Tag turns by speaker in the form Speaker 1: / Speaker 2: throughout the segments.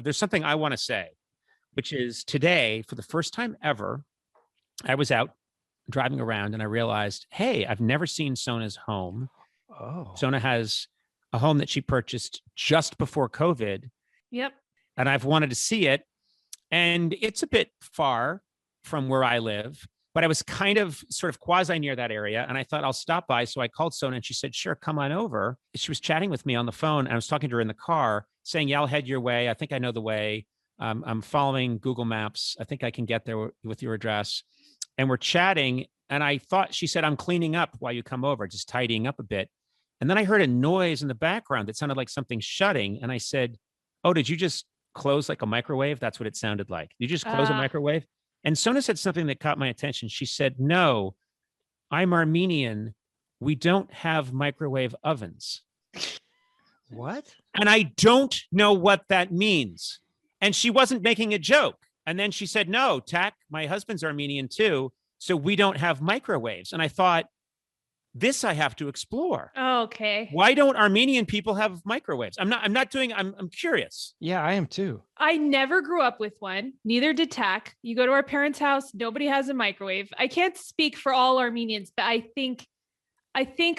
Speaker 1: there's something I want to say, which is today, for the first time ever, I was out driving around and I realized, hey, I've never seen Sona's home.
Speaker 2: Oh.
Speaker 1: Sona has a home that she purchased just before COVID.
Speaker 3: Yep.
Speaker 1: And I've wanted to see it. And it's a bit far from where I live, but I was kind of sort of quasi near that area. And I thought I'll stop by. So I called Sona and she said, sure, come on over. She was chatting with me on the phone and I was talking to her in the car saying, yeah, I'll head your way. I think I know the way. I'm following Google Maps. I think I can get there with your address. And we're chatting. And I thought she said, I'm cleaning up while you come over, just tidying up a bit. And then I heard a noise in the background that sounded like something shutting. And I said, oh, did you just close like a microwave? That's what it sounded like. Did you just close a microwave? And Sona said something that caught my attention. She said, no, I'm Armenian. We don't have microwave ovens.
Speaker 2: What?
Speaker 1: And I don't know what that means. And she wasn't making a joke. And then she said, no, Tak, my husband's Armenian too. So we don't have microwaves. And I thought, this I have to explore.
Speaker 3: Oh, okay.
Speaker 1: Why don't Armenian people have microwaves? I'm curious.
Speaker 2: Yeah, I am too.
Speaker 3: I never grew up with one. Neither did Tak. You go to our parents' house, nobody has a microwave. I can't speak for all Armenians, but I think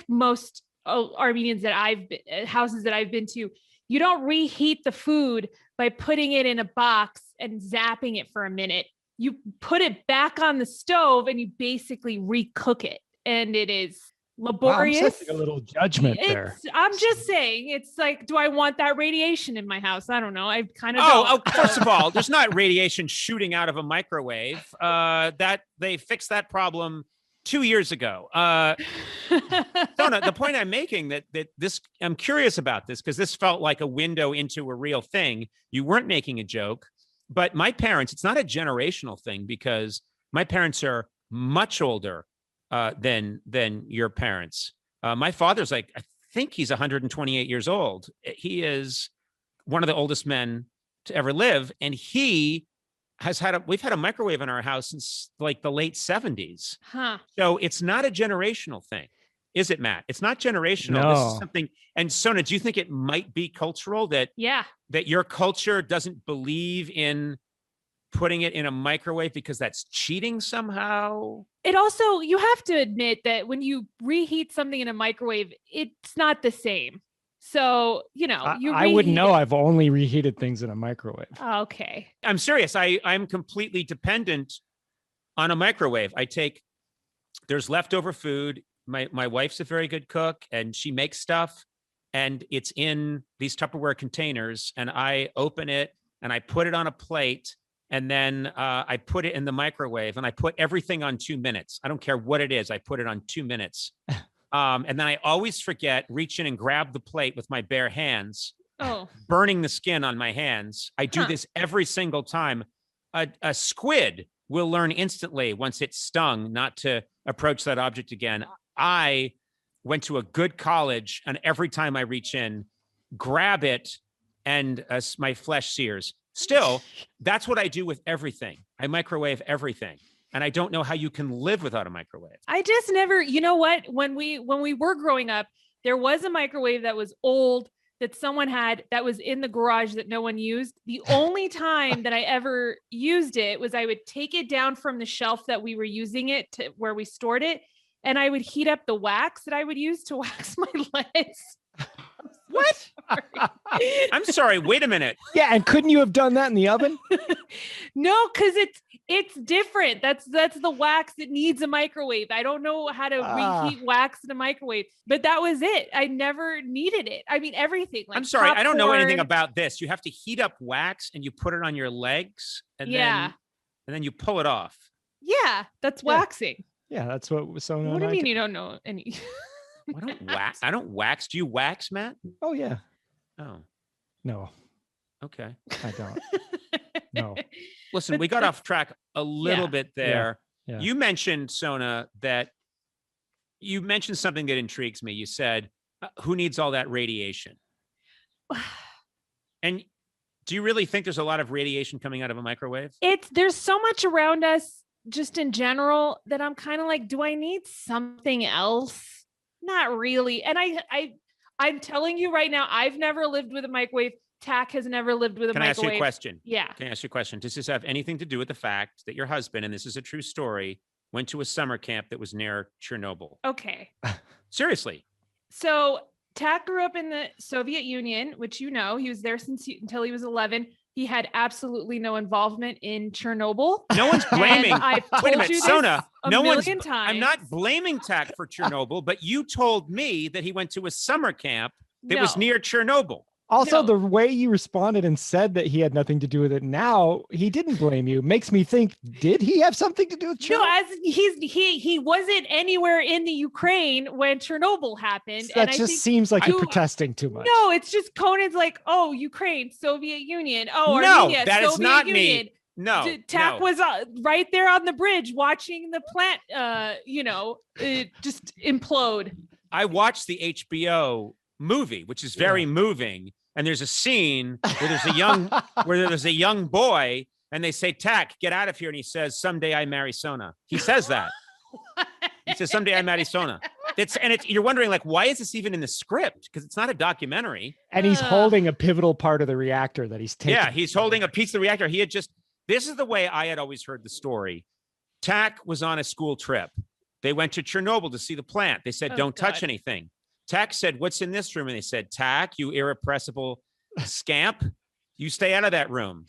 Speaker 3: most Armenians houses that I've been to, you don't reheat the food by putting it in a box and zapping it for a minute. You put it back on the stove and you basically recook it. And it is laborious.
Speaker 2: Wow, I'm sensing a little judgment there.
Speaker 3: I'm just saying, it's like, do I want that radiation in my house? I don't know. I kind of
Speaker 1: First of all, there's not radiation shooting out of a microwave. That they fixed that problem 2 years ago. Sona, the point I'm making that this, I'm curious about this because this felt like a window into a real thing. You weren't making a joke, but my parents, it's not a generational thing because my parents are much older than your parents. My father's I think he's 128 years old. He is one of the oldest men to ever live. And he has we've had a microwave in our house since like the late 70s.
Speaker 3: Huh.
Speaker 1: So it's not a generational thing. Is it, Matt? It's not generational.
Speaker 2: No.
Speaker 1: This is something. And Sona, do you think it might be cultural that your culture doesn't believe in putting it in a microwave because that's cheating somehow?
Speaker 3: It also, you have to admit that when you reheat something in a microwave, it's not the same. So,
Speaker 2: I wouldn't know. I've only reheated things in a microwave.
Speaker 3: Okay.
Speaker 1: I'm serious. I'm completely dependent on a microwave. There's leftover food. My wife's a very good cook and she makes stuff and it's in these Tupperware containers and I open it and I put it on a plate and then I put it in the microwave and I put everything on 2 minutes. I don't care what it is. I put it on 2 minutes. And then I always forget, reach in and grab the plate with my bare hands, burning the skin on my hands. I do this every single time. A squid will learn instantly once it's stung not to approach that object again. I went to a good college and every time I reach in, grab it and my flesh sears. Still, that's what I do with everything. I microwave everything. And I don't know how you can live without a microwave.
Speaker 3: I just never, you know what? When we were growing up, there was a microwave that was old that someone had that was in the garage that no one used. The only time that I ever used it was I would take it down from the shelf that we were using it to where we stored it. And I would heat up the wax that I would use to wax my legs.
Speaker 1: What? I'm sorry. Wait a minute.
Speaker 2: Yeah, and couldn't you have done that in the oven?
Speaker 3: No, because it's different. That's the wax that needs a microwave. I don't know how to reheat wax in a microwave, but that was it. I never needed it. I mean, everything. Like
Speaker 1: I'm sorry.
Speaker 3: popcorn.
Speaker 1: I don't know anything about this. You have to heat up wax and you put it on your legs and then you pull it off.
Speaker 3: Yeah, that's waxing.
Speaker 2: Yeah, that's what Sona.
Speaker 3: What do you mean you don't know any?
Speaker 1: I don't wax. Do you wax, Matt?
Speaker 2: Oh, yeah.
Speaker 1: Oh.
Speaker 2: No.
Speaker 1: Okay.
Speaker 2: I don't. No.
Speaker 1: Listen, we got off track a little bit there.
Speaker 2: Yeah.
Speaker 1: You mentioned, Sona, that you mentioned something that intrigues me. You said, who needs all that radiation? And do you really think there's a lot of radiation coming out of a microwave?
Speaker 3: There's so much around us just in general that I'm kind of like, do I need something else? Not really. And I'm telling you right now, I've never lived with a microwave. Tack has never lived with a
Speaker 1: Can I ask
Speaker 3: microwave.
Speaker 1: you a question?
Speaker 3: Yeah.
Speaker 1: Can I ask you a question? Does this have anything to do with the fact that your husband, and this is a true story, went to a summer camp that was near Chernobyl?
Speaker 3: Okay.
Speaker 1: Seriously.
Speaker 3: So Tack grew up in the Soviet Union, which he was there until he was 11. He had absolutely no involvement in Chernobyl.
Speaker 1: No one's blaming.
Speaker 3: And I've told
Speaker 1: Wait a minute,
Speaker 3: you this
Speaker 1: Sona.
Speaker 3: a
Speaker 1: No one's.
Speaker 3: million times.
Speaker 1: I'm not blaming Tack for Chernobyl, but you told me that he went to a summer camp that was
Speaker 3: No.
Speaker 1: near Chernobyl.
Speaker 2: Also,
Speaker 3: No.
Speaker 2: the way you responded and said that he had nothing to do with it now, he didn't blame you. Makes me think, did he have something to do with Chernobyl?
Speaker 3: No, as he wasn't anywhere in the Ukraine when Chernobyl happened.
Speaker 2: That
Speaker 3: and I
Speaker 2: just
Speaker 3: think
Speaker 2: seems like you're
Speaker 3: you-
Speaker 2: protesting too much.
Speaker 3: No, it's just Conan's like, oh, Ukraine, Soviet Union. Oh,
Speaker 1: No,
Speaker 3: Armenia,
Speaker 1: that is
Speaker 3: Soviet
Speaker 1: not
Speaker 3: Union.
Speaker 1: me. No,
Speaker 3: Tack
Speaker 1: no.
Speaker 3: was right there on the bridge watching the plant, just implode.
Speaker 1: I watched the HBO movie, which is very moving. And there's a scene where there's a young boy, and they say, "Tack, get out of here." And he says, "Someday I marry Sona." He says that. He says, "Someday I marry Sona." You're wondering, like, why is this even in the script? Because it's not a documentary.
Speaker 2: And he's holding a pivotal part of the reactor that he's taking.
Speaker 1: Yeah, he's holding a piece of the reactor. This is the way I had always heard the story. Tack was on a school trip. They went to Chernobyl to see the plant. They said, "Don't touch anything." Tack said, "What's in this room?" And they said, "Tack, you irrepressible scamp, you stay out of that room."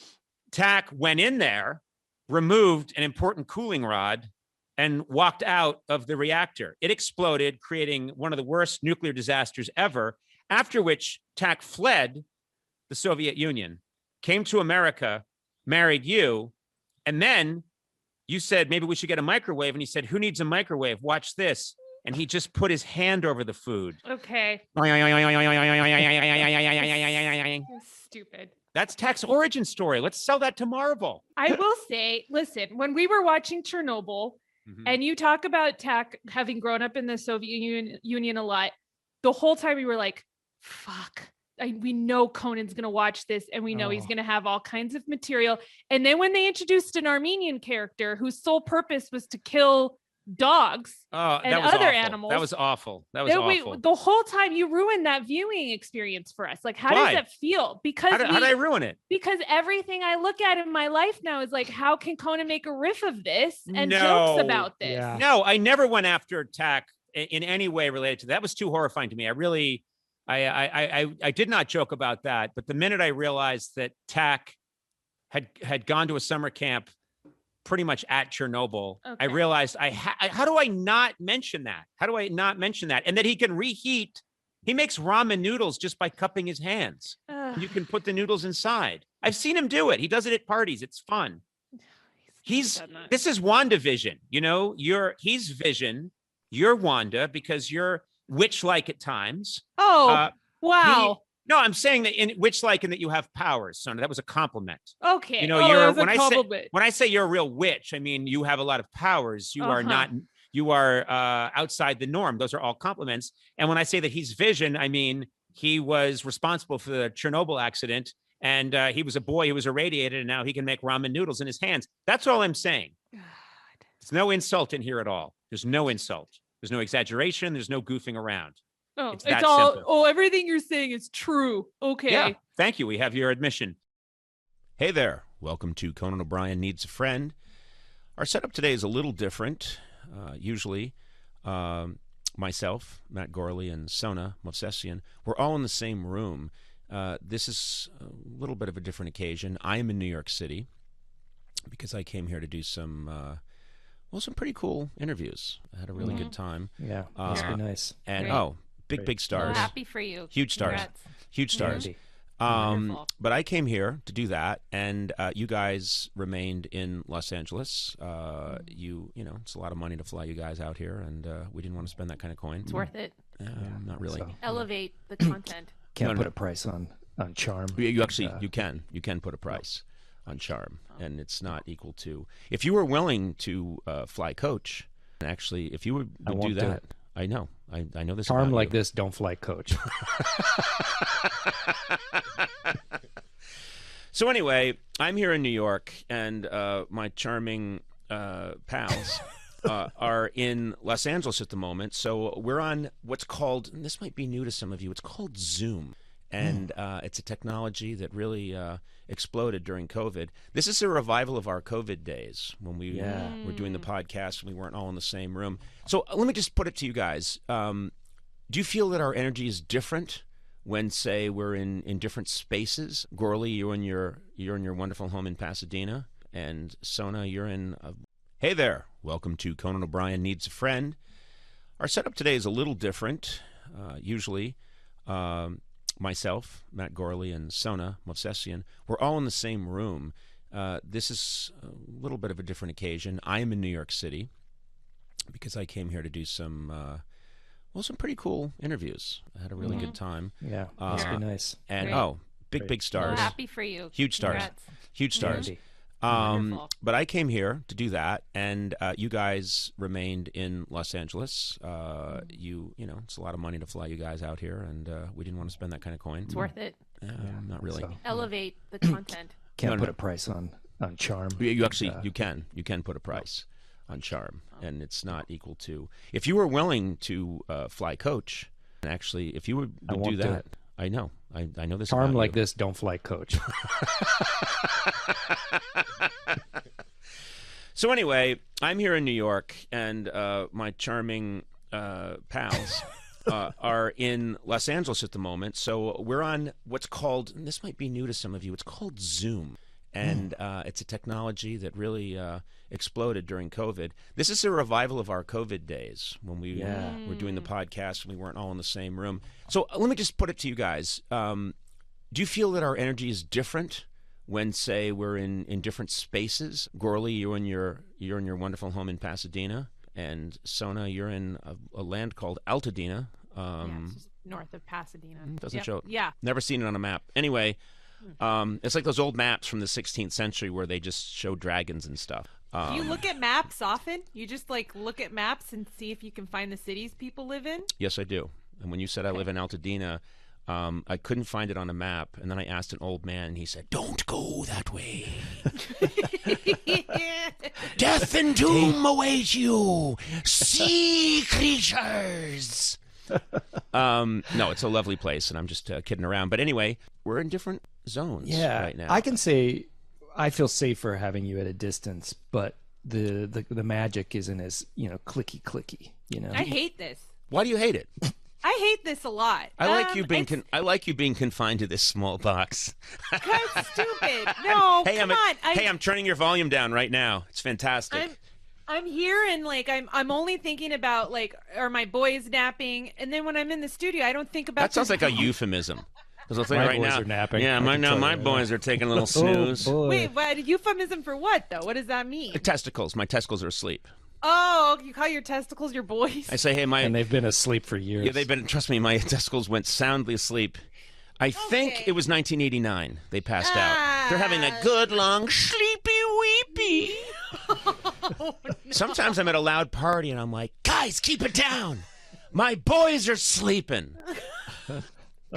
Speaker 1: Tack went in there, removed an important cooling rod, and walked out of the reactor. It exploded, creating one of the worst nuclear disasters ever, after which Tack fled the Soviet Union, came to America, married you, and then you said, maybe we should get a microwave. And he said, "Who needs a microwave? Watch this." And he just put his hand over the food.
Speaker 3: Okay. Stupid.
Speaker 1: That's Tack's origin story. Let's sell that to Marvel.
Speaker 3: I will say, listen, when we were watching Chernobyl, and you talk about Tack having grown up in the Soviet Union a lot, the whole time we were like, fuck. We know Conan's going to watch this, and we know he's going to have all kinds of material. And then when they introduced an Armenian character whose sole purpose was to kill dogs and
Speaker 1: that was
Speaker 3: other
Speaker 1: awful.
Speaker 3: animals.
Speaker 1: That was awful. That was awful.
Speaker 3: The whole time you ruined that viewing experience for us. Like, how
Speaker 1: Why?
Speaker 3: does that feel? Because
Speaker 1: How did I ruin it?
Speaker 3: Because everything I look at in my life now is like, how can Conan make a riff of this and
Speaker 1: No.
Speaker 3: jokes about this?
Speaker 2: Yeah.
Speaker 1: No, I never went after Tack in any way related to that. That was too horrifying to me. I did not joke about that. But the minute I realized that Tack had gone to a summer camp pretty much at Chernobyl, I realized how do I not mention that? How do I not mention that? And that he can reheat. He makes ramen noodles just by cupping his hands. You can put the noodles inside. I've seen him do it. He does it at parties. It's fun. This is WandaVision. He's Vision. You're Wanda because you're witch-like at times.
Speaker 3: Wow.
Speaker 1: No, I'm saying that in witch-like and that you have powers, Sona. That was a compliment.
Speaker 3: Okay.
Speaker 1: When I say you're a real witch, I mean you have a lot of powers. You are not. You are outside the norm. Those are all compliments. And when I say that he's Vision, I mean he was responsible for the Chernobyl accident, and he was a boy who was irradiated, and now he can make ramen noodles in his hands. That's all I'm saying.
Speaker 3: God.
Speaker 1: There's no insult in here at all. There's no insult. There's no exaggeration. There's no goofing around.
Speaker 3: Oh,
Speaker 1: It's
Speaker 3: it's
Speaker 1: that
Speaker 3: all.
Speaker 1: simple.
Speaker 3: Oh, everything you're saying is true. Okay.
Speaker 1: Yeah. Thank you. We have your admission. Hey there. Welcome to Conan O'Brien Needs a Friend. Our setup today is a little different. Usually, myself, Matt Gourley, and Sona, movsesian, we're all in the same room. This is a little bit of a different occasion. I am in New York City because I came here to do some pretty cool interviews. I had a really good time.
Speaker 2: Yeah, must be nice.
Speaker 1: And
Speaker 3: Great.
Speaker 1: big stars.
Speaker 4: Happy for you.
Speaker 1: Huge stars.
Speaker 4: Congrats.
Speaker 1: Huge stars.
Speaker 4: Wonderful.
Speaker 1: But I came here to do that, and you guys remained in Los Angeles. It's a lot of money to fly you guys out here, and we didn't want to spend that kind of coin.
Speaker 4: It's worth it.
Speaker 1: Not really.
Speaker 2: So.
Speaker 4: Elevate the content.
Speaker 2: Can't put a price on charm.
Speaker 1: You actually you can put a price on charm, and it's not equal to if you were willing to fly coach. And actually, if you would do that, I know. I know this.
Speaker 2: Charm
Speaker 1: about
Speaker 2: like
Speaker 1: you.
Speaker 2: this, don't fly coach.
Speaker 1: So anyway, I'm here in New York, and my charming pals are in Los Angeles at the moment. So we're on what's called, and this might be new to some of you, it's called Zoom. and it's a technology that really exploded during COVID. This is a revival of our COVID days when we were doing the podcast and we weren't all in the same room. So let me just put it to you guys. Do you feel that our energy is different when, say, we're in different spaces? Gourley, you're in your wonderful home in Pasadena, and Sona, you're in. Hey there, welcome to Conan O'Brien Needs a Friend. Our setup today is a little different. Usually, myself, Matt Gourley, and Sona, movsesian, we're all in the same room. This is a little bit of a different occasion. I am in New York City because I came here to do some pretty cool interviews. I had a really good time.
Speaker 2: Yeah, must be nice.
Speaker 1: And
Speaker 4: Great.
Speaker 1: big stars.
Speaker 4: Happy for you.
Speaker 1: Huge stars.
Speaker 4: Congrats.
Speaker 1: Huge stars.
Speaker 4: Wonderful.
Speaker 1: But I came here to do that, and you guys remained in Los Angeles. You know, it's a lot of money to fly you guys out here, and we didn't want to spend that kind of coin.
Speaker 4: It's worth it.
Speaker 1: Not really.
Speaker 2: So,
Speaker 4: Elevate the content.
Speaker 2: can't put a price on charm.
Speaker 1: You actually you can put a price on charm, and it's not equal to if you were willing to fly coach. And actually, if you would do that, I know this.
Speaker 2: Charm
Speaker 1: about
Speaker 2: like
Speaker 1: you.
Speaker 2: this, don't fly coach.
Speaker 1: So anyway, I'm here in New York, and my charming pals are in Los Angeles at the moment. So we're on what's called, and this might be new to some of you, it's called Zoom. And it's a technology that really exploded during COVID. This is a revival of our COVID days when we were doing the podcast and we weren't all in the same room. So let me just put it to you guys. Do you feel that our energy is different when, say, we're in different spaces? Gourley, you're in your wonderful home in Pasadena, and Sona, you're in a land called Altadena.
Speaker 4: It's just north of Pasadena.
Speaker 1: Doesn't show it.
Speaker 4: Yeah.
Speaker 1: Never seen it on a map. Anyway, it's like those old maps from the 16th century where they just show dragons and stuff.
Speaker 5: Do you look at maps often? You just look at maps and see if you can find the cities people live in?
Speaker 1: Yes, I do. And when you said I live in Altadena, I couldn't find it on a map. And then I asked an old man, and he said, "Don't go that way. Death and doom await you. Sea creatures." No, it's a lovely place, and I'm just kidding around. But anyway, we're in different zones right now.
Speaker 2: I can say I feel safer having you at a distance, but the magic isn't as clicky.
Speaker 5: I hate this.
Speaker 1: Why do you hate it?
Speaker 5: I hate this a lot.
Speaker 1: I like you being I like you being confined to this small box.
Speaker 5: That's stupid. No,
Speaker 1: hey,
Speaker 5: come on.
Speaker 1: I'm turning your volume down right now. It's fantastic.
Speaker 5: I'm here and I'm only thinking about are my boys napping? And then when I'm in the studio, I don't think about
Speaker 1: that. Sounds like a euphemism. Because I'll tell you
Speaker 2: My
Speaker 1: right
Speaker 2: boys
Speaker 1: now,
Speaker 2: are napping.
Speaker 1: yeah, my boys are taking a little snooze.
Speaker 2: Oh, boy.
Speaker 5: Wait, what? Euphemism for what though? What does that mean?
Speaker 1: Testicles. My testicles are asleep.
Speaker 5: Oh, you call your testicles your boys?
Speaker 1: I say, hey,
Speaker 2: And they've been asleep for years.
Speaker 1: Yeah, they've been. Trust me, my testicles went soundly asleep. I think it was 1989. They passed out. They're having a good long sleepy weepy. Sometimes I'm at a loud party and I'm like, guys, keep it down. My boys are sleeping.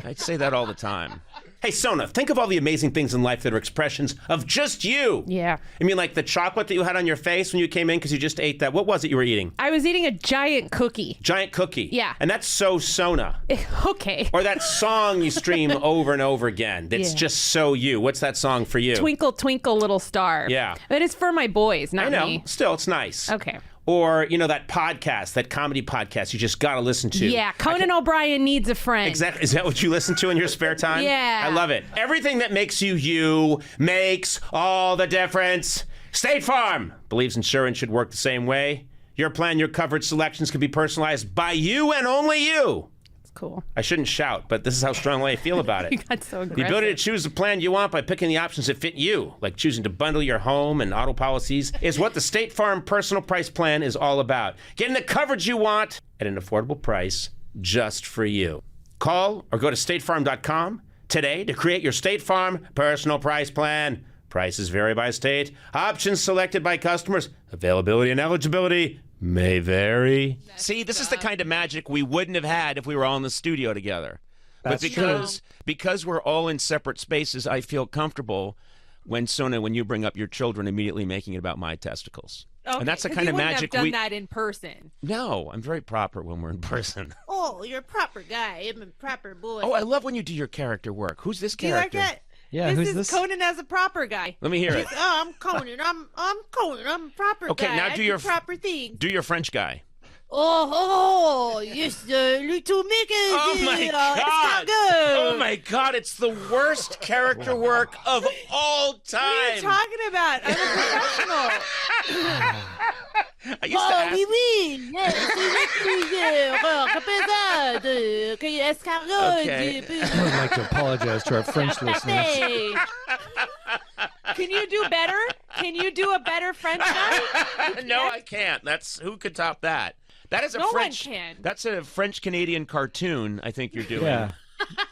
Speaker 1: I say that all the time. Hey, Sona, think of all the amazing things in life that are expressions of just you.
Speaker 4: Yeah.
Speaker 1: I mean, like the chocolate that you had on your face when you came in because you just ate that. What was it you were eating?
Speaker 4: I was eating a giant cookie.
Speaker 1: Giant cookie.
Speaker 4: Yeah.
Speaker 1: And that's so Sona.
Speaker 4: Okay.
Speaker 1: Or that song you stream over and over again. That's just so you. What's that song for you?
Speaker 4: Twinkle, twinkle, little star.
Speaker 1: Yeah.
Speaker 4: But it's for my boys, not
Speaker 1: I know.
Speaker 4: me.
Speaker 1: Still, it's nice.
Speaker 4: Okay.
Speaker 1: Or, that podcast, that comedy podcast you just got to listen to.
Speaker 4: Yeah, Conan O'Brien Needs a Friend.
Speaker 1: Exactly. Is that what you listen to in your spare time?
Speaker 4: Yeah.
Speaker 1: I love it. Everything that makes you makes all the difference. State Farm believes insurance should work the same way. Your plan, your coverage selections can be personalized by you and only you.
Speaker 4: Cool.
Speaker 1: I shouldn't shout, but this is how strongly I feel about it.
Speaker 4: You got so aggressive.
Speaker 1: The ability to choose the plan you want by picking the options that fit you, like choosing to bundle your home and auto policies, is what the State Farm Personal Price Plan is all about. Getting the coverage you want at an affordable price just for you. Call or go to statefarm.com today to create your State Farm Personal Price Plan. Prices vary by state. Options selected by customers. Availability and eligibility may vary. See, this is the kind of magic we wouldn't have had if we were all in the studio together.
Speaker 2: That's
Speaker 1: But because we're all in separate spaces, I feel comfortable when Sona, when you bring up your children, immediately making it about my testicles.
Speaker 5: Okay,
Speaker 1: And that's the
Speaker 5: 'cause
Speaker 1: kind
Speaker 5: you
Speaker 1: of
Speaker 5: wouldn't
Speaker 1: magic
Speaker 5: have done that in person.
Speaker 1: No, I'm very proper when we're in person.
Speaker 5: Oh, oh, you're a proper guy. I'm a proper boy.
Speaker 1: Oh, I love when you do your character work. Who's this
Speaker 5: Do you like
Speaker 1: character?
Speaker 5: that?
Speaker 2: Yeah,
Speaker 5: this
Speaker 2: who's
Speaker 5: is
Speaker 2: this?
Speaker 5: Conan as a proper guy.
Speaker 1: Let me hear it.
Speaker 5: Oh, I'm Conan. I'm Conan. I'm a proper
Speaker 1: Okay,
Speaker 5: guy.
Speaker 1: now
Speaker 5: I
Speaker 1: do your
Speaker 5: proper things.
Speaker 1: Do your French guy.
Speaker 5: Oh, yes, little Mickey.
Speaker 1: Oh my
Speaker 5: It's
Speaker 1: god!
Speaker 5: not good.
Speaker 1: Oh my god! It's the worst character work of all time.
Speaker 5: What are you talking about? I'm a professional.
Speaker 1: I used to ask.
Speaker 5: Oui, oui. Yes,
Speaker 1: Okay.
Speaker 2: I would like to apologize to our French listeners.
Speaker 5: Can you do better? Can you do a better French guy?
Speaker 1: No, I can't. That's who could top that. That is a
Speaker 5: No
Speaker 1: French.
Speaker 5: one can.
Speaker 1: That's a French Canadian cartoon. I think you're doing.
Speaker 2: Yeah.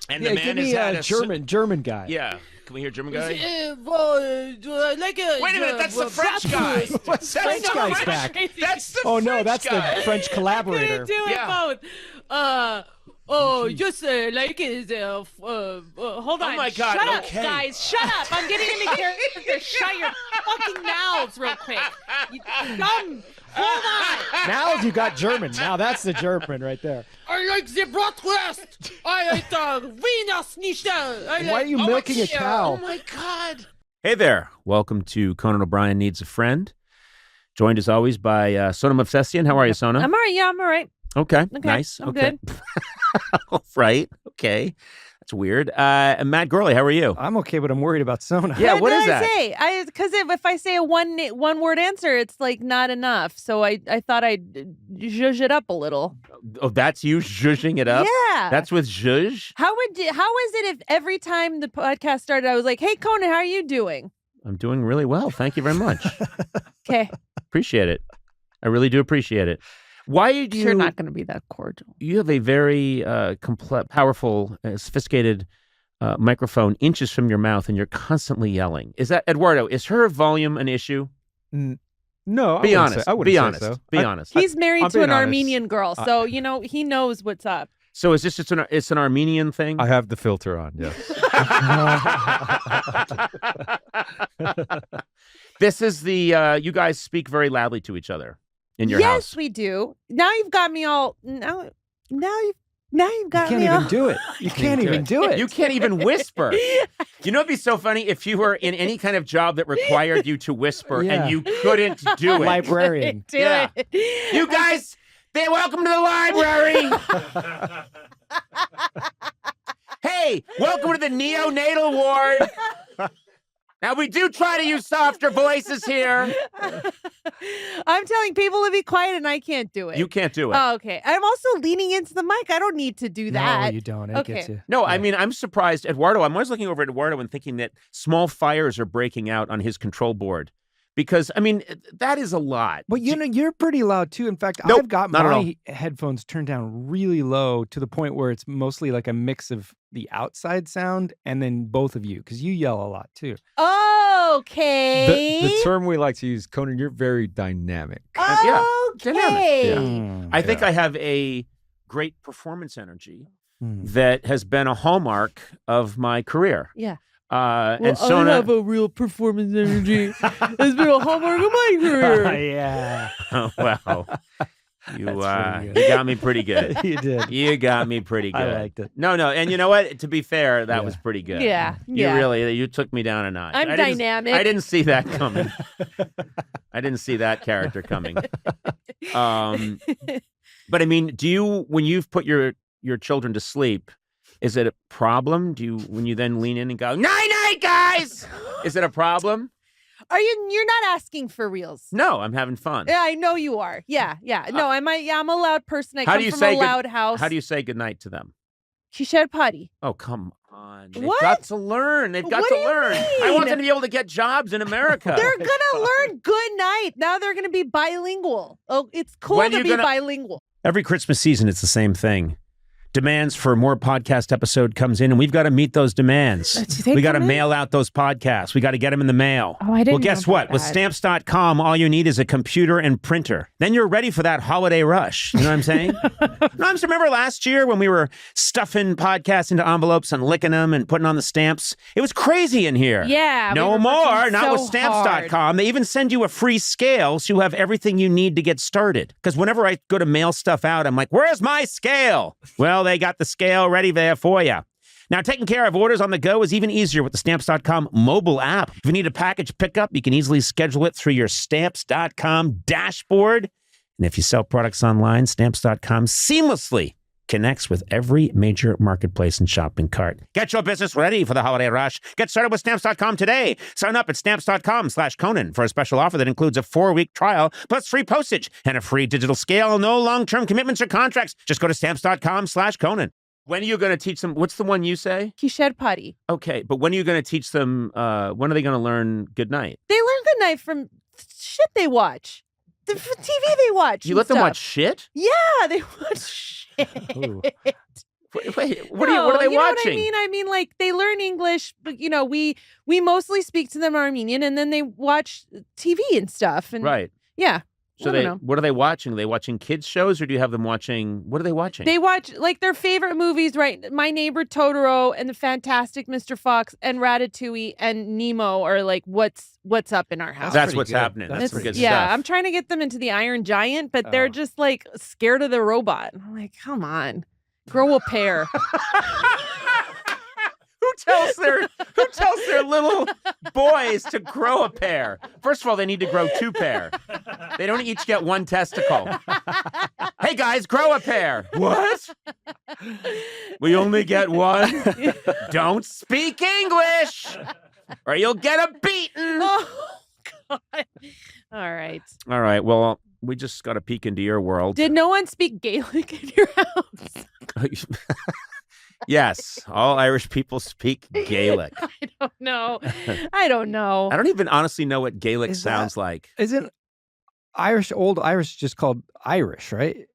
Speaker 1: And
Speaker 2: Yeah,
Speaker 1: the man
Speaker 2: give
Speaker 1: has
Speaker 2: me
Speaker 1: had
Speaker 2: a
Speaker 1: a
Speaker 2: German guy.
Speaker 1: Yeah. Can we hear German guy?
Speaker 5: Wait
Speaker 1: Wait a minute. That's the French guy.
Speaker 2: What's French guy's back?
Speaker 1: That's the
Speaker 2: Oh
Speaker 1: French
Speaker 2: no, that's
Speaker 1: guy.
Speaker 2: the French collaborator.
Speaker 5: Do it
Speaker 1: Yeah.
Speaker 5: both. Just like is hold on.
Speaker 1: my God,
Speaker 5: Shut
Speaker 1: okay.
Speaker 5: up, guys. Shut up. I'm getting into character. Shut your fucking mouths real quick. You dumb. Hold on.
Speaker 2: Now you got German. Now that's the German right there.
Speaker 5: I like the bratwurst. I like the Wiener Schnitzel.
Speaker 2: Why are you milking a cow?
Speaker 1: Oh my God. Hey there. Welcome to Conan O'Brien Needs a Friend. Joined as always by Sona Movsesian. How are you, Sona?
Speaker 4: I'm all right. Yeah, I'm all right.
Speaker 1: Okay.
Speaker 4: Okay,
Speaker 1: Nice.
Speaker 4: I'm
Speaker 1: okay. All right. Okay. That's weird. And Matt Gourley, how are you?
Speaker 2: I'm okay, but I'm worried about Sona.
Speaker 1: Yeah, what is
Speaker 4: did
Speaker 1: that?
Speaker 4: I say? Because if I say a one word answer, it's like not enough. So I thought I'd zhuzh it up a little.
Speaker 1: Oh, that's you zhuzhing it up?
Speaker 4: Yeah.
Speaker 1: That's with zhuzh?
Speaker 4: How is it if every time the podcast started, I was like, "Hey, Conan, how are you doing?"
Speaker 1: I'm doing really well. Thank you very much.
Speaker 4: Okay.
Speaker 1: Appreciate it. I really do appreciate it. Why do you...
Speaker 4: You're not going to be that cordial.
Speaker 1: You have a very complex, powerful, sophisticated microphone inches from your mouth, and you're constantly yelling. Is that, Eduardo, is her volume an issue?
Speaker 2: No,
Speaker 1: Be honest.
Speaker 2: I wouldn't
Speaker 1: Be
Speaker 2: say
Speaker 1: honest.
Speaker 2: so.
Speaker 1: Be honest.
Speaker 4: He's married
Speaker 6: I'm
Speaker 4: to an
Speaker 6: being honest.
Speaker 4: Armenian girl, so he knows what's up.
Speaker 1: So is this just it's an Armenian thing?
Speaker 6: I have the filter on, yes.
Speaker 1: This is the, you guys speak very loudly to each other in your
Speaker 4: Yes,
Speaker 1: house.
Speaker 4: we do. Now you've got me all. Now you've
Speaker 2: You
Speaker 4: got
Speaker 2: can't
Speaker 4: me all.
Speaker 2: even do it. You can't even do it.
Speaker 1: You can't even whisper. You know, it'd be so funny if you were in any kind of job that required you to whisper
Speaker 2: Yeah.
Speaker 1: and you couldn't do it.
Speaker 2: Librarian.
Speaker 4: Do
Speaker 1: Yeah.
Speaker 4: it.
Speaker 1: You guys, welcome to the library. Hey, welcome to the neonatal ward. Now, we do try to use softer voices here.
Speaker 4: I'm telling people to be quiet, and I can't do it.
Speaker 1: You can't do it.
Speaker 4: Oh, okay. I'm also leaning into the mic. I don't need to do that.
Speaker 2: No, you don't. It
Speaker 4: Okay.
Speaker 2: gets you.
Speaker 1: No, I mean, I'm surprised. Eduardo, I'm always looking over at Eduardo and thinking that small fires are breaking out on his control board. Because, I mean, that is a lot.
Speaker 2: But you know, you're pretty loud too. In fact,
Speaker 1: Nope,
Speaker 2: I've got
Speaker 1: not at
Speaker 2: my headphones turned down really low to the point where it's mostly like a mix of the outside sound and then both of you, because you yell a lot too.
Speaker 4: Okay.
Speaker 6: The term we like to use, Conan, you're very dynamic.
Speaker 1: yeah,
Speaker 4: Okay.
Speaker 1: dynamic, I think
Speaker 6: Yeah.
Speaker 1: I have a great performance energy
Speaker 2: Hmm.
Speaker 1: that has been a hallmark of my career.
Speaker 4: Yeah.
Speaker 1: And Sona,
Speaker 4: I have a real performance energy. It's been a hallmark of my career.
Speaker 2: Yeah.
Speaker 1: wow, you
Speaker 2: That's pretty
Speaker 1: you
Speaker 2: good.
Speaker 1: got me pretty good.
Speaker 2: You did.
Speaker 1: You got me pretty good.
Speaker 2: I liked it.
Speaker 1: No, and you know what? To be fair, that
Speaker 2: Yeah.
Speaker 1: was pretty good.
Speaker 4: Yeah,
Speaker 1: You
Speaker 4: yeah.
Speaker 1: really, you took me down a notch.
Speaker 4: I'm
Speaker 1: I didn't-
Speaker 4: dynamic.
Speaker 1: I didn't see that coming. I didn't see that character coming. But I mean, when you've put your children to sleep, is it a problem? When you then lean in and go, night night, guys? Is it a problem?
Speaker 4: You're not asking for reals.
Speaker 1: No, I'm having fun.
Speaker 4: Yeah, I know you are. Yeah. No, I'm a loud person. I
Speaker 1: How
Speaker 4: come
Speaker 1: do you
Speaker 4: from
Speaker 1: say
Speaker 4: a loud house.
Speaker 1: How do you say goodnight to them?
Speaker 4: She shed potty.
Speaker 1: Oh, come on. They've
Speaker 4: What?
Speaker 1: got to learn. They've got
Speaker 4: What
Speaker 1: to
Speaker 4: do you
Speaker 1: learn. I want
Speaker 4: mean?
Speaker 1: them to be able to get jobs in America.
Speaker 4: They're gonna learn good night. Now they're gonna be bilingual. Oh, it's cool
Speaker 1: When
Speaker 4: to
Speaker 1: you
Speaker 4: be
Speaker 1: gonna-
Speaker 4: bilingual.
Speaker 1: Every Christmas season, it's the same thing. demands for more podcast episode comes in, and we've got to meet those demands. We got to mail out those podcasts. We got to get them in the mail.
Speaker 4: Oh, I didn't
Speaker 1: Well, guess
Speaker 4: know
Speaker 1: what?
Speaker 4: about
Speaker 1: With
Speaker 4: that.
Speaker 1: Stamps.com, all you need is a computer and printer. Then you're ready for that holiday rush. You know what I'm saying? No, I just remember last year when we were stuffing podcasts into envelopes and licking them and putting on the stamps. It was crazy in here.
Speaker 4: Yeah.
Speaker 1: No
Speaker 4: we were
Speaker 1: more.
Speaker 4: working
Speaker 1: Not
Speaker 4: so
Speaker 1: with Stamps.com. They even send you a free scale so you have everything you need to get started. Because whenever I go to mail stuff out, I'm like, where's my scale? Well, they got the scale ready there for you. Now, taking care of orders on the go is even easier with the Stamps.com mobile app. If you need a package pickup, you can easily schedule it through your Stamps.com dashboard. And if you sell products online, Stamps.com seamlessly connects with every major marketplace and shopping cart. Get your business ready for the holiday rush. Get started with Stamps.com today. Sign up at Stamps.com/Conan for a special offer that includes a 4-week trial plus free postage and a free digital scale. No long-term commitments or contracts. Just go to Stamps.com/Conan. When are you going to teach them? What's the one you say?
Speaker 4: He shed putty.
Speaker 1: Okay, but when are you going to teach them? When are they going to learn good night?
Speaker 4: They learn good night from shit they watch. The TV they watch.
Speaker 1: You
Speaker 4: and
Speaker 1: let them
Speaker 4: stuff.
Speaker 1: watch shit?
Speaker 4: Yeah, they watch shit.
Speaker 2: Ooh.
Speaker 1: Wait, what are they
Speaker 4: you know
Speaker 1: watching?
Speaker 4: What I mean, like they learn English, but we mostly speak to them Armenian, and then they watch TV and stuff. And
Speaker 1: Right.
Speaker 4: yeah.
Speaker 1: So
Speaker 4: I don't know.
Speaker 1: what are they watching? Are they watching kids shows, or do you have them watching? What are they watching?
Speaker 4: They watch like their favorite movies, right? My Neighbor Totoro and The Fantastic Mr. Fox and Ratatouille and Nemo are like what's up in our house.
Speaker 1: That's
Speaker 2: pretty
Speaker 1: what's
Speaker 2: good.
Speaker 1: happening.
Speaker 2: That's
Speaker 1: That's
Speaker 2: pretty
Speaker 1: good
Speaker 2: good.
Speaker 4: Yeah,
Speaker 1: stuff.
Speaker 4: I'm trying to get them into the Iron Giant, but they're
Speaker 2: Oh.
Speaker 4: just like scared of the robot. I'm like, come on, grow a pair.
Speaker 1: Who tells their little boys to grow a pair? First of all, they need to grow 2 pair. They don't each get 1 testicle. Hey guys, grow a pair. What? We only get 1. Don't speak English, or you'll get a beating.
Speaker 4: Oh God! All right.
Speaker 1: All right. Well, we just got a peek into your world.
Speaker 4: Did no one speak Gaelic in your house?
Speaker 1: Yes, all Irish people speak Gaelic.
Speaker 4: I don't know. I don't know.
Speaker 1: I don't even honestly know what Gaelic
Speaker 2: Is
Speaker 1: sounds like.
Speaker 2: Isn't Old Irish just called Irish, right?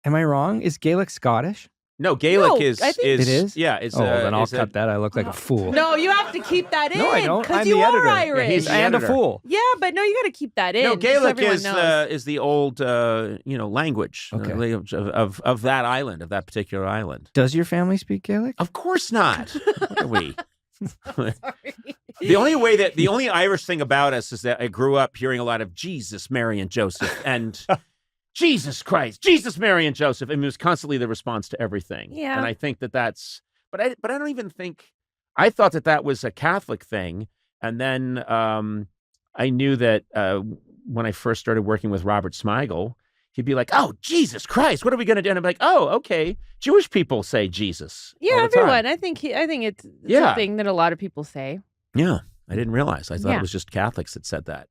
Speaker 2: Am I wrong? Is Gaelic Scottish?
Speaker 1: No, Gaelic
Speaker 4: No,
Speaker 1: is
Speaker 4: I think-
Speaker 2: It is?
Speaker 1: Yeah, it's
Speaker 2: Then I'll
Speaker 1: is
Speaker 2: cut that. I look like a fool.
Speaker 4: No, you have to keep that in.
Speaker 2: No, I don't.
Speaker 4: Because
Speaker 2: I'm
Speaker 4: you
Speaker 2: the
Speaker 4: are
Speaker 2: editor.
Speaker 4: Irish.
Speaker 1: he's the
Speaker 2: And a
Speaker 1: editor.
Speaker 2: fool.
Speaker 4: Yeah, but no, you got to keep that in.
Speaker 1: No,
Speaker 4: so
Speaker 1: Gaelic
Speaker 4: everyone knows.
Speaker 1: is the old language
Speaker 2: Okay.
Speaker 1: of that island, of that particular island.
Speaker 2: Does your family speak Gaelic?
Speaker 1: Of course not. What are we?
Speaker 4: Sorry.
Speaker 1: The only Irish thing about us is that I grew up hearing a lot of Jesus, Mary, and Joseph, and Jesus Christ, Jesus, Mary, and Joseph. I mean, it was constantly the response to everything.
Speaker 4: Yeah.
Speaker 1: And I think that's, but I don't even think, I thought that was a Catholic thing. And then I knew that when I first started working with Robert Smigel, he'd be like, "Oh, Jesus Christ, what are we going to do?" And I'm like, "Oh, okay. Jewish people say Jesus."
Speaker 4: Yeah,
Speaker 1: all the time."
Speaker 4: everyone. I think it's
Speaker 1: Yeah.
Speaker 4: something that a lot of people say.
Speaker 1: Yeah, I didn't realize. I thought
Speaker 4: Yeah.
Speaker 1: it was just Catholics that said that.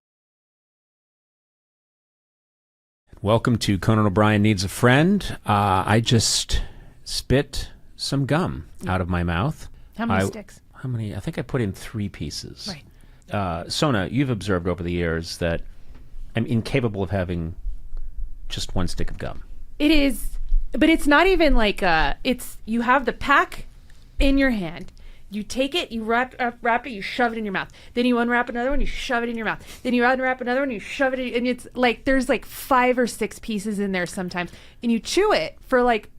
Speaker 1: Welcome to Conan O'Brien Needs a Friend. I just spit some gum out of my mouth.
Speaker 4: How many sticks?
Speaker 1: How many? I think I put in 3 pieces.
Speaker 4: Right.
Speaker 1: Sona, you've observed over the years that I'm incapable of having just 1 stick of gum.
Speaker 3: It is, but it's not even like you have the pack in your hand. You take it, you wrap it, you shove it in your mouth. Then you unwrap another one, you shove it in your mouth. Then you unwrap another one, you shove it in, and it's like there's like 5 or 6 pieces in there sometimes. And you chew it for like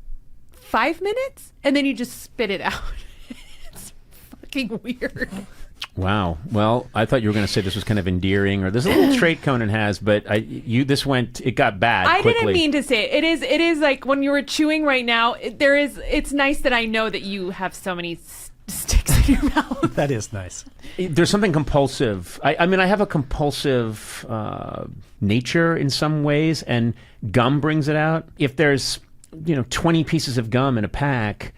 Speaker 3: 5 minutes, and then you just spit it out. It's fucking weird.
Speaker 1: Wow. Well, I thought you were going to say this was kind of endearing, or there's a little trait Conan has, but it got bad
Speaker 3: I
Speaker 1: quickly.
Speaker 3: didn't mean to say it. It is like when you were chewing right now, it's nice that I know that you have so many sticks in your mouth.
Speaker 7: That is nice.
Speaker 1: There's something compulsive. I mean, I have a compulsive nature in some ways, and gum brings it out. If there's 20 pieces of gum in a pack,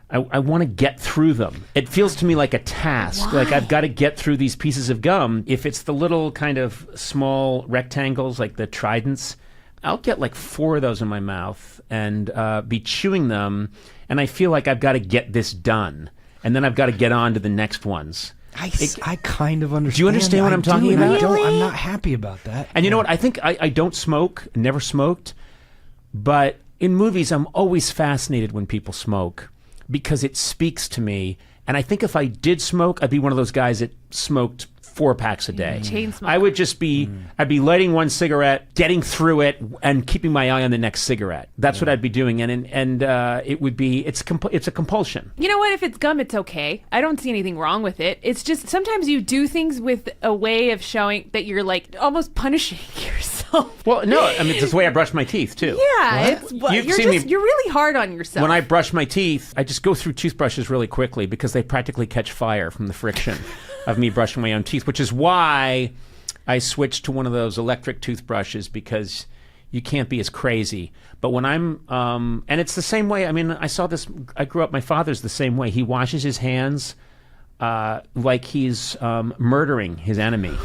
Speaker 1: I want to get through them. It feels to me like a task.
Speaker 3: Why?
Speaker 1: Like I've got to get through these pieces of gum. If it's the little kind of small rectangles like the tridents, I'll get like 4 of those in my mouth and be chewing them, and I feel like I've got to get this done. And then I've got to get on to the next ones.
Speaker 7: I kind of understand.
Speaker 1: Do you understand what I'm talking
Speaker 7: and
Speaker 1: about?
Speaker 7: I'm not happy about that.
Speaker 1: And you know what? I think I don't smoke, never smoked, but in movies, I'm always fascinated when people smoke because it speaks to me. And I think if I did smoke, I'd be one of those guys that smoked 4 packs a day.
Speaker 3: Chain smoker.
Speaker 1: I would just be, I'd be lighting one cigarette, getting through it, and keeping my eye on the next cigarette. That's what I'd be doing. And it would be, it's a compulsion.
Speaker 3: You know what? If it's gum, it's okay. I don't see anything wrong with it. It's just sometimes you do things with a way of showing that you're like almost punishing yourself.
Speaker 1: Well, no, I mean, it's the way I brush my teeth, too.
Speaker 3: Yeah, you're really hard on yourself.
Speaker 1: When I brush my teeth, I just go through toothbrushes really quickly because they practically catch fire from the friction of me brushing my own teeth, which is why I switched to one of those electric toothbrushes because you can't be as crazy. But when I'm, and it's the same way, I mean, I saw this, I grew up, my father's the same way. He washes his hands like he's murdering his enemy.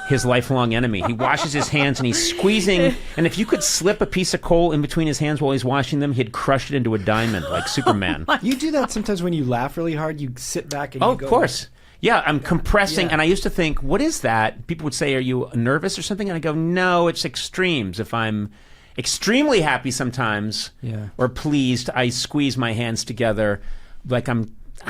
Speaker 1: His lifelong enemy. He washes his hands and he's squeezing. And if you could slip a piece of coal in between his hands while he's washing them, he'd crush it into a diamond like Superman.
Speaker 7: You do that sometimes when you laugh really hard. You sit back and you go.
Speaker 1: Of course. Yeah, I'm compressing. And I used to think, what is that? People would say, are you nervous or something? And I go, no, it's extremes. If I'm extremely happy sometimes or pleased, I squeeze my hands together like I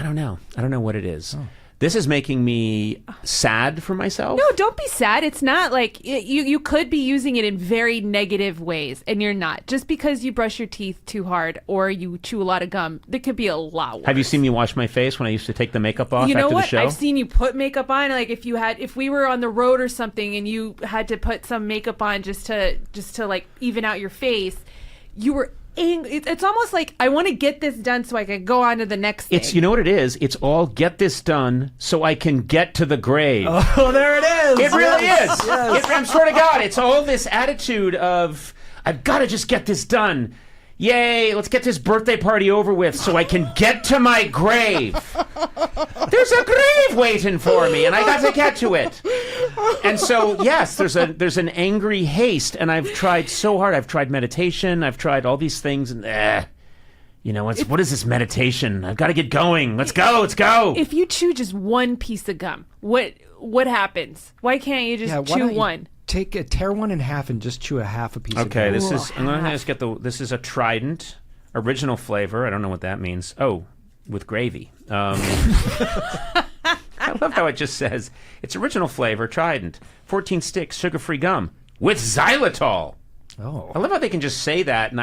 Speaker 1: don't know. I don't know what it is. Oh. This is making me sad for myself.
Speaker 3: No, don't be sad. It's not like you could be using it in very negative ways, and you're not. Just because you brush your teeth too hard or you chew a lot of gum, there could be a lot worse.
Speaker 1: Have you seen me wash my face when I used to take the makeup off after the show?
Speaker 3: I've seen you put makeup on. Like if we were on the road or something, and you had to put some makeup on just to like even out your face, you were. It's almost like I want to get this done so I can go on to the next thing.
Speaker 1: You know what it is? It's all get this done so I can get to the grave.
Speaker 7: Oh, there it is.
Speaker 1: It really is.
Speaker 7: Yes.
Speaker 1: I'm swear to God, it's all this attitude of I've got to just get this done. Yay, let's get this birthday party over with so I can get to my grave. There's a grave waiting for me, and I got to get to it. And so, yes, there's an angry haste, and I've tried so hard. I've tried meditation. I've tried all these things, and what is this meditation? I've got to get going. Let's go.
Speaker 3: If you chew just one piece of gum, what happens? Why can't you just chew one?
Speaker 7: Tear one in half and just chew a half a piece of gum.
Speaker 1: Okay, I'm going to just get this is a Trident, original flavor. I don't know what that means. Oh, with gravy. I love how it just says, it's original flavor, Trident, 14 sticks, sugar-free gum, with xylitol.
Speaker 7: Oh.
Speaker 1: I love how they can just say that, and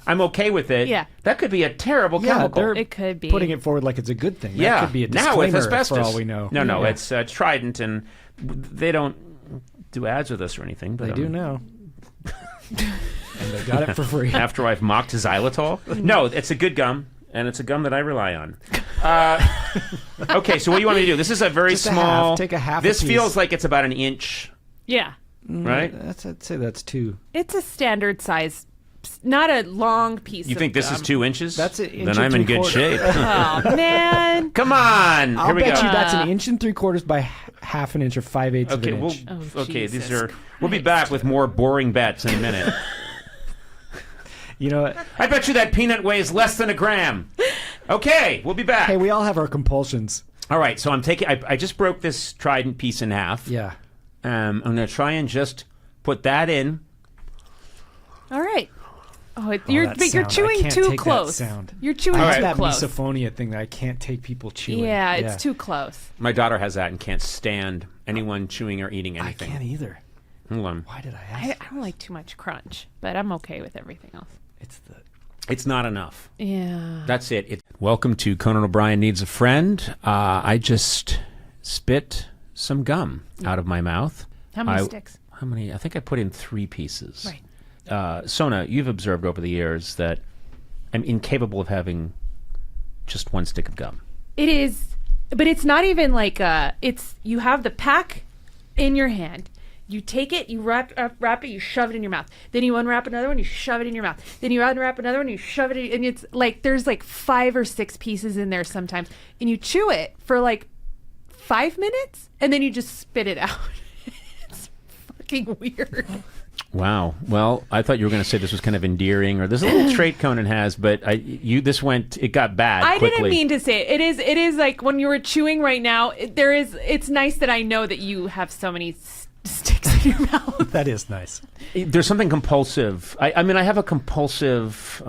Speaker 1: I'm okay with it.
Speaker 3: Yeah.
Speaker 1: That could be a terrible chemical.
Speaker 3: It could be.
Speaker 7: Putting it forward like it's a good thing. That could be a disclaimer
Speaker 1: now with asbestos.
Speaker 7: for all we know.
Speaker 1: No, it's Trident, and they don't do ads with us or anything. But
Speaker 7: they do now. And they got it for free.
Speaker 1: After I've mocked xylitol? No, it's a good gum, and it's a gum that I rely on. Okay, so what do you want me to do? This is a very
Speaker 7: just
Speaker 1: small.
Speaker 7: Take a half.
Speaker 1: This
Speaker 7: a piece.
Speaker 1: feels like it's about an inch.
Speaker 3: Yeah.
Speaker 1: Right?
Speaker 7: I'd say that's 2.
Speaker 3: It's a standard size, not a long piece.
Speaker 1: You think this is 2 inches?
Speaker 7: That's an inch.
Speaker 1: Then I'm in good shape.
Speaker 3: Oh man!
Speaker 1: Come on!
Speaker 7: I'll
Speaker 1: Here we
Speaker 7: bet
Speaker 1: go.
Speaker 7: you that's an inch and 3/4 by half an inch or 5/8 of an inch.
Speaker 1: Okay,
Speaker 3: Jesus
Speaker 1: these are. We'll be back with more boring bets in a minute.
Speaker 7: You know what?
Speaker 1: I bet you that peanut weighs less than a gram. Okay, we'll be back.
Speaker 7: Hey, we all have our compulsions.
Speaker 1: All right, so I'm taking. I just broke this Trident piece in half.
Speaker 7: Yeah.
Speaker 1: I'm going to try and just put that in.
Speaker 3: All right. You're
Speaker 7: sound.
Speaker 3: chewing too close. You're chewing
Speaker 7: I have
Speaker 3: too
Speaker 7: that
Speaker 3: close.
Speaker 7: misophonia thing that I can't take people chewing.
Speaker 3: Yeah, it's too close.
Speaker 1: My daughter has that and can't stand anyone chewing or eating anything.
Speaker 7: I can't either.
Speaker 1: Hold on.
Speaker 7: Why did I ask?
Speaker 3: I don't like too much crunch, but I'm okay with everything else.
Speaker 1: It's not enough.
Speaker 3: Yeah.
Speaker 1: That's it. Welcome to Conan O'Brien Needs a Friend. I just spit some gum out of my mouth.
Speaker 3: How many sticks?
Speaker 1: How many? I think I put in 3 pieces.
Speaker 3: Right.
Speaker 1: Sona, you've observed over the years that I'm incapable of having just 1 stick of gum.
Speaker 3: It is, but it's not even like you have the pack in your hand. You take it, you wrap it, you shove it in your mouth. Then you unwrap another one, you shove it in your mouth. Then you unwrap another one, you shove it in, and it's like there's like 5 or 6 pieces in there sometimes. And you chew it for like 5 minutes, and then you just spit it out. It's fucking weird.
Speaker 1: Wow. Well, I thought you were going to say this was kind of endearing, or there's a little trait Conan has, but it got bad
Speaker 3: I
Speaker 1: quickly.
Speaker 3: didn't mean to say it. It is like when you were chewing right now, it's nice that I know that you have so many sticks in
Speaker 4: your mouth.
Speaker 7: That is nice.
Speaker 1: There's something compulsive. I mean, I have a compulsive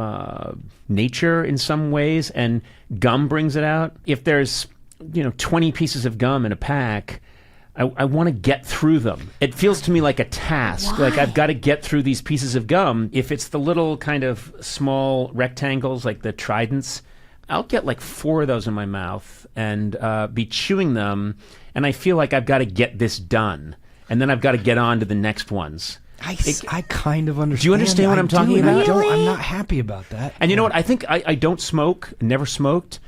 Speaker 1: nature in some ways, and gum brings it out. If there's 20 pieces of gum in a pack, I want to get through them. It feels to me like a task.
Speaker 4: Why?
Speaker 1: Like I've got to get through these pieces of gum. If it's the little kind of small rectangles, like the tridents, I'll get like 4 of those in my mouth and be chewing them. And I feel like I've got to get this done. And then I've got to get on to the next ones.
Speaker 7: I kind of understand.
Speaker 1: Do you understand what I'm talking
Speaker 7: and
Speaker 1: about?
Speaker 7: I'm not happy about that.
Speaker 1: And you know what? I think I don't smoke, never smoked.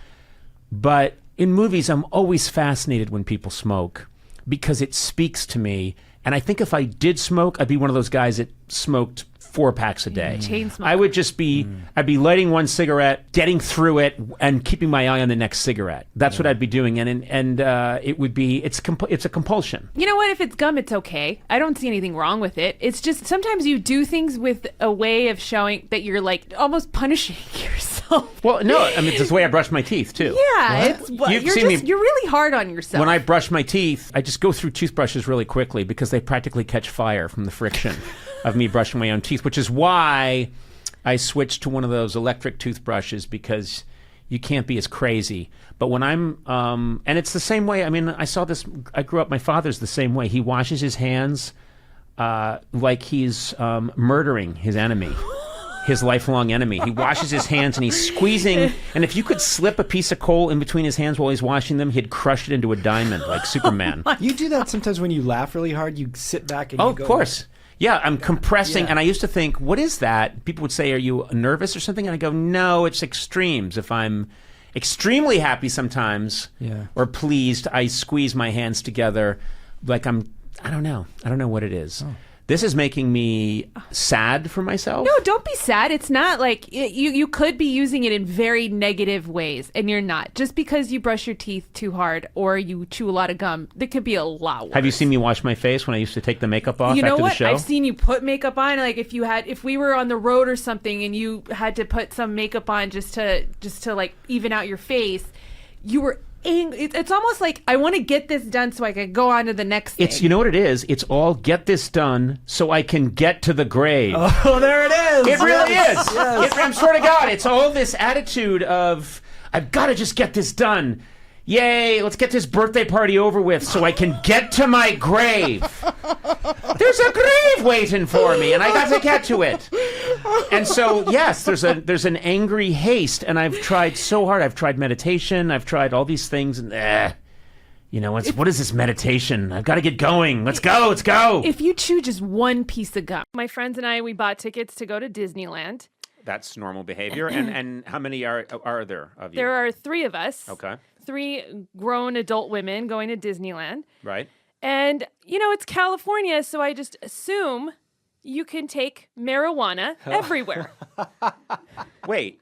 Speaker 1: But in movies, I'm always fascinated when people smoke because it speaks to me. And I think if I did smoke, I'd be one of those guys that smoked 4 packs a day.
Speaker 4: Chain smoker.
Speaker 1: I would just be, I'd be lighting one cigarette, getting through it, and keeping my eye on the next cigarette. That's what I'd be doing. And it would be, it's a compulsion.
Speaker 4: You know what? If it's gum, it's okay. I don't see anything wrong with it. It's just sometimes you do things with a way of showing that you're like almost punishing yourself.
Speaker 1: Well, no, I mean, it's the way I brush my teeth, too.
Speaker 4: Yeah, you're really hard on yourself.
Speaker 1: When I brush my teeth, I just go through toothbrushes really quickly because they practically catch fire from the friction of me brushing my own teeth, which is why I switched to one of those electric toothbrushes because you can't be as crazy. But when I'm, and it's the same way, I mean, I grew up, my father's the same way. He washes his hands like he's murdering his enemy. His lifelong enemy. He washes his hands and he's squeezing. And if you could slip a piece of coal in between his hands while he's washing them, he'd crush it into a diamond like Superman.
Speaker 7: You do that sometimes when you laugh really hard. You sit back and you go.
Speaker 1: Of course. Yeah, I'm compressing. And I used to think, what is that? People would say, are you nervous or something? And I go, no, it's extremes. If I'm extremely happy sometimes or pleased, I squeeze my hands together like I don't know what it is. Oh. This is making me sad for myself.
Speaker 4: No, don't be sad. It's not like you could be using it in very negative ways, and you're not. Just because you brush your teeth too hard or you chew a lot of gum, there could be a lot worse.
Speaker 1: Have you seen me wash my face when I used to take the makeup off after the show?
Speaker 4: I've seen you put makeup on. Like if we were on the road or something, and you had to put some makeup on just to like even out your face, you were. It's almost like I want to get this done so I can go on to the next thing.
Speaker 1: You know what it is? It's all get this done so I can get to the grave.
Speaker 7: Oh, there it is.
Speaker 1: It really is. Yes. I swear to God, it's all this attitude of I've got to just get this done. Yay, let's get this birthday party over with so I can get to my grave. There's a grave waiting for me, and I got to get to it. And so, yes, there's an angry haste, and I've tried so hard. I've tried meditation. I've tried all these things, and what is this meditation? I've got to get going. Let's go.
Speaker 4: If you chew just one piece of gum. My friends and I, we bought tickets to go to Disneyland.
Speaker 1: That's normal behavior. And how many are there of you?
Speaker 4: There are 3 of us.
Speaker 1: Okay.
Speaker 4: 3 grown adult women going to Disneyland.
Speaker 1: Right.
Speaker 4: And, it's California, so I just assume you can take marijuana everywhere.
Speaker 1: Wait.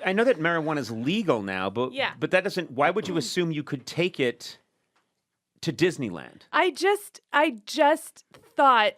Speaker 1: I know that marijuana is legal now, but that doesn't, why would you assume you could take it to Disneyland?
Speaker 4: I just thought,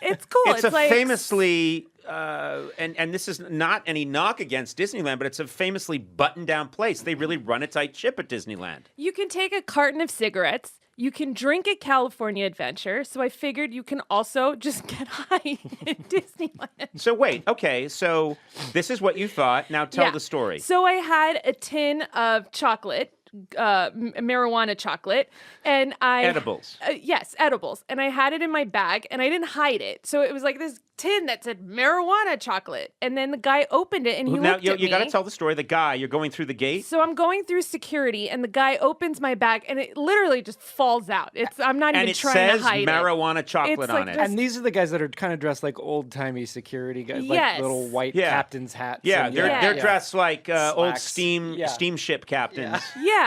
Speaker 4: it's cool.
Speaker 1: It's a like famously, and this is not any knock against Disneyland, but it's a famously buttoned-down place. They really run a tight ship at Disneyland.
Speaker 4: You can take a carton of cigarettes. You can drink at California Adventure. So I figured you can also just get high at Disneyland.
Speaker 1: So wait, okay. So this is what you thought. Now tell the story.
Speaker 4: So I had a tin of chocolate. Marijuana chocolate, and
Speaker 1: edibles.
Speaker 4: Yes, edibles, and I had it in my bag, and I didn't hide it, so it was like this tin that said marijuana chocolate, and then the guy opened it, and he looked at me.
Speaker 1: You got to tell the story. The guy, you're going through the gate.
Speaker 4: So I'm going through security, and the guy opens my bag, and it literally just falls out. I'm not even trying to hide it.
Speaker 1: And it says marijuana chocolate on it.
Speaker 7: And these are the guys that are kind of dressed like old-timey security guys, like little white captain's hats.
Speaker 1: Yeah, they're dressed like old steamship captains.
Speaker 4: Yeah.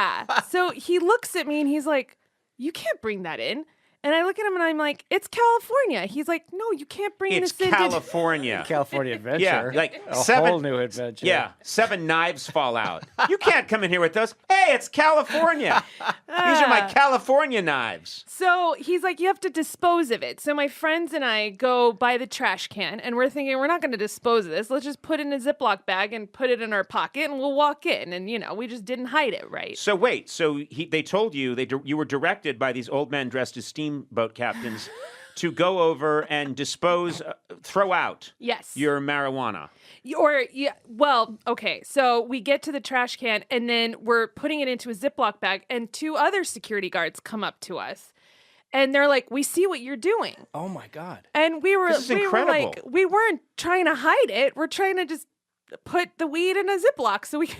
Speaker 4: So he looks at me and he's like, "You can't bring that in." And I look at him and I'm like, "It's California." He's like, "No, you can't bring this in."
Speaker 1: It's California.
Speaker 7: California Adventure.
Speaker 1: Yeah, like
Speaker 7: a whole new adventure.
Speaker 1: Yeah, 7 knives fall out. You can't come in here with those. Hey, it's California. These are my California knives.
Speaker 4: So he's like, "You have to dispose of it." So my friends and I go by the trash can, and we're thinking, we're not going to dispose of this. Let's just put it in a Ziploc bag and put it in our pocket, and we'll walk in. And, we just didn't hide it right.
Speaker 1: So wait, they told you, you were directed by these old men dressed as steam steamboat captains to go over and throw out
Speaker 4: Yes.
Speaker 1: your marijuana.
Speaker 4: Okay. So we get to the trash can and then we're putting it into a Ziploc bag and 2 other security guards come up to us. And they're like, "We see what you're doing."
Speaker 7: Oh my God.
Speaker 4: And we were
Speaker 1: incredible.
Speaker 4: like, we weren't trying to hide it. We're trying to just put the weed in a Ziploc so we can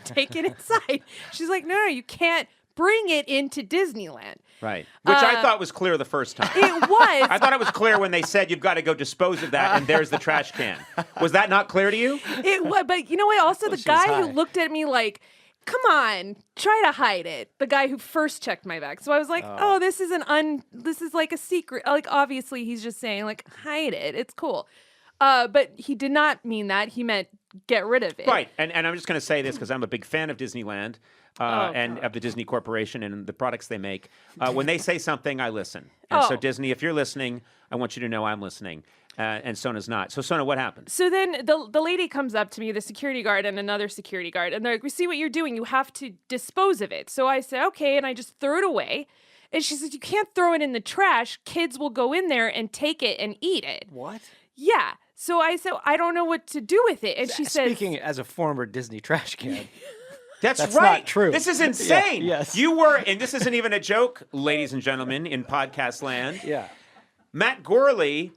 Speaker 4: take it inside. She's like, no, you can't bring it into Disneyland.
Speaker 1: Right. Which I thought was clear the first time.
Speaker 4: It was.
Speaker 1: I thought it was clear when they said you've got to go dispose of that and there's the trash can. Was that not clear to you?
Speaker 4: It was, but you know what? Also, the
Speaker 7: she's
Speaker 4: guy
Speaker 7: high.
Speaker 4: who looked at me like, come on, try to hide it. The guy who first checked my bag. So I was like, oh, this is this is like a secret. Like, obviously he's just saying like, hide it. It's cool. But he did not mean that. He meant get rid of it.
Speaker 1: Right. And I'm just going to say this because I'm a big fan of Disneyland and of the Disney Corporation and the products they make. When they say something, I listen. And so Disney, if you're listening, I want you to know I'm listening. And Sona's not. So Sona, what happened?
Speaker 4: So then the lady comes up to me, the security guard and another security guard, and they're like, "We see what you're doing. You have to dispose of it." So I said, "Okay," and I just threw it away. And she said, "You can't throw it in the trash. Kids will go in there and take it and eat it."
Speaker 7: What?
Speaker 4: Yeah. So I said, "I don't know what to do with it." And she said,
Speaker 7: Speaking as a former Disney trash can.
Speaker 1: That's
Speaker 7: That's
Speaker 1: right.
Speaker 7: not true.
Speaker 1: This is insane.
Speaker 7: Yeah, yes.
Speaker 1: You were, and this isn't even a joke, ladies and gentlemen, in podcast land.
Speaker 7: Yeah.
Speaker 1: Matt Gourley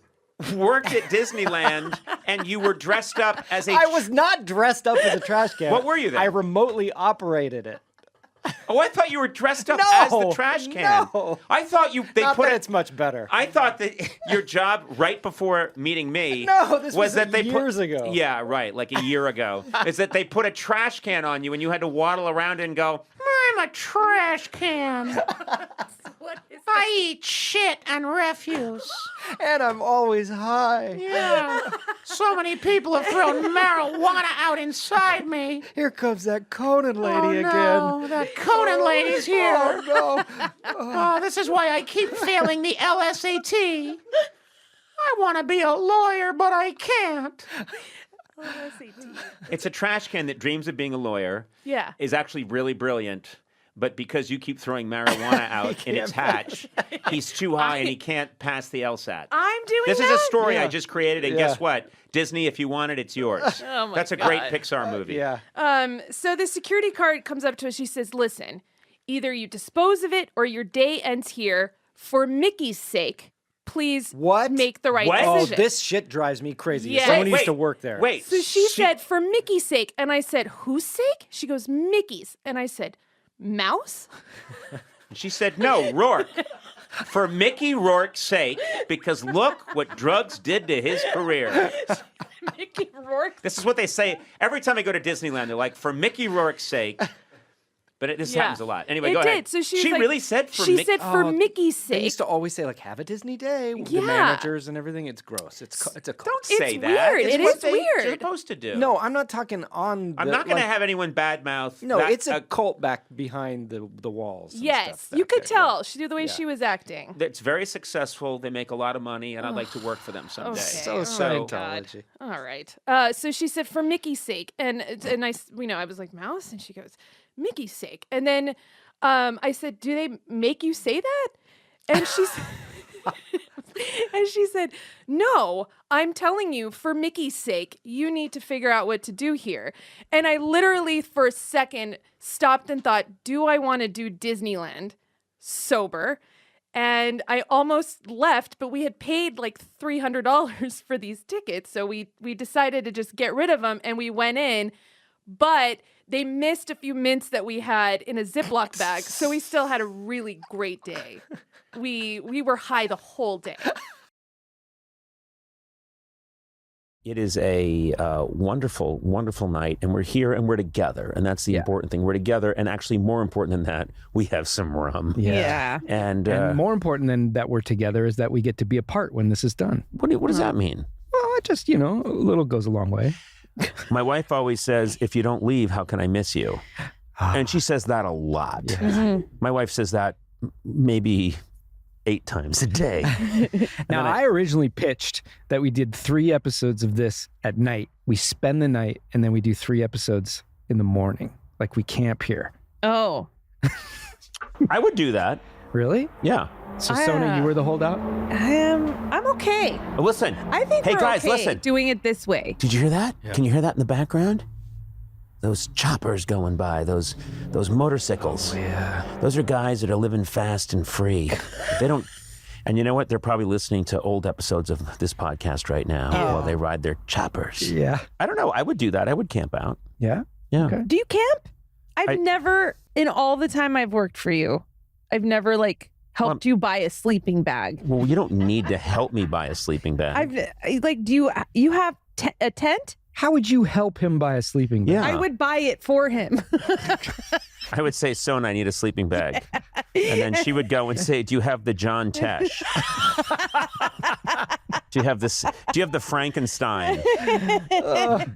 Speaker 1: worked at Disneyland and you were dressed up as a...
Speaker 7: I was not dressed up as a trash can.
Speaker 1: What were you then?
Speaker 7: I remotely operated it.
Speaker 1: Oh, I thought you were dressed up
Speaker 7: No,
Speaker 1: as the trash can.
Speaker 7: no.
Speaker 1: I thought they
Speaker 7: Not
Speaker 1: put
Speaker 7: that
Speaker 1: it...
Speaker 7: it's much better.
Speaker 1: I thought that your job right before meeting me
Speaker 7: No, this was
Speaker 1: that they
Speaker 7: years ago.
Speaker 1: Yeah, right, like a year ago. Is that they put a trash can on you and you had to waddle around and go, "I'm a trash can. I eat shit and refuse.
Speaker 7: And I'm always high.
Speaker 1: Yeah. So many people have thrown marijuana out inside me.
Speaker 7: Here comes that Conan lady
Speaker 1: Oh, that Conan lady's here.
Speaker 7: again. Oh, no.
Speaker 1: Oh, this is why I keep failing the LSAT. I want to be a lawyer, but I can't. It's a trash can that dreams of being a lawyer.
Speaker 4: Yeah.
Speaker 1: Is actually really brilliant. But because you keep throwing marijuana out in its hatch, he's too high and he can't pass the LSAT.
Speaker 4: I'm doing
Speaker 1: This
Speaker 4: that?
Speaker 1: is a story I
Speaker 7: Yeah.
Speaker 1: just created, and
Speaker 7: Yeah.
Speaker 1: guess what? Disney, if you want it, it's yours.
Speaker 4: Oh my
Speaker 1: That's a great
Speaker 4: God.
Speaker 1: Pixar movie.
Speaker 7: Yeah.
Speaker 4: So the security guard comes up to us. She says, "Listen, either you dispose of it or your day ends here. For Mickey's sake, please
Speaker 7: What?
Speaker 4: make the right
Speaker 1: What?
Speaker 7: Oh,
Speaker 4: decision."
Speaker 7: this shit drives me crazy.
Speaker 4: Yeah.
Speaker 7: Someone
Speaker 1: Wait,
Speaker 7: used to work there.
Speaker 1: Wait.
Speaker 4: So she said, "For Mickey's sake." And I said, "Whose sake?" She goes, "Mickey's." And I said, "Mouse?"
Speaker 1: She said, "No, Rourke. For Mickey Rourke's sake, because look what drugs did to his career."
Speaker 4: Mickey Rourke.
Speaker 1: This is what they say every time I go to Disneyland. They're like, "For Mickey Rourke's sake." But this
Speaker 4: Yeah.
Speaker 1: happens a lot. Anyway,
Speaker 4: It
Speaker 1: go
Speaker 4: did.
Speaker 1: ahead.
Speaker 4: So she's
Speaker 1: she
Speaker 4: like-
Speaker 1: really said for
Speaker 4: She
Speaker 1: Mickey.
Speaker 4: said, "For Mickey's
Speaker 7: They
Speaker 4: sake."
Speaker 7: used to always say, like, have a Disney day.
Speaker 4: Yeah.
Speaker 7: The managers and everything. It's gross. It's a cult.
Speaker 1: Don't say
Speaker 4: It's
Speaker 1: that.
Speaker 4: weird.
Speaker 1: It's
Speaker 4: It
Speaker 1: what
Speaker 4: is
Speaker 1: they're
Speaker 4: weird.
Speaker 1: supposed to do.
Speaker 7: No, I'm not talking on
Speaker 1: I'm
Speaker 7: the,
Speaker 1: not going to
Speaker 7: like-
Speaker 1: have anyone badmouth.
Speaker 7: No,
Speaker 1: that-
Speaker 7: it's a cult back behind the walls. and
Speaker 4: Yes,
Speaker 7: stuff
Speaker 4: you
Speaker 7: back
Speaker 4: could
Speaker 7: there, yeah.
Speaker 4: tell. She knew the way she was acting.
Speaker 1: That's very successful. They make a lot of money, and I'd like to work for them someday.
Speaker 4: Okay.
Speaker 7: So
Speaker 4: Oh my
Speaker 7: Scientology.
Speaker 4: All right. So she said, "For Mickey's sake," and I was like, "Mouse," and she goes, "Mickey's sake," and then I said, "Do they make you say that?" And she said, "No, I'm telling you, for Mickey's sake, you need to figure out what to do here." And I literally, for a second, stopped and thought, "Do I want to do Disneyland sober?" And I almost left, but we had paid like $300 for these tickets. So we decided to just get rid of them and we went in, but they missed a few mints that we had in a Ziploc bag. So we still had a really great day. We were high the whole day.
Speaker 1: It is a wonderful, wonderful night, and we're here and we're together, and that's the important thing. We're together, and actually more important than that, we have some rum. And
Speaker 2: more important than that we're together is that we get to be apart when this is done.
Speaker 1: what does that mean?
Speaker 2: Well, it just, a little goes a long way.
Speaker 1: My wife always says, "If you don't leave, how can I miss you?" And she says that a lot. My wife says that maybe 8 times a day.
Speaker 2: Now, I originally pitched that we did 3 episodes of this at night. We spend the night and then we do 3 episodes in the morning. Like we camp here.
Speaker 3: Oh.
Speaker 1: I would do that.
Speaker 2: Really?
Speaker 1: Yeah.
Speaker 2: So Sona, you were the holdout?
Speaker 4: I'm okay.
Speaker 8: Listen.
Speaker 4: I think
Speaker 8: hey
Speaker 4: we're
Speaker 8: guys,
Speaker 4: okay
Speaker 8: listen.
Speaker 4: doing it this way.
Speaker 8: Did you hear that? Yeah. Can you hear that in the background? Those choppers going by, those motorcycles.
Speaker 2: Oh, yeah.
Speaker 8: Those are guys that are living fast and free. They don't. And you know what? They're probably listening to old episodes of this podcast right now while they ride their choppers.
Speaker 2: Yeah.
Speaker 8: I don't know. I would do that. I would camp out.
Speaker 2: Yeah?
Speaker 8: Yeah.
Speaker 2: Okay.
Speaker 4: Do you camp? I've never, in all the time I've worked for you, I've never helped you buy a sleeping bag.
Speaker 8: Well, you don't need to help me buy a sleeping bag.
Speaker 4: Do you have a tent?
Speaker 2: How would you help him buy a sleeping bag?
Speaker 8: Yeah.
Speaker 4: I would buy it for him.
Speaker 8: I would say, Sona, I need a sleeping bag. And then she would go and say, do you have the John Tesh? Do you have the Frankenstein?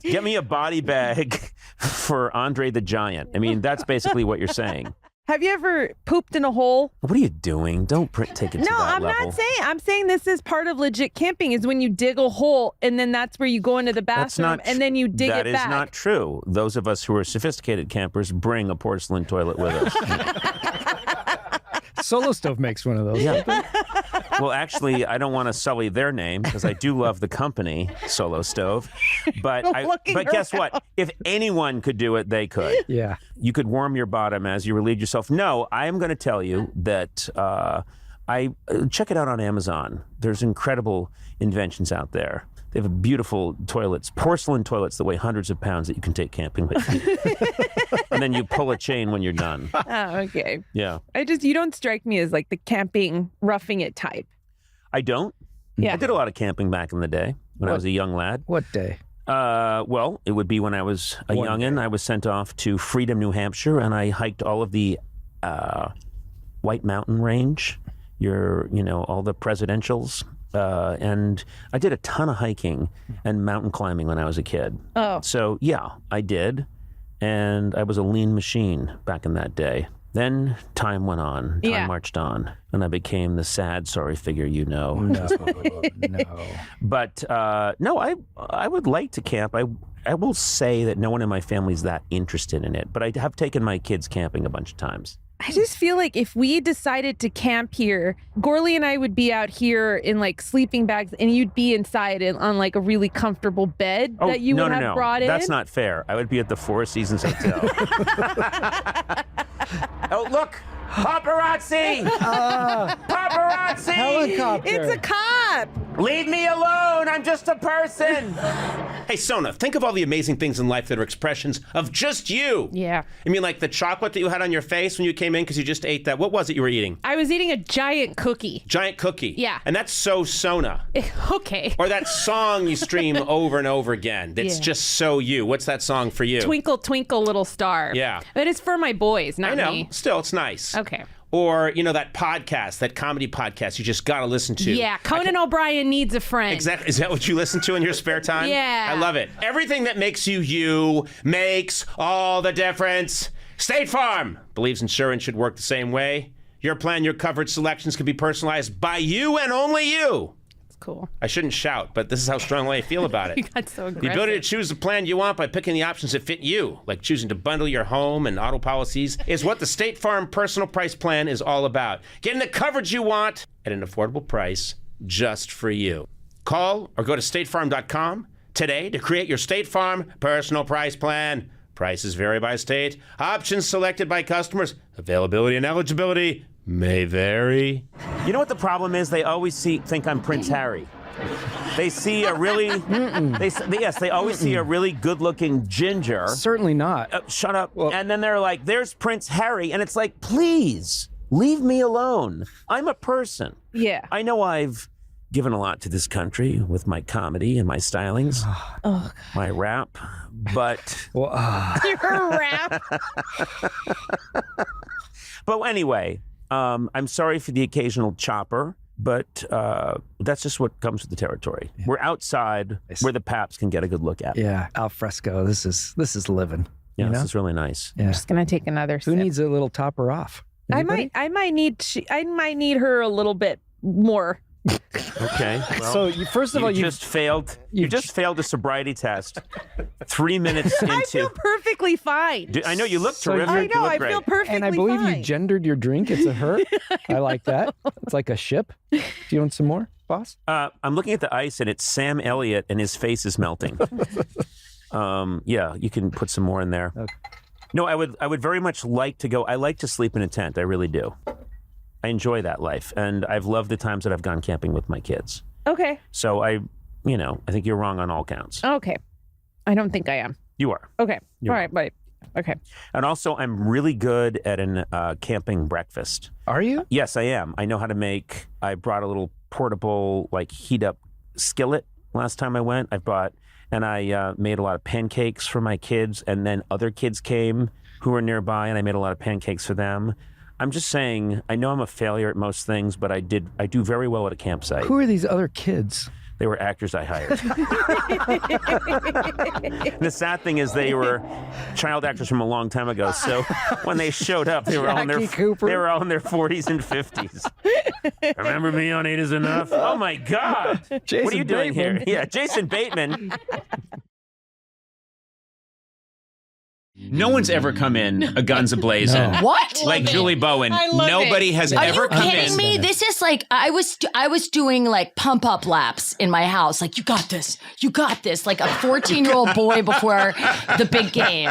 Speaker 8: Get me a body bag for Andre the Giant. I mean, that's basically what you're saying.
Speaker 4: Have you ever pooped in a hole?
Speaker 8: What are you doing? Don't take it to that
Speaker 4: No, I'm
Speaker 8: level.
Speaker 4: not saying. I'm saying this is part of legit camping is when you dig a hole and then that's where you go into the bathroom and then you dig it back.
Speaker 8: That is not true. Those of us who are sophisticated campers bring a porcelain toilet with us.
Speaker 2: Solo Stove makes one of those.
Speaker 8: Yeah. Well, actually, I don't want to sully their name because I do love the company, Solo Stove. But guess what? If anyone could do it, they could.
Speaker 2: Yeah.
Speaker 8: You could warm your bottom as you relieve yourself. No, I am going to tell you that check it out on Amazon. There's incredible inventions out there. They have beautiful toilets, porcelain toilets that weigh hundreds of pounds that you can take camping with you. And then you pull a chain when you're done.
Speaker 4: Oh, okay.
Speaker 8: Yeah.
Speaker 4: You don't strike me as the camping, roughing it type.
Speaker 8: I don't.
Speaker 4: Yeah.
Speaker 8: I did a lot of camping back in the day when I was a young lad.
Speaker 2: What day?
Speaker 8: Well, it would be when I was a youngin'. I was sent off to Freedom, New Hampshire, and I hiked all of the White Mountain Range, all the presidentials. And I did a ton of hiking and mountain climbing when I was a kid.
Speaker 4: Oh.
Speaker 8: So, yeah, I did. And I was a lean machine back in that day. Then time went on. Time marched on. And I became the sad, sorry figure you know.
Speaker 2: No.
Speaker 8: But, no, I would like to camp. I will say that no one in my family is that interested in it. But I have taken my kids camping a bunch of times.
Speaker 4: I just feel like if we decided to camp here, Gourley and I would be out here in sleeping bags and you'd be inside on a really comfortable bed that you would have brought in.
Speaker 8: That's not fair. I would be at the Four Seasons Hotel. Oh, look! Paparazzi! Paparazzi!
Speaker 2: Helicopter.
Speaker 4: It's a cop!
Speaker 8: Leave me alone! I'm just a person!
Speaker 1: Hey, Sona, think of all the amazing things in life that are expressions of just you.
Speaker 4: Yeah.
Speaker 1: I mean, like the chocolate that you had on your face when you came in because you just ate that. What was it you were eating?
Speaker 4: I was eating a giant cookie.
Speaker 1: Giant cookie.
Speaker 4: Yeah.
Speaker 1: And that's so Sona.
Speaker 4: Okay.
Speaker 1: Or that song you stream over and over again. That's just so you. What's that song for you?
Speaker 4: Twinkle, twinkle, little star.
Speaker 1: Yeah.
Speaker 4: But it's for my boys, not
Speaker 1: I know.
Speaker 4: me.
Speaker 1: Still, it's nice.
Speaker 4: Okay.
Speaker 1: Or, that podcast, that comedy podcast you just got to listen to.
Speaker 4: Yeah, Conan O'Brien needs a friend.
Speaker 1: Exactly. Is that what you listen to in your spare time?
Speaker 4: Yeah.
Speaker 1: I love it. Everything that makes you makes all the difference. State Farm believes insurance should work the same way. Your plan, your coverage selections can be personalized by you and only you.
Speaker 4: Cool.
Speaker 1: I shouldn't shout, but this is how strongly I feel about it.
Speaker 4: You got so aggressive.
Speaker 1: The ability to choose the plan you want by picking the options that fit you, like choosing to bundle your home and auto policies, is what the State Farm Personal Price Plan is all about. Getting the coverage you want at an affordable price just for you. Call or go to statefarm.com today to create your State Farm Personal Price Plan. Prices vary by state. Options selected by customers. Availability and eligibility may vary.
Speaker 8: You know what the problem is? They always think I'm Prince Harry. They see a really, they always see a really good-looking ginger.
Speaker 2: Certainly not.
Speaker 8: Shut up. Well, and then they're like, there's Prince Harry. And it's like, please, leave me alone. I'm a person.
Speaker 4: Yeah.
Speaker 8: I know I've given a lot to this country with my comedy and my stylings, my rap, but...
Speaker 4: Your rap?
Speaker 8: But anyway... I'm sorry for the occasional chopper, but that's just what comes with the territory. Yeah. We're outside where the paps can get a good look at.
Speaker 2: Yeah, al fresco. This is living.
Speaker 8: Yeah, this is really nice.
Speaker 2: Yeah.
Speaker 4: I'm just gonna take another sip.
Speaker 2: Who needs a little topper off? Anybody?
Speaker 4: I might need her a little bit more
Speaker 8: Okay. Well,
Speaker 2: So first of all, you
Speaker 8: just failed. You just failed a sobriety test. 3 minutes into.
Speaker 5: I feel perfectly fine.
Speaker 8: I know you look
Speaker 2: So
Speaker 8: terrific.
Speaker 5: I
Speaker 8: You
Speaker 5: know.
Speaker 8: look
Speaker 5: I
Speaker 8: great.
Speaker 5: feel perfectly
Speaker 2: and I believe
Speaker 5: fine.
Speaker 2: you gendered your drink. It's a her. I like that. It's like a ship. Do you want some more, boss?
Speaker 8: I'm looking at the ice, and it's Sam Elliott, and his face is melting. Yeah, you can put some more in there.
Speaker 2: Okay.
Speaker 8: No, I would very much like to go. I like to sleep in a tent. I really do. I enjoy that life, and I've loved the times that I've gone camping with my kids.
Speaker 5: Okay.
Speaker 8: So I think you're wrong on all counts.
Speaker 5: Okay. I don't think I am.
Speaker 8: You are.
Speaker 5: Okay.
Speaker 8: You're
Speaker 5: All right. But okay.
Speaker 8: And also, I'm really good at an camping breakfast.
Speaker 2: Are you?
Speaker 8: Yes, I am. I know how to make. I brought a little portable, heat up skillet last time I went. And I made a lot of pancakes for my kids, and then other kids came who were nearby, and I made a lot of pancakes for them. I'm just saying, I know I'm a failure at most things, but I do very well at a campsite.
Speaker 2: Who are these other kids?
Speaker 8: They were actors I hired. The sad thing is they were child actors from a long time ago. So when they showed up, they were all in their
Speaker 2: Jackie Cooper.
Speaker 8: 40s and 50s. Remember me on 8 is Enough? Oh my God.
Speaker 2: Jason
Speaker 8: What are you doing
Speaker 2: Bateman.
Speaker 8: here? Yeah, Jason Bateman.
Speaker 1: No one's ever come in a guns a-blazing.
Speaker 2: No.
Speaker 9: What?
Speaker 1: Like Julie Bowen.
Speaker 5: I love
Speaker 1: Nobody
Speaker 5: it.
Speaker 1: has
Speaker 9: Are
Speaker 1: ever
Speaker 9: you
Speaker 1: come
Speaker 9: kidding
Speaker 1: in.
Speaker 9: me? This is like I was doing like pump up laps in my house. Like, you got this, like a 14-year-old boy before the big game,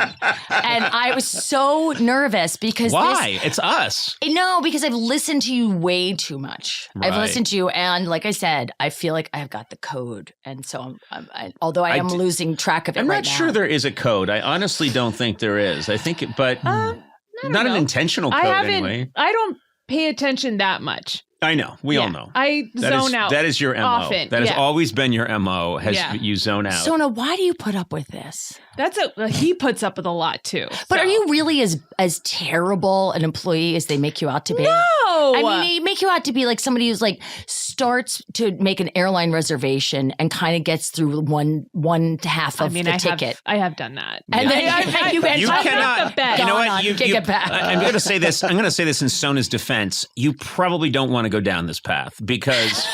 Speaker 9: and I was so nervous because
Speaker 1: Why? It's us.
Speaker 9: No, because I've listened to you way too much. I've
Speaker 1: Right.
Speaker 9: listened to you, and like I said, I feel like I've got the code, and so although I am losing track of it
Speaker 1: I'm
Speaker 9: right
Speaker 1: not
Speaker 9: now.
Speaker 1: sure there is a code. I honestly don't think there is. I think, but not an
Speaker 3: know.
Speaker 1: intentional
Speaker 3: I
Speaker 1: code
Speaker 3: haven't.
Speaker 1: anyway.
Speaker 3: I don't pay attention that much.
Speaker 1: I know. We all
Speaker 3: Yeah.
Speaker 1: know.
Speaker 3: I zone out.
Speaker 1: That is your MO.
Speaker 3: often,
Speaker 1: That has
Speaker 3: yeah.
Speaker 1: always been your MO.
Speaker 3: Yeah.
Speaker 1: You zone out.
Speaker 9: Sona, why do you put up with this?
Speaker 3: He puts up with a lot too.
Speaker 9: But
Speaker 3: so.
Speaker 9: are you really as terrible an employee as they make you out to be?
Speaker 3: No.
Speaker 9: I mean, they make you out to be like somebody who's like starts to make an airline reservation and kind of gets through one half of the ticket.
Speaker 3: I have done that.
Speaker 9: And then you end
Speaker 1: You
Speaker 9: up
Speaker 1: cannot.
Speaker 3: the bet.
Speaker 1: You know
Speaker 9: Gone
Speaker 1: what?
Speaker 9: on,
Speaker 1: You,
Speaker 9: kick
Speaker 1: you-
Speaker 9: it back.
Speaker 1: I'm going to say this. I'm going to say this in Sona's defense. You probably don't want to go down this path because.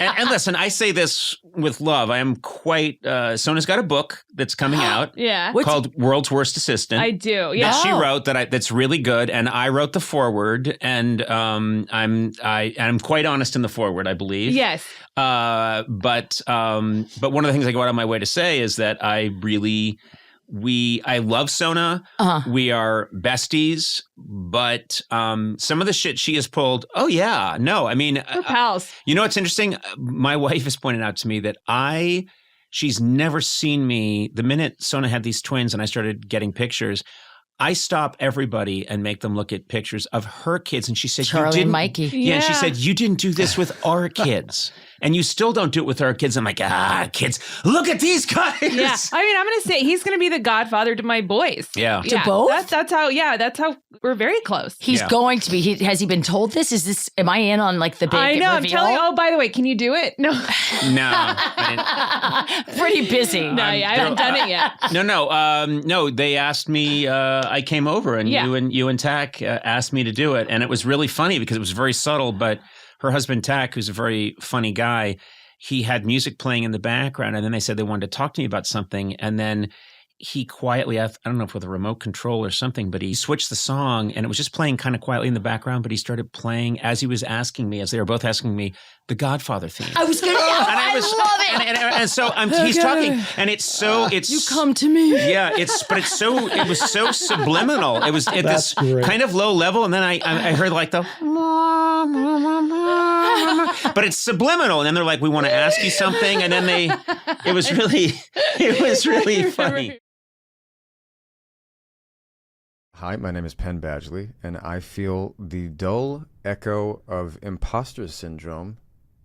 Speaker 1: and listen, I say this with love. I am quite. Sona's got a book that's coming out
Speaker 3: Yeah.
Speaker 1: called "World's Worst Assistant."
Speaker 3: I do. Yeah.
Speaker 1: That she wrote that's really good, and I wrote the foreword, and I'm quite honest in the foreword, I believe.
Speaker 3: Yes.
Speaker 1: But one of the things I go out of my way to say is that I love Sona.
Speaker 9: Uh-huh.
Speaker 1: We are besties, but some of the shit she has pulled. Oh yeah, no, I mean,
Speaker 3: We're pals.
Speaker 1: you know what's interesting? My wife has pointed out to me that she's never seen me. The minute Sona had these twins and I started getting pictures, I stop everybody and make them look at pictures of her kids. And she said,
Speaker 9: Charlie
Speaker 1: you
Speaker 9: and
Speaker 1: didn't,
Speaker 9: Mikey.
Speaker 1: Yeah, and she said, you didn't do this with our kids. And you still don't do it with our kids. I'm like, kids, look at these guys.
Speaker 3: Yeah. I mean, I'm going to say he's going to be the godfather to my boys.
Speaker 1: Yeah.
Speaker 9: To both?
Speaker 3: That's how we're very close.
Speaker 9: He's
Speaker 1: Yeah.
Speaker 9: going to be. Has he been told this? Am I in on like the big
Speaker 3: I know. I'm
Speaker 9: reveal?
Speaker 3: telling you. Oh, by the way, can you do it? No.
Speaker 1: No. I
Speaker 9: Pretty busy.
Speaker 3: No, I haven't done it yet.
Speaker 1: didn't- no. They asked me, I came over and
Speaker 3: Yeah.
Speaker 1: you and Tack asked me to do it. And it was really funny because it was very subtle, but her husband, Tack, who's a very funny guy, he had music playing in the background. And then they said they wanted to talk to me about something. And then he quietly, I don't know if with a remote control or something, but he switched the song and it was just playing kind of quietly in the background. But he started playing as he was asking me, as they were both asking me, the Godfather theme.
Speaker 9: I was going to. I love it.
Speaker 1: And so he's talking, and it's
Speaker 9: You come to me.
Speaker 1: yeah, it was so subliminal. It was at this
Speaker 2: great.
Speaker 1: kind of low level, and then I heard like the, but it's subliminal, and then they're like, we want to ask you something, and then it was really funny.
Speaker 10: Hi, my name is Penn Badgley, and I feel the dull echo of imposter syndrome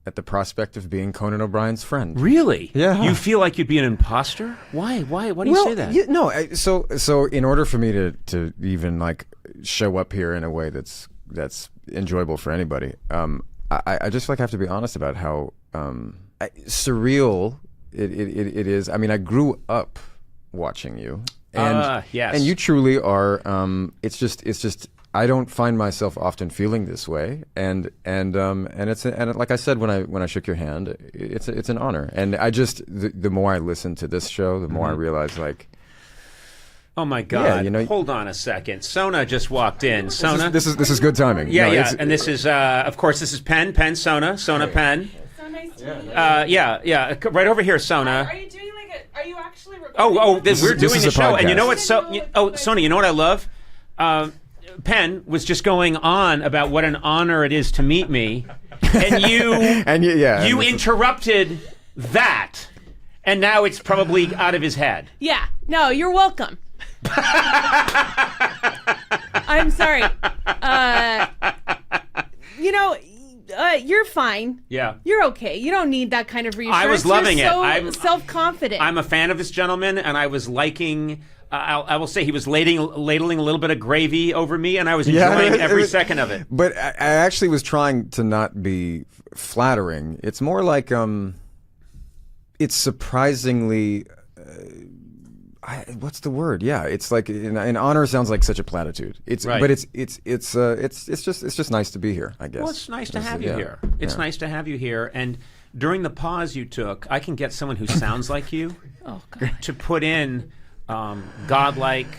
Speaker 10: at the prospect of being Conan O'Brien's friend.
Speaker 8: Really?
Speaker 10: Yeah.
Speaker 8: You feel like you'd be an imposter? Why? Why do you say that?
Speaker 10: So in order for me to even like show up here in a way that's enjoyable for anybody, I just like have to be honest about how surreal it is. I mean, I grew up watching you. And
Speaker 1: yes.
Speaker 10: and you truly are. It's just I don't find myself often feeling this way, and like I said when I shook your hand, it's an honor, and I just the more I listen to this show, the more I realize like.
Speaker 8: Oh my God! Yeah, hold on a second. Sona just walked in. Sona,
Speaker 10: this is good timing.
Speaker 8: Yeah, no, yeah, and this is of course this is Penn Sona Penn.
Speaker 4: So nice to meet you.
Speaker 8: Yeah, right over here, Sona.
Speaker 4: Are you doing are you actually recording?
Speaker 8: We're doing the show,
Speaker 10: podcast.
Speaker 8: and you know what? Sona, you know what I love? Penn was just going on about what an honor it is to meet me, and you interrupted that, and now it's probably out of his head.
Speaker 4: Yeah. No, you're welcome. I'm sorry. You're fine.
Speaker 8: Yeah.
Speaker 4: You're okay. You don't need that kind of reassurance.
Speaker 8: I was loving
Speaker 4: You're so
Speaker 8: it. I'm
Speaker 4: self-confident.
Speaker 8: I'm a fan of this gentleman, and I was liking. I will say he was ladling a little bit of gravy over me, and I was enjoying every second of it.
Speaker 10: But I actually was trying to not be flattering. It's more like it's surprisingly. What's the word? Yeah, it's like an honor sounds like such a platitude. It's right. But it's just nice to be here, I guess.
Speaker 8: Well, it's nice to have you here. It's nice to have you here. And during the pause you took, I can get someone who sounds like you to put in godlike,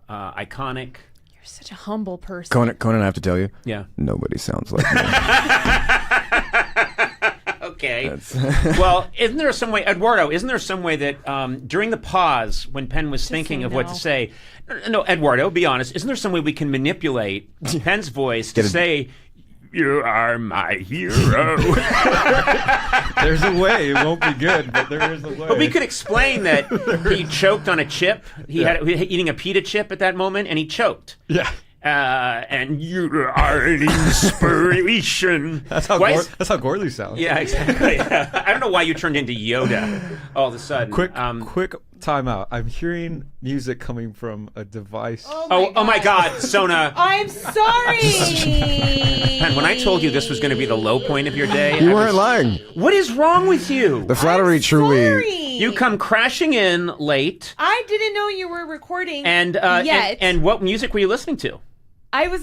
Speaker 8: iconic.
Speaker 4: You're such a humble person.
Speaker 10: Conan, I have to tell you.
Speaker 8: Yeah.
Speaker 10: Nobody sounds like me.
Speaker 8: Okay. Well, isn't there some way, Eduardo, that during the pause when Penn was thinking of what to say, no, Eduardo, be honest, isn't there some way we can manipulate Penn's voice to say, "You are my hero"?
Speaker 6: There's a way. It won't be good, but there is a way.
Speaker 8: But we could explain that he choked on a chip. He was eating a pita chip at that moment, and he choked.
Speaker 6: Yeah.
Speaker 8: And you are an inspiration.
Speaker 6: That's how Gourley sounds.
Speaker 8: Yeah, exactly. I don't know why you turned into Yoda all of a sudden.
Speaker 6: Quick time out. I'm hearing music coming from a device.
Speaker 8: Oh my God, Sona.
Speaker 4: I'm sorry.
Speaker 8: And when I told you this was going to be the low point of your day,
Speaker 10: you weren't lying.
Speaker 8: What is wrong with you?
Speaker 10: The flattery truly.
Speaker 4: Sorry.
Speaker 8: You come crashing in late.
Speaker 4: I didn't know you were recording
Speaker 8: yet. And what music were you listening to?
Speaker 4: I was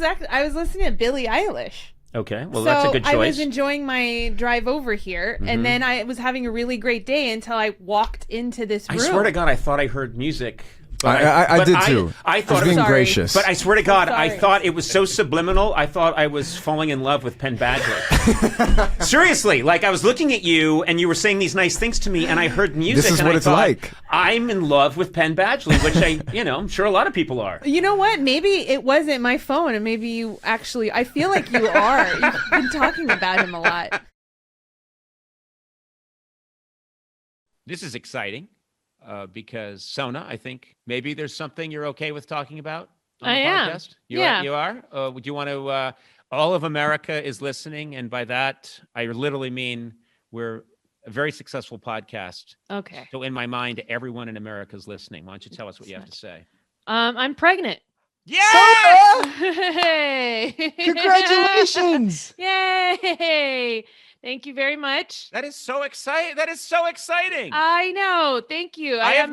Speaker 4: listening to Billie Eilish.
Speaker 8: Okay, well, that's a good choice.
Speaker 4: I was enjoying my drive over here, and then I was having a really great day until I walked into this room.
Speaker 8: I swear to God, I thought I heard music.
Speaker 10: I did too.
Speaker 8: I thought
Speaker 10: it was being gracious.
Speaker 8: But I swear to God, I thought it was so subliminal. I thought I was falling in love with Penn Badgley. Seriously, like I was looking at you and you were saying these nice things to me, and I heard music.
Speaker 10: This is
Speaker 8: and
Speaker 10: what
Speaker 8: I
Speaker 10: it's
Speaker 8: thought,
Speaker 10: like.
Speaker 8: I'm in love with Penn Badgley, which I'm sure a lot of people are.
Speaker 4: You know what? Maybe it wasn't my phone, and maybe you actually. I feel like you are. You've been talking about him a lot.
Speaker 1: This is exciting. Because Sona, I think maybe there's something you're okay with talking about on the podcast. You are? Would you want to? All of America is listening, and by that I literally mean we're a very successful podcast.
Speaker 3: Okay.
Speaker 1: So in my mind, everyone in America is listening. Why don't you tell us what you have to say?
Speaker 3: I'm pregnant.
Speaker 1: Yeah!
Speaker 3: Hey!
Speaker 2: Congratulations!
Speaker 3: Yay! Thank you very much.
Speaker 1: That is so exciting.
Speaker 3: I know. Thank you.
Speaker 1: I've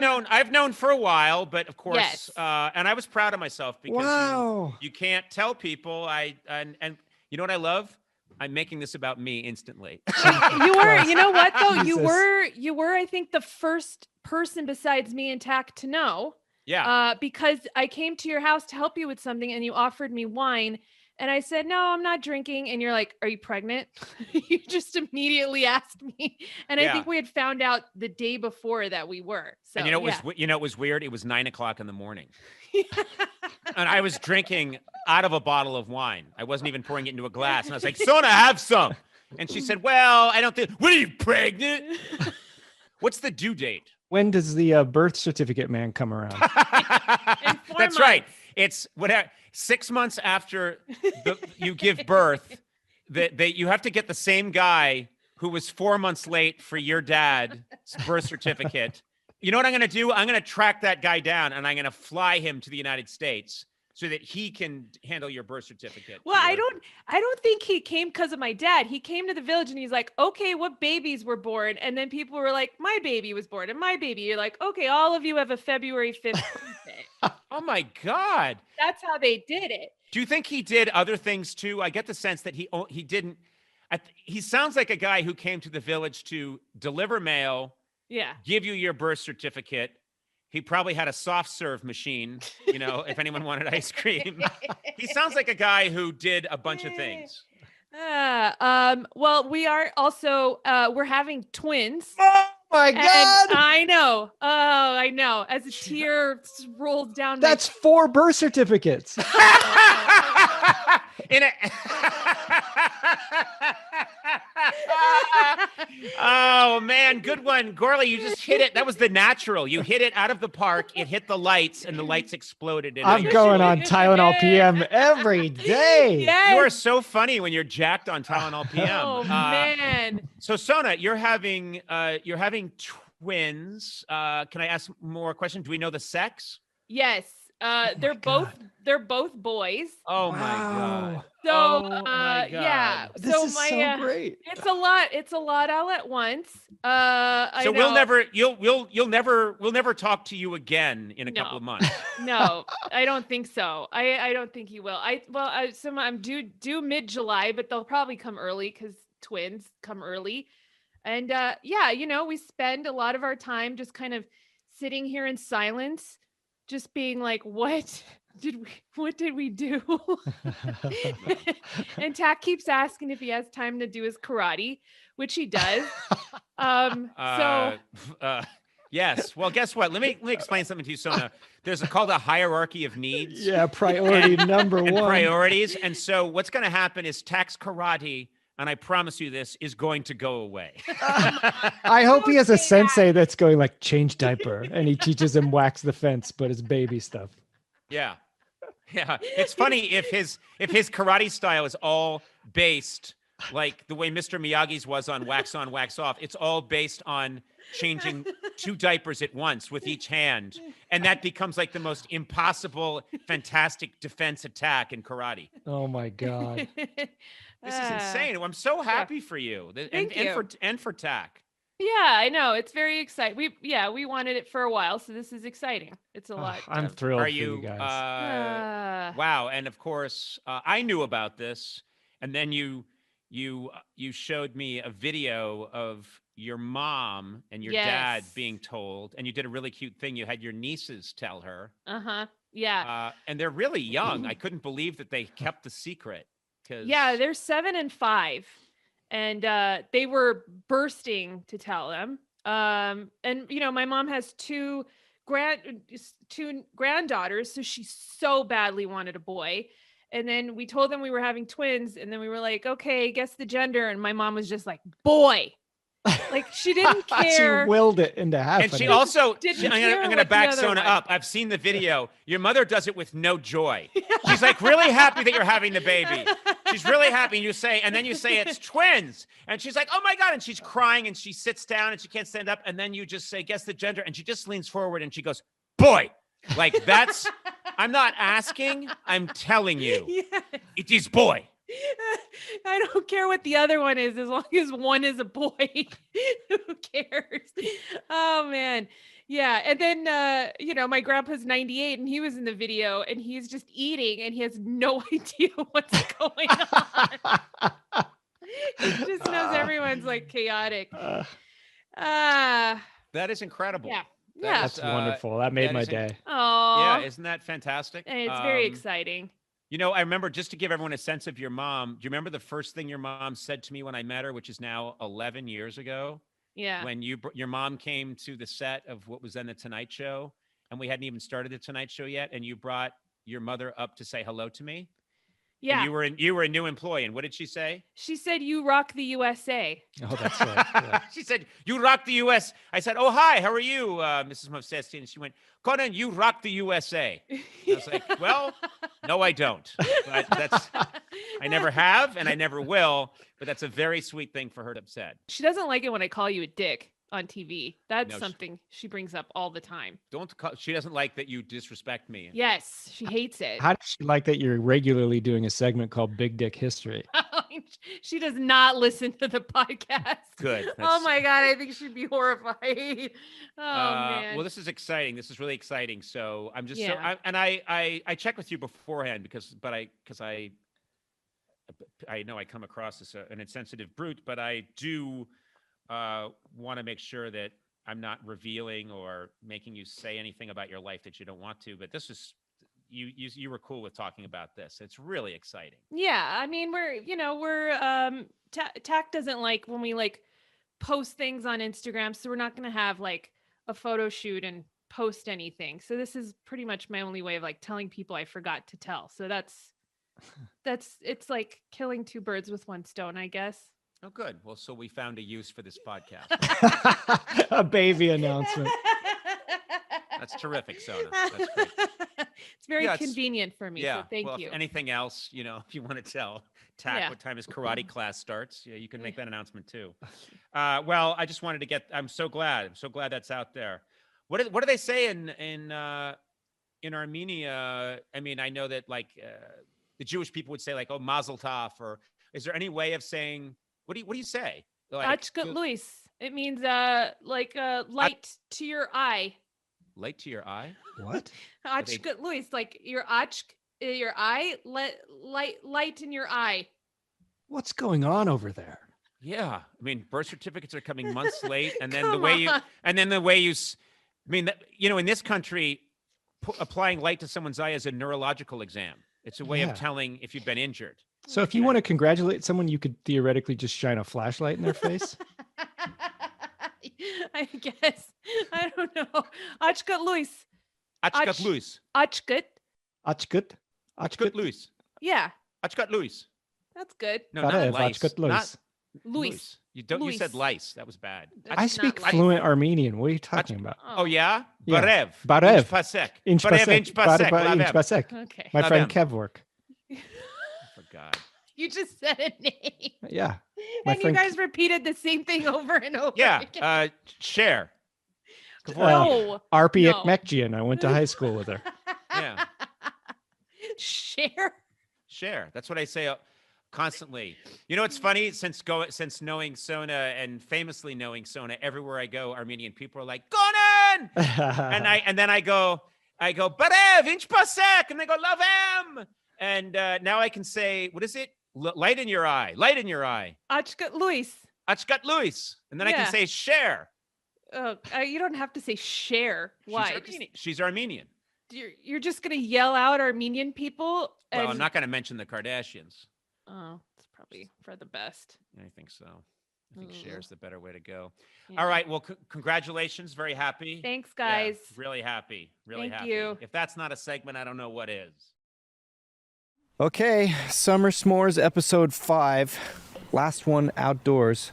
Speaker 1: known for a while, but of course, yes. And I was proud of myself because you can't tell people. And you know what I love? I'm making this about me instantly.
Speaker 3: You were. You know what though? You were. I think the first person besides me and Tack to know.
Speaker 1: Yeah.
Speaker 3: Because I came to your house to help you with something, and you offered me wine. And I said, no, I'm not drinking. And you're like, are you pregnant? You just immediately asked me. And I think we had found out the day before that we were. So,
Speaker 1: and it was weird. It was 9:00 in the morning. And I was drinking out of a bottle of wine. I wasn't even pouring it into a glass. And I was like, Sona, have some. And she said, well, I don't think, what are you, pregnant? What's the due date?
Speaker 2: When does the birth certificate man come around?
Speaker 1: That's right. It's whatever. 6 months after you give birth, that you have to get the same guy who was 4 months late for your dad's birth certificate. You know what I'm going to do? I'm going to track that guy down, and I'm going to fly him to the United States so that he can handle your birth certificate.
Speaker 3: Well, I don't think he came because of my dad. He came to the village and he's like, okay, what babies were born? And then people were like, my baby was born and my baby. You're like, okay, all of you have a February 5th birthday.
Speaker 1: Oh my God.
Speaker 3: That's how they did it.
Speaker 1: Do you think he did other things too? I get the sense that he didn't. He sounds like a guy who came to the village to deliver mail,
Speaker 3: Yeah.
Speaker 1: give you your birth certificate. He probably had a soft serve machine, you know, if anyone wanted ice cream. He sounds like a guy who did a bunch of things.
Speaker 3: Well, we are also we're having twins.
Speaker 7: Oh my God.
Speaker 3: I know. Oh, I know. As a tear rolls down.
Speaker 7: That's 4 birth certificates.
Speaker 1: Oh man, good one, Gourley. You just hit it. That was the natural. You hit it out of the park. It hit the lights, and the lights exploded.
Speaker 7: I'm going on Tylenol PM every day.
Speaker 3: Yes.
Speaker 1: You are so funny when you're jacked on Tylenol PM.
Speaker 3: Oh man.
Speaker 1: So Sona, you're having twins. Can I ask more questions? Do we know the sex?
Speaker 3: Yes. They're both boys.
Speaker 1: Oh my God.
Speaker 3: So
Speaker 1: Oh my God.
Speaker 3: yeah.
Speaker 7: This
Speaker 3: so
Speaker 7: is
Speaker 3: my
Speaker 7: so great.
Speaker 3: it's a lot all at once. I
Speaker 1: So
Speaker 3: know.
Speaker 1: we'll never talk to you again in a couple of months.
Speaker 3: No, I don't think so. I don't think you will. I'm due mid-July, but they'll probably come early because twins come early. And yeah, you know, we spend a lot of our time just kind of sitting here in silence, just being like, what did we do? And Tak keeps asking if he has time to do his karate, which he does.
Speaker 1: Yes. Well, guess what? Let me explain something to you, Sona. There's called a hierarchy of needs.
Speaker 7: Yeah, priority number
Speaker 1: and
Speaker 7: one.
Speaker 1: Priorities. And so what's going to happen is Tak's karate, and I promise you this, is going to go away.
Speaker 7: I hope he has a sensei that's going like, change diaper, and he teaches him wax the fence, but it's baby stuff.
Speaker 1: Yeah. Yeah. It's funny if his karate style is all based like the way Mr. Miyagi's was on, wax off. It's all based on changing 2 diapers at once with each hand. And that becomes like the most impossible, fantastic defense attack in karate.
Speaker 7: Oh my God.
Speaker 1: This is insane. I'm so happy for you.
Speaker 3: Thank you.
Speaker 1: And for Tak.
Speaker 3: Yeah, I know. It's very exciting. We wanted it for a while, so this is exciting. It's a lot.
Speaker 7: I'm thrilled
Speaker 1: Are
Speaker 7: for
Speaker 1: you
Speaker 7: guys.
Speaker 1: Wow. And of course, I knew about this, and then you showed me a video of your mom and your dad being told, and you did a really cute thing. You had your nieces tell her.
Speaker 3: Yeah.
Speaker 1: And they're really young. I couldn't believe that they kept the secret.
Speaker 3: Yeah, they're 7 and 5. And they were bursting to tell them. And you know, my mom has two granddaughters, so she so badly wanted a boy. And then we told them we were having twins, and then we were like, okay, guess the gender. And my mom was just like, boy. Like she didn't care.
Speaker 7: She willed it into happening.
Speaker 1: And she also,
Speaker 3: Didn't
Speaker 1: I'm
Speaker 3: care
Speaker 1: going to
Speaker 3: what the
Speaker 1: back
Speaker 3: other
Speaker 1: Sona
Speaker 3: one.
Speaker 1: up. I've seen the video. Your mother does it with no joy. She's like really happy that you're having the baby. She's really happy. And then you say it's twins. And she's like, oh my God. And she's crying and she sits down and she can't stand up. And then you just say, guess the gender. And she just leans forward and she goes, boy. Like that's, I'm not asking, I'm telling you.
Speaker 3: Yes.
Speaker 1: It is boy.
Speaker 3: I don't care what the other one is, as long as one is a boy. Who cares? Oh man. Yeah. And then you know, my grandpa's 98 and he was in the video and he's just eating and he has no idea what's going on. He just knows everyone's like chaotic.
Speaker 1: That is incredible.
Speaker 3: Yeah.
Speaker 7: That's wonderful. That made my day.
Speaker 3: Oh.
Speaker 1: Yeah, isn't that fantastic?
Speaker 3: And it's very exciting.
Speaker 1: You know, I remember, just to give everyone a sense of your mom, do you remember the first thing your mom said to me when I met her, which is now 11 years ago?
Speaker 3: Yeah.
Speaker 1: When your mom came to the set of what was then The Tonight Show, and we hadn't even started The Tonight Show yet, and you brought your mother up to say hello to me?
Speaker 3: Yeah.
Speaker 1: And you were a new employee, and what did she say?
Speaker 3: She said, "You rock the USA."
Speaker 7: Oh, that's right. Yeah.
Speaker 1: She said, "You rock the US." I said, "Oh, hi, how are you, Mrs. Movsesian?" And she went, "Conan, you rock the USA." And I was like, "Well, no, I don't. But I never have, and I never will. But that's a very sweet thing for her to have said."
Speaker 3: She doesn't like it when I call you a dick on TV. That's
Speaker 1: No,
Speaker 3: something she brings up all the time.
Speaker 1: She doesn't like that you disrespect me.
Speaker 3: Yes, she hates it.
Speaker 7: How does she like that you're regularly doing a segment called Big Dick History?
Speaker 3: Oh,
Speaker 4: fine. She does not listen to the podcast.
Speaker 1: Good.
Speaker 4: Oh
Speaker 1: That's-
Speaker 4: my God. I think she'd be horrified. Oh man.
Speaker 1: Well, this is exciting. This is really exciting. So I'm just
Speaker 4: Yeah.
Speaker 1: I check with you beforehand because I know I come across as an insensitive brute, but I do want to make sure that I'm not revealing or making you say anything about your life that you don't want to. But this is you were cool with talking about this. It's really exciting.
Speaker 4: Yeah, I mean, TAC doesn't like when we like post things on Instagram, so we're not going to have like a photo shoot and post anything. So this is pretty much my only way of like telling people I forgot to tell. So it's like killing two birds with one stone, I guess.
Speaker 1: Oh, good. Well, so we found a use for this podcast.
Speaker 7: A baby announcement.
Speaker 1: That's terrific, Sona. That's great.
Speaker 4: It's very
Speaker 1: Yeah,
Speaker 4: convenient for me.
Speaker 1: Yeah.
Speaker 4: So thank
Speaker 1: well,
Speaker 4: you.
Speaker 1: If anything else, if you want to tell TAC what time his karate class starts, you can make that announcement too. Well, I just wanted to I'm so glad that's out there. What do they say in Armenia? I mean, I know that like the Jewish people would say like, oh, Mazel Tov, or is there any way of saying, what do you say? Like,
Speaker 4: Achka Luis. It means light to your eye.
Speaker 1: Light to your eye?
Speaker 7: What?
Speaker 4: Achka Luis, like your eye, light in your eye.
Speaker 7: What's going on over there?
Speaker 1: Yeah, I mean, birth certificates are coming months late, and then
Speaker 4: Come
Speaker 1: the way
Speaker 4: on.
Speaker 1: I mean, in this country, applying light to someone's eye is a neurological exam. It's a way
Speaker 7: Yeah.
Speaker 1: of telling if you've been injured.
Speaker 7: So if you want to congratulate someone, you could theoretically just shine a flashlight in their face.
Speaker 4: I guess. I don't know. Achka Luis.
Speaker 1: Achkat Luis.
Speaker 4: Achkut.
Speaker 7: Achkut.
Speaker 1: Achkat Luis.
Speaker 4: Yeah,
Speaker 1: Achkat Luis.
Speaker 4: that's good.
Speaker 1: No, not
Speaker 7: Barev,
Speaker 1: lice.
Speaker 7: Achkat Luis.
Speaker 1: Not
Speaker 4: Luis.
Speaker 1: You don't. You said
Speaker 4: Luis.
Speaker 1: lice. That was bad.
Speaker 7: I speak fluent Armenian. What are you talking about?
Speaker 1: Oh yeah.
Speaker 7: Yeah.
Speaker 1: Barev.
Speaker 7: Barev.
Speaker 1: Inch pasek.
Speaker 7: Inch
Speaker 1: Barev,
Speaker 7: pasek.
Speaker 1: inch pasek.
Speaker 7: Inch
Speaker 1: Lavem.
Speaker 7: pasek.
Speaker 4: Okay.
Speaker 7: My friend
Speaker 1: Lavem.
Speaker 7: Kev work.
Speaker 1: For God.
Speaker 4: You just said a name.
Speaker 7: Yeah. My
Speaker 4: And you
Speaker 7: friend
Speaker 4: guys repeated the same thing over and over
Speaker 1: Yeah.
Speaker 4: again.
Speaker 1: Share.
Speaker 4: No.
Speaker 7: Arpi
Speaker 4: No.
Speaker 7: Ekmekjian. I went to high school with her.
Speaker 1: Yeah.
Speaker 4: Share.
Speaker 1: Share. That's what I say constantly. You know, it's funny since knowing Sona and famously knowing Sona, everywhere I go, Armenian people are like, Conan! and then I go, Barev, inch pasek, and they go, Lavem. And now I can say, what is it? Light in your eye. Light in your eye.
Speaker 4: Achka Luis.
Speaker 1: Achkat Luis. And then I
Speaker 4: Yeah.
Speaker 1: can say share.
Speaker 4: Oh, you don't have to say share. Why?
Speaker 1: She's Armenian.
Speaker 4: You're just gonna yell out Armenian people?
Speaker 1: Well, I'm not going to mention the Kardashians.
Speaker 4: Oh, it's probably for the best.
Speaker 1: I think so. I think
Speaker 4: Mm.
Speaker 1: share's the better way to go.
Speaker 4: Yeah.
Speaker 1: All right. Well, congratulations. Very happy.
Speaker 4: Thanks,
Speaker 1: Yeah,
Speaker 4: guys.
Speaker 1: really happy. Really
Speaker 4: Thank
Speaker 1: happy.
Speaker 4: you.
Speaker 1: If that's not a segment, I don't know what is.
Speaker 2: Okay, Summer S'mores episode 5. Last one outdoors.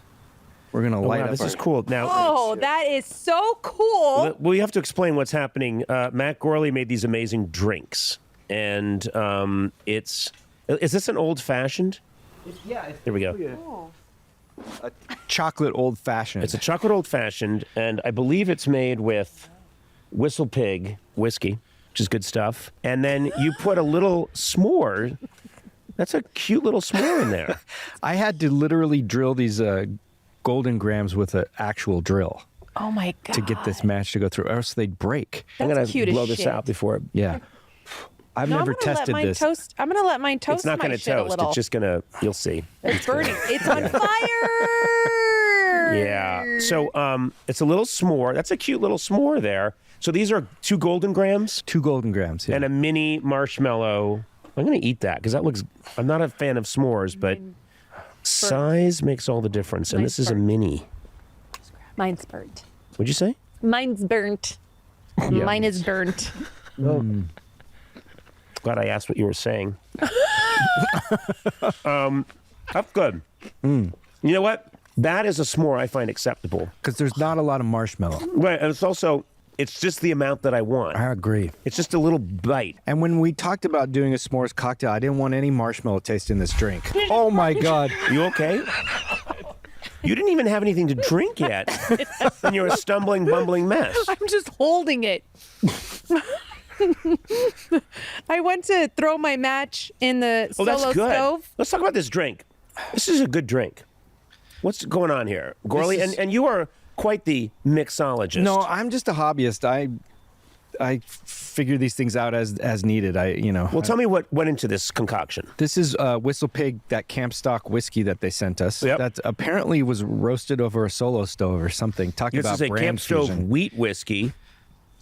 Speaker 2: We're going to light up
Speaker 8: This
Speaker 2: our-
Speaker 8: is cool. Now,
Speaker 5: Oh, that is so cool.
Speaker 8: well, you have to explain what's happening. Matt Gourley made these amazing drinks, and is this an old fashioned?
Speaker 2: Yeah,
Speaker 8: There we go.
Speaker 2: chocolate old fashioned.
Speaker 8: It's a chocolate old fashioned, and I believe it's made with Whistle Pig whiskey, which is good stuff. And then you put a little s'more. That's a cute little s'more in there.
Speaker 2: I had to literally drill these golden grams with an actual drill
Speaker 5: Oh my god.
Speaker 2: to get this match to go through, or else they'd break.
Speaker 8: I'm
Speaker 5: That's
Speaker 8: gonna
Speaker 5: cute as
Speaker 8: blow this
Speaker 5: shit.
Speaker 8: out before it.
Speaker 2: Yeah. I've
Speaker 5: No,
Speaker 2: never
Speaker 5: I'm gonna
Speaker 2: tested
Speaker 5: let mine
Speaker 2: this.
Speaker 5: Toast. I'm gonna let mine toast.
Speaker 8: It's not
Speaker 5: my
Speaker 8: gonna
Speaker 5: shit a
Speaker 8: toast.
Speaker 5: little.
Speaker 8: It's just gonna. You'll see.
Speaker 5: It's burning. It's on fire.
Speaker 8: Yeah. So it's a little s'more. That's a cute little s'more there. So these are 2 golden grams
Speaker 2: 2 golden grams. Yeah.
Speaker 8: and a mini marshmallow. I'm gonna eat that because that looks. I'm not a fan of s'mores, but size makes all the difference. And
Speaker 5: Mine's
Speaker 8: this is a
Speaker 5: burnt.
Speaker 8: mini.
Speaker 5: Mine's burnt.
Speaker 8: What'd you say?
Speaker 5: Mine's burnt. Mine is burnt.
Speaker 8: Glad I asked what you were saying. That's good. You know what? That is a s'more I find acceptable.
Speaker 2: Because there's not a lot of marshmallow.
Speaker 8: Right, and it's just the amount that I want.
Speaker 2: I agree.
Speaker 8: It's just a little bite.
Speaker 2: And when we talked about doing a s'mores cocktail, I didn't want any marshmallow taste in this drink. Oh my God.
Speaker 8: You okay? You didn't even have anything to drink yet. And you're a stumbling, bumbling mess.
Speaker 5: I'm just holding it. I went to throw my match in the
Speaker 8: Oh,
Speaker 5: solo
Speaker 8: that's good.
Speaker 5: stove.
Speaker 8: Let's talk about this drink. This is a good drink. What's going on here, Gourley? And you are quite the mixologist.
Speaker 2: No, I'm just a hobbyist. I figure these things out as needed.
Speaker 8: Well, tell me what went into this concoction.
Speaker 2: This is Whistle Pig, that camp stock whiskey that they sent us.
Speaker 8: Yep.
Speaker 2: That apparently was roasted over a solo stove or something. Talking about
Speaker 8: This is a
Speaker 2: brand
Speaker 8: camp stove
Speaker 2: fusion.
Speaker 8: wheat whiskey,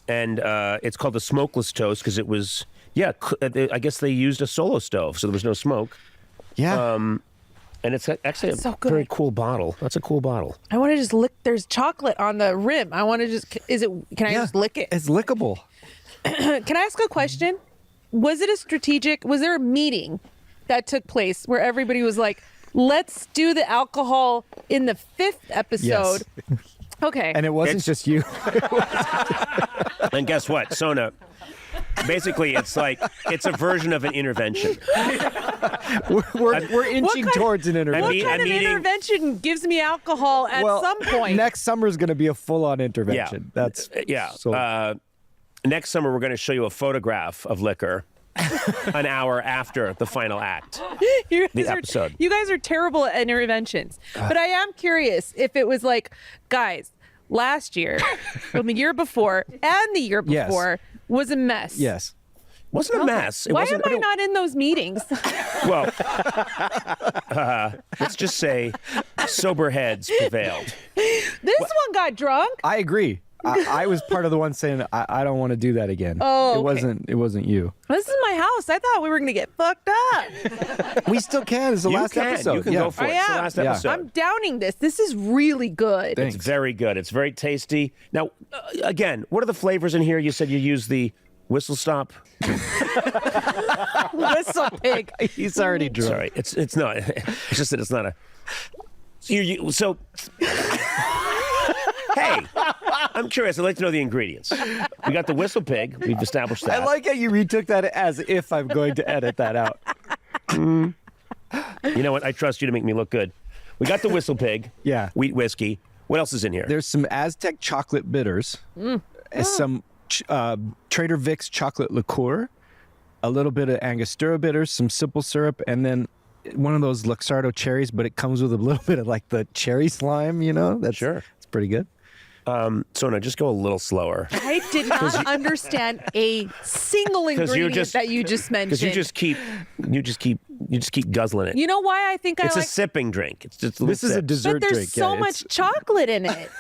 Speaker 8: and it's called the Smokeless Toast because it was, I guess they used a solo stove, so there was no smoke.
Speaker 2: Yeah.
Speaker 8: And it's actually
Speaker 5: That's so
Speaker 8: a
Speaker 5: good.
Speaker 8: very cool bottle. That's a cool bottle.
Speaker 5: I want to just lick. There's chocolate on the rim. I want to just. Can I just lick it?
Speaker 2: It's lickable.
Speaker 5: Can I ask a question? Was there a meeting that took place where everybody was like, let's do the alcohol in the 5th episode?
Speaker 2: Yes.
Speaker 5: Okay.
Speaker 2: And it wasn't just you.
Speaker 8: And guess what, Sona? Basically, it's a version of an intervention.
Speaker 2: We're inching towards an intervention.
Speaker 5: What kind of intervention gives me alcohol at some point?
Speaker 2: Next summer is going to be a full-on intervention. That's
Speaker 8: next summer, we're going to show you a photograph of liquor an hour after the final act. You
Speaker 5: guys are terrible at interventions. But I am curious if it was like, guys, last year, from the year before, and the year before was a mess.
Speaker 2: Yes.
Speaker 8: Wasn't a mess.
Speaker 5: Why am I not in those meetings?
Speaker 8: Well, let's just say sober heads prevailed.
Speaker 5: This one got drunk.
Speaker 2: I agree. I was part of the one saying I don't want to do that again.
Speaker 5: Oh,
Speaker 2: It wasn't you.
Speaker 5: This is my house. I thought we were going to get fucked up.
Speaker 2: We still can. It's the last episode.
Speaker 8: You can go for it. It's the last episode.
Speaker 5: I'm downing this. This is really good.
Speaker 2: Thanks.
Speaker 8: It's very good. It's very tasty. Now, again, what are the flavors in here? You said you use the whistle stop.
Speaker 5: Whistle Pig.
Speaker 2: He's already drunk.
Speaker 8: Sorry, it's not. It's just that it's not a. So. Hey, I'm curious. I'd like to know the ingredients. We got the Whistle Pig. We've established that.
Speaker 2: I like how you retook that as if I'm going to edit that out.
Speaker 8: You know what? I trust you to make me look good. We got the Whistle Pig.
Speaker 2: Yeah.
Speaker 8: Wheat whiskey. What else is in here?
Speaker 2: There's some Aztec chocolate bitters, some Trader Vic's chocolate liqueur, a little bit of Angostura bitters, some simple syrup, and then one of those Luxardo cherries, but it comes with a little bit of like the cherry slime, That's pretty good.
Speaker 8: Sona, just go a little slower.
Speaker 5: I did not understand a single ingredient that you just mentioned.
Speaker 8: Because you just keep guzzling it.
Speaker 5: You know why I think
Speaker 8: it's a sipping drink. It's just
Speaker 2: this is a dessert
Speaker 5: but there's
Speaker 2: drink.
Speaker 5: so much chocolate in it.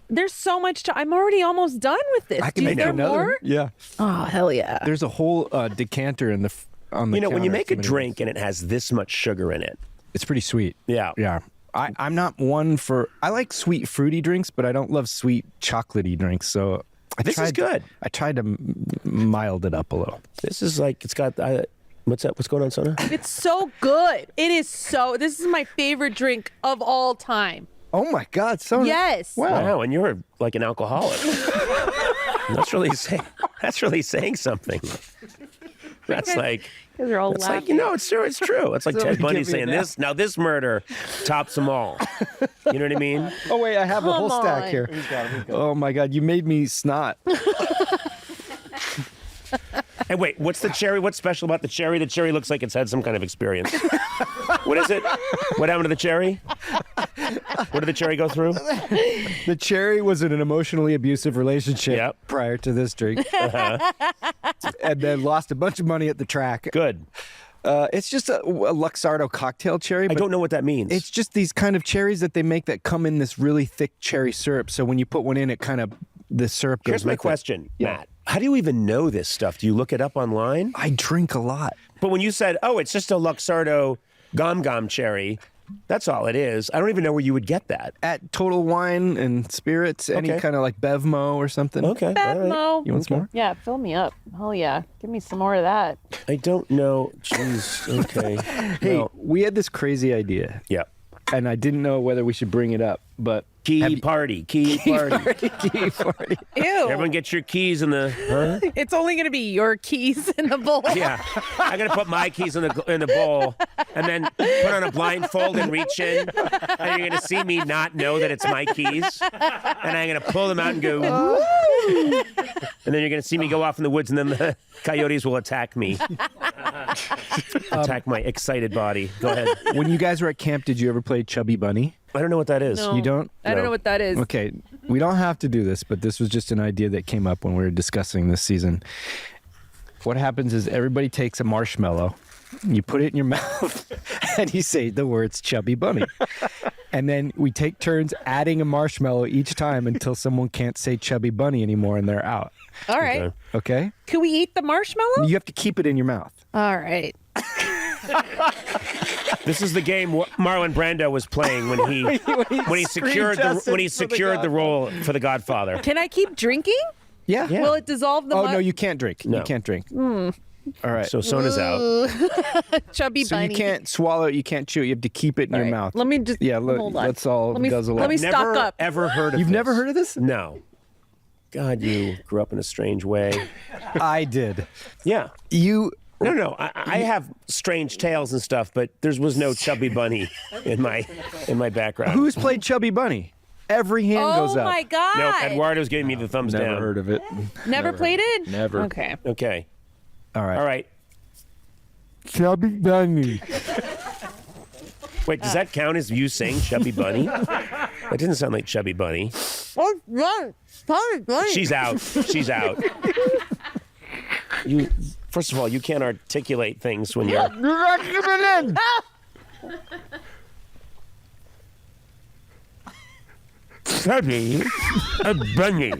Speaker 5: There's so much. I'm already almost done with this.
Speaker 2: I can make another.
Speaker 5: More?
Speaker 2: Yeah.
Speaker 5: Oh hell yeah!
Speaker 2: There's a whole decanter on the.
Speaker 8: When you
Speaker 2: counter
Speaker 8: make a drink and it has this much sugar in it,
Speaker 2: it's pretty sweet.
Speaker 8: Yeah.
Speaker 2: Yeah. I'm not one for. I like sweet fruity drinks, but I don't love sweet chocolatey drinks. So
Speaker 8: this is good.
Speaker 2: I tried to mild it up a little.
Speaker 8: This is like it's got. What's up? What's going on, Sona?
Speaker 5: It's so good. It is so. This is my favorite drink of all time.
Speaker 2: Oh my God, Sona!
Speaker 5: Yes.
Speaker 8: Wow, and you're like an alcoholic. That's really saying something. That's like.
Speaker 5: They're all laughing.
Speaker 8: Like, it's true. It's true. It's like Ted Bundy saying this. Now this murder tops them all. You know what I mean?
Speaker 2: Oh wait, I have a whole stack here. Oh my God, you made me snot.
Speaker 8: Hey, wait, what's the cherry? What's special about the cherry? The cherry looks like it's had some kind of experience. What is it? What happened to the cherry? What did the cherry go through?
Speaker 2: The cherry was in an emotionally abusive relationship prior to this drink. And then lost a bunch of money at the track.
Speaker 8: Good.
Speaker 2: It's just a Luxardo cocktail cherry.
Speaker 8: I don't know what that means.
Speaker 2: It's just these kind of cherries that they make that come in this really thick cherry syrup. So when you put one in, it kind of, the syrup goes.
Speaker 8: Here's my question, Matt. How do you even know this stuff? Do you look it up online?
Speaker 2: I drink a lot.
Speaker 8: But when you said, it's just a Luxardo Gom cherry, that's all it is. I don't even know where you would get that.
Speaker 2: At Total Wine and Spirits, any kind of like Bevmo or something.
Speaker 8: Okay.
Speaker 5: Bevmo.
Speaker 2: Right. You want some more?
Speaker 5: Yeah, fill me up. Hell yeah. Give me some more of that.
Speaker 8: I don't know. Jeez. Okay.
Speaker 2: Hey, we had this crazy idea.
Speaker 8: Yeah.
Speaker 2: And I didn't know whether we should bring it up. but
Speaker 8: Key party.
Speaker 5: Ew.
Speaker 8: Everyone get your keys in the. Huh?
Speaker 5: It's only going to be your keys in the bowl.
Speaker 8: Yeah, I'm gonna put my keys in the bowl, and then put on a blindfold and reach in, and you're gonna see me not know that it's my keys, and I'm gonna pull them out and go, woo! And then you're gonna see me go off in the woods, and then the coyotes will attack me, attack my excited body. Go ahead.
Speaker 2: When you guys were at camp, did you ever play Chubby Bunny?
Speaker 8: I don't know what that is.
Speaker 5: No.
Speaker 2: You don't?
Speaker 5: I don't know what that is.
Speaker 2: Okay, we don't have to do this, but this was just an idea that came up when we were discussing this season. What happens is everybody takes a marshmallow, you put it in your mouth, and you say the words Chubby Bunny. And then we take turns adding a marshmallow each time until someone can't say Chubby Bunny anymore and they're out.
Speaker 5: All right.
Speaker 2: Okay?
Speaker 5: Can we eat the marshmallow?
Speaker 2: You have to keep it in your mouth.
Speaker 5: All right.
Speaker 8: This is the game Marlon Brando was playing when he secured the role for The Godfather.
Speaker 5: Can I keep drinking?
Speaker 2: Yeah.
Speaker 5: Will it dissolve the
Speaker 2: Oh, no, you can't drink.
Speaker 8: No.
Speaker 2: You can't drink.
Speaker 5: Mm.
Speaker 2: All right.
Speaker 8: So Sona's out.
Speaker 5: Chubby
Speaker 2: So
Speaker 5: bunny.
Speaker 2: you can't swallow it, you can't chew it, you have to keep it in your
Speaker 5: right.
Speaker 2: mouth.
Speaker 5: Let me just hold on.
Speaker 2: Let's all guzzle
Speaker 5: let
Speaker 2: up.
Speaker 5: me stock up.
Speaker 8: Ever heard of
Speaker 2: You've
Speaker 8: this?
Speaker 2: never heard of this?
Speaker 8: No. God, you grew up in a strange way.
Speaker 2: I did.
Speaker 8: Yeah.
Speaker 2: You...
Speaker 8: No. I have strange tales and stuff, but there was no Chubby Bunny in my background.
Speaker 2: Who's played Chubby Bunny? Every hand goes up.
Speaker 5: Oh my God.
Speaker 8: No, Eduardo's giving me the thumbs down.
Speaker 6: Never heard of it.
Speaker 5: Never played it?
Speaker 6: Never.
Speaker 5: Okay.
Speaker 8: Okay.
Speaker 2: All right.
Speaker 8: All right.
Speaker 2: Chubby Bunny.
Speaker 8: Wait, does that count as you saying Chubby Bunny? That didn't sound like Chubby Bunny.
Speaker 5: Oh, run.
Speaker 8: She's out. She's out. First of all, you can't articulate things when you're... Chubby Bunny.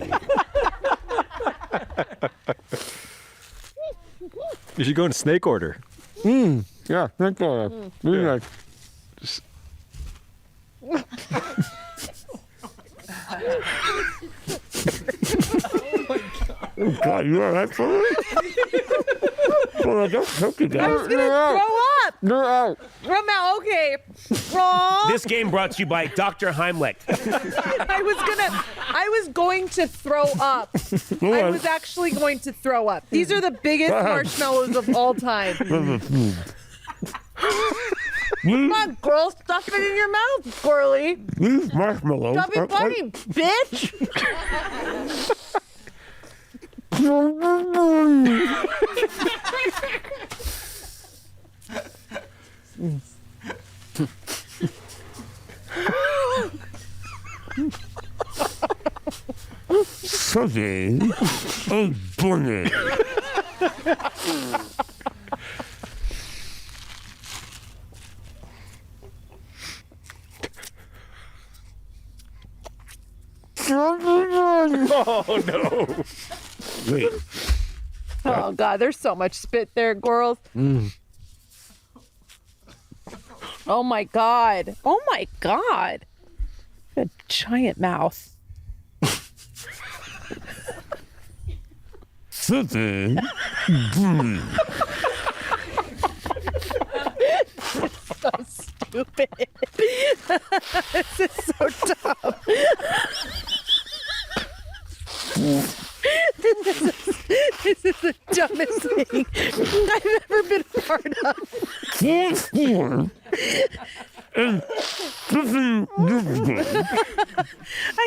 Speaker 6: You should go in snake order.
Speaker 2: Yeah, snake order. Yeah.
Speaker 8: Oh, God, you all right, Chloe? Well, I don't choke you
Speaker 5: I
Speaker 8: guys.
Speaker 5: was going to throw up.
Speaker 2: They're out.
Speaker 5: I'm out. Okay. Aw.
Speaker 8: This game brought to you by Dr. Heimlich.
Speaker 5: I was going to throw up. I was actually going to throw up. These are the biggest marshmallows of all time. Come on, girl, stuff it in your mouth, Gourley.
Speaker 8: These marshmallows.
Speaker 5: Chubby bunny, bitch.
Speaker 8: Chubby Bunny. Oh, no. Wait.
Speaker 5: Oh, God, there's so much spit there, girls. Oh, my God. Oh, my God. A giant mouth.
Speaker 8: Chubby Bunny.
Speaker 5: So stupid. This is so dumb. This is the dumbest thing I've ever been a part of. I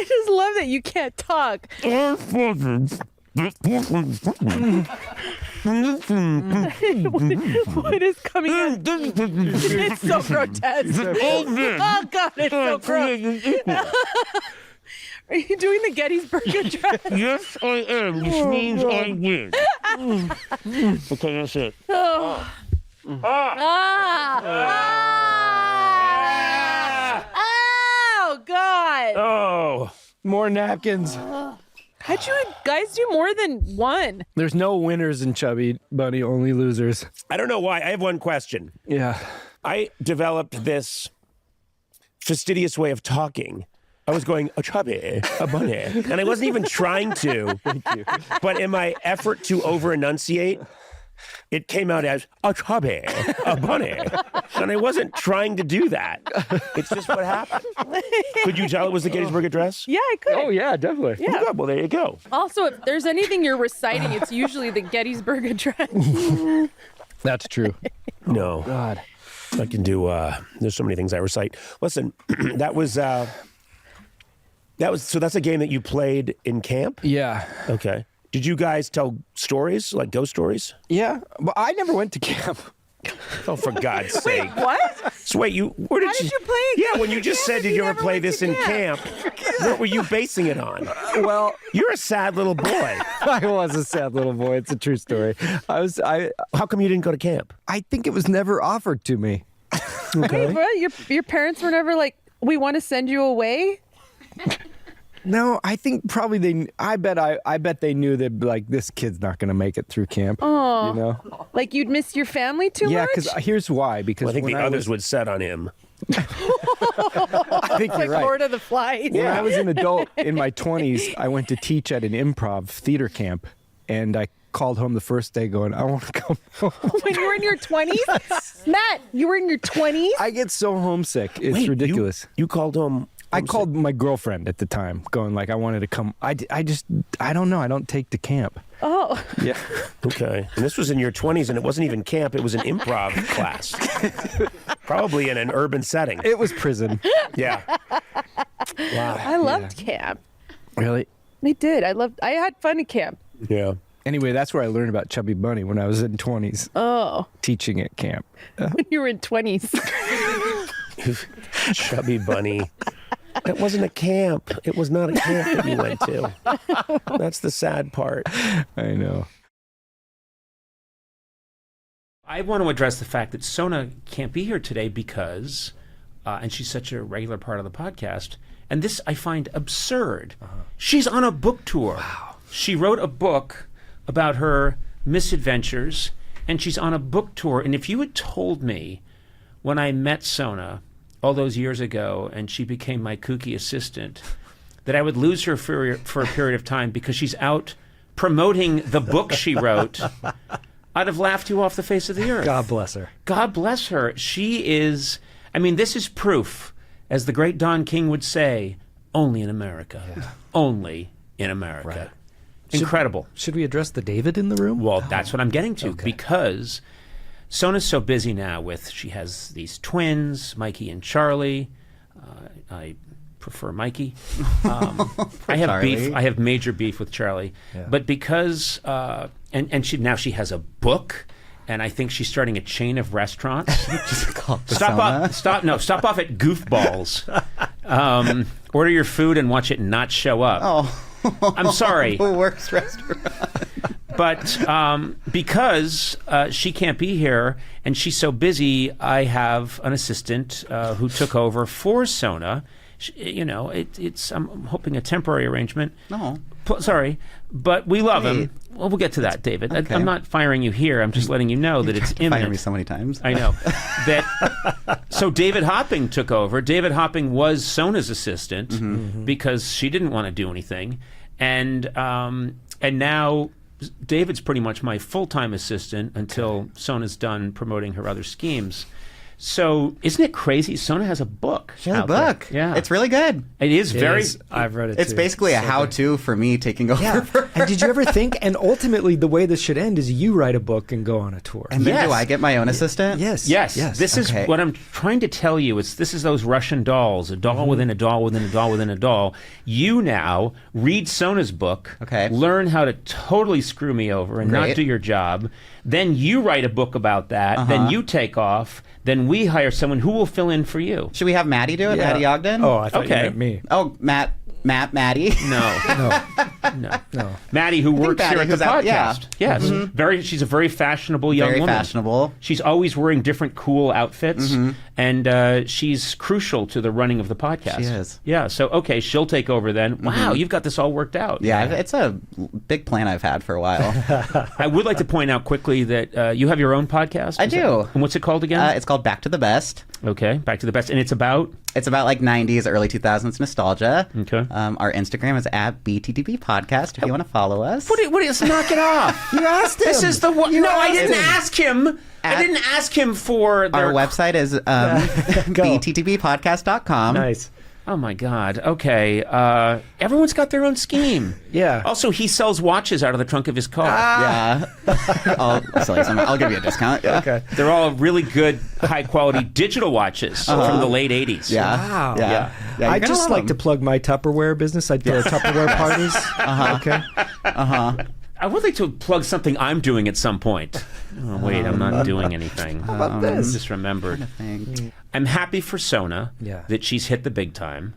Speaker 5: just love that you can't talk. What is coming out? It's so grotesque. Oh, God, it's so gross. Are you doing the Gettysburg Address?
Speaker 8: Yes, I am, which means I win. Okay, that's it.
Speaker 5: Oh. Oh, God.
Speaker 8: Oh.
Speaker 2: More napkins.
Speaker 5: How'd you guys do more than one?
Speaker 2: There's no winners in Chubby Bunny, only losers.
Speaker 8: I don't know why. I have one question.
Speaker 2: Yeah.
Speaker 8: I developed this fastidious way of talking. I was going, a chubby, a bunny. And I wasn't even trying to. Thank you. But in my effort to over-enunciate, it came out as a chubby, a bunny. And I wasn't trying to do that. It's just what happened. Could you tell it was the Gettysburg Address?
Speaker 5: Yeah, I could.
Speaker 7: Oh yeah, definitely.
Speaker 5: Yeah.
Speaker 8: Oh, good. Well, there you go.
Speaker 5: Also, if there's anything you're reciting, it's usually the Gettysburg Address.
Speaker 2: That's true.
Speaker 8: No.
Speaker 2: God.
Speaker 8: I can do, there's so many things I recite. Listen, that was, so that's a game that you played in camp?
Speaker 2: Yeah.
Speaker 8: Okay. Did you guys tell stories, like ghost stories?
Speaker 2: Yeah. But I never went to camp.
Speaker 8: Oh, for God's sake.
Speaker 5: What?
Speaker 8: So wait, where did
Speaker 5: How did you play?
Speaker 8: Yeah, when you just said, did you ever play this in camp? What were you basing it on?
Speaker 2: Well,
Speaker 8: You're a sad little boy.
Speaker 2: I was a sad little boy. It's a true story.
Speaker 8: How come you didn't go to camp?
Speaker 2: I think it was never offered to me.
Speaker 8: Okay.
Speaker 5: Wait, what? Your parents were never like, we want to send you away?
Speaker 2: No, I think probably I bet they knew that like this kid's not going to make it through camp.
Speaker 5: Oh,
Speaker 2: You know?
Speaker 5: like you'd miss your family too
Speaker 2: Yeah,
Speaker 5: much?
Speaker 2: because here's why. Because
Speaker 8: Well, I think
Speaker 2: when
Speaker 8: the others would set on him.
Speaker 2: I think
Speaker 5: like
Speaker 2: you're right.
Speaker 5: Lord of the Flies.
Speaker 2: When I was an adult in my 20s, I went to teach at an improv theater camp, and I called home the first day going, I want to come home.
Speaker 5: When you were in your 20s? Matt, you were in your 20s?
Speaker 2: I get so homesick. It's
Speaker 8: Wait,
Speaker 2: ridiculous.
Speaker 8: You called home.
Speaker 2: I called my girlfriend at the time going like, I wanted to come. I don't know. I don't take to camp.
Speaker 5: Oh.
Speaker 2: Yeah.
Speaker 8: Okay. And this was in your 20s, and it wasn't even camp. It was an improv class. Probably in an urban setting.
Speaker 2: It was prison.
Speaker 8: Yeah. Wow.
Speaker 5: I loved camp.
Speaker 2: Really?
Speaker 5: I did. I had fun at camp.
Speaker 8: Yeah.
Speaker 2: Anyway, that's where I learned about Chubby Bunny when I was in 20s.
Speaker 5: Oh.
Speaker 2: Teaching at camp.
Speaker 5: When you were in 20s.
Speaker 8: Chubby Bunny. That wasn't a camp. It was not a camp that you went to. That's the sad part.
Speaker 2: I know.
Speaker 1: I want to address the fact that Sona can't be here today because, and she's such a regular part of the podcast, and this I find absurd. She's on a book tour. Wow. She wrote a book about her misadventures, and she's on a book tour. And if you had told me when I met Sona all those years ago and she became my kooky assistant that I would lose her for a period of time because she's out promoting the book she wrote, I'd have laughed you off the face of the earth.
Speaker 7: God bless her.
Speaker 1: God bless her. She is, I mean, this is proof, as the great Don King would say, only in America. Yeah. Only in America.
Speaker 7: Right.
Speaker 1: Incredible.
Speaker 7: Should we address the David in the room?
Speaker 1: Well, that's what I'm getting to,
Speaker 7: Okay.
Speaker 1: because Sona's so busy now she has these twins, Mikey and Charlie. I prefer Mikey. I have beef. I have major beef with Charlie.
Speaker 7: Yeah.
Speaker 1: But because, and she has a book, and I think she's starting a chain of restaurants. Stop off at Goofballs. Order your food and watch it not show up.
Speaker 11: Oh.
Speaker 1: I'm sorry.
Speaker 11: Worst restaurant.
Speaker 1: But because she can't be here and she's so busy, I have an assistant who took over for Sona. I'm hoping a temporary arrangement.
Speaker 11: No.
Speaker 1: Sorry, but we love him. Well, we'll get to that, David.
Speaker 11: Okay.
Speaker 1: I'm not firing you here. I'm just letting you know that it's imminent.
Speaker 11: Fired me so many times.
Speaker 1: I know. So David Hopping took over. David Hopping was Sona's assistant because she didn't want to do anything, and now David's pretty much my full-time assistant until Sona's done promoting her other schemes. So isn't it crazy? Sona has a book.
Speaker 11: She has a
Speaker 1: out there.
Speaker 11: book.
Speaker 1: Yeah.
Speaker 11: It's really good.
Speaker 1: It is very...
Speaker 7: I've read it
Speaker 11: It's
Speaker 7: too.
Speaker 11: basically a
Speaker 7: So
Speaker 11: how-to for me taking over.
Speaker 7: Yeah.
Speaker 11: For her.
Speaker 7: And did you ever think, and ultimately the way this should end is you write a book and go on a tour.
Speaker 11: And then
Speaker 1: Yes.
Speaker 11: do I get my own assistant?
Speaker 7: Yes.
Speaker 1: Yes.
Speaker 7: Yes.
Speaker 1: This is
Speaker 11: Okay.
Speaker 1: what I'm trying to tell you. This is those Russian dolls, a doll within a doll within a doll within a doll. You now read Sona's book,
Speaker 11: Okay.
Speaker 1: learn how to totally screw me over and not
Speaker 11: Great.
Speaker 1: do your job. Then you write a book about that. Then you take off. Then we hire someone who will fill in for you.
Speaker 11: Should we have Maddie do it?
Speaker 7: Yeah.
Speaker 11: Maddie Ogden?
Speaker 7: Oh, I thought
Speaker 1: Okay.
Speaker 7: you meant me.
Speaker 11: Oh, Maddie.
Speaker 1: No.
Speaker 7: No.
Speaker 1: Maddie, who works
Speaker 11: Maddie,
Speaker 1: here at the
Speaker 11: who's out- yeah.
Speaker 1: podcast. Yes. She's a very fashionable young
Speaker 11: Very
Speaker 1: woman.
Speaker 11: fashionable.
Speaker 1: She's always wearing different cool outfits.
Speaker 8: And she's crucial to the running of the podcast.
Speaker 11: She is.
Speaker 8: Yeah. So, okay, she'll take over then. Wow, you've got this all worked out.
Speaker 11: Yeah, it's a big plan I've had for a while.
Speaker 8: I would like to point out quickly that you have your own podcast.
Speaker 11: I do.
Speaker 8: And what's it called again?
Speaker 11: It's called Back to the Best.
Speaker 8: Okay, Back to the Best. And it's about?
Speaker 11: It's about like 90s, early 2000s nostalgia.
Speaker 8: Okay.
Speaker 11: Our Instagram is at BTTB Podcast if you want to follow us.
Speaker 8: What is knock it off.
Speaker 7: You asked him.
Speaker 8: This is the one. No, I didn't ask him. I didn't ask him for their...
Speaker 11: Our website is bttbpodcast.com.
Speaker 7: Nice.
Speaker 8: Oh my God. Okay. Everyone's got their own scheme.
Speaker 7: Yeah.
Speaker 8: Also, he sells watches out of the trunk of his car.
Speaker 11: Yeah. I'll give you a discount. Yeah.
Speaker 7: Okay.
Speaker 8: They're all really good, high quality digital watches from the late 80s.
Speaker 11: Yeah.
Speaker 7: Wow.
Speaker 11: Yeah.
Speaker 7: I just like to plug my Tupperware business. I throw Tupperware parties. Okay.
Speaker 8: I would like to plug something I'm doing at some point. Oh, wait, I'm not doing anything.
Speaker 7: How about this?
Speaker 8: I just remembered. I'm happy for Sona that she's hit the big time.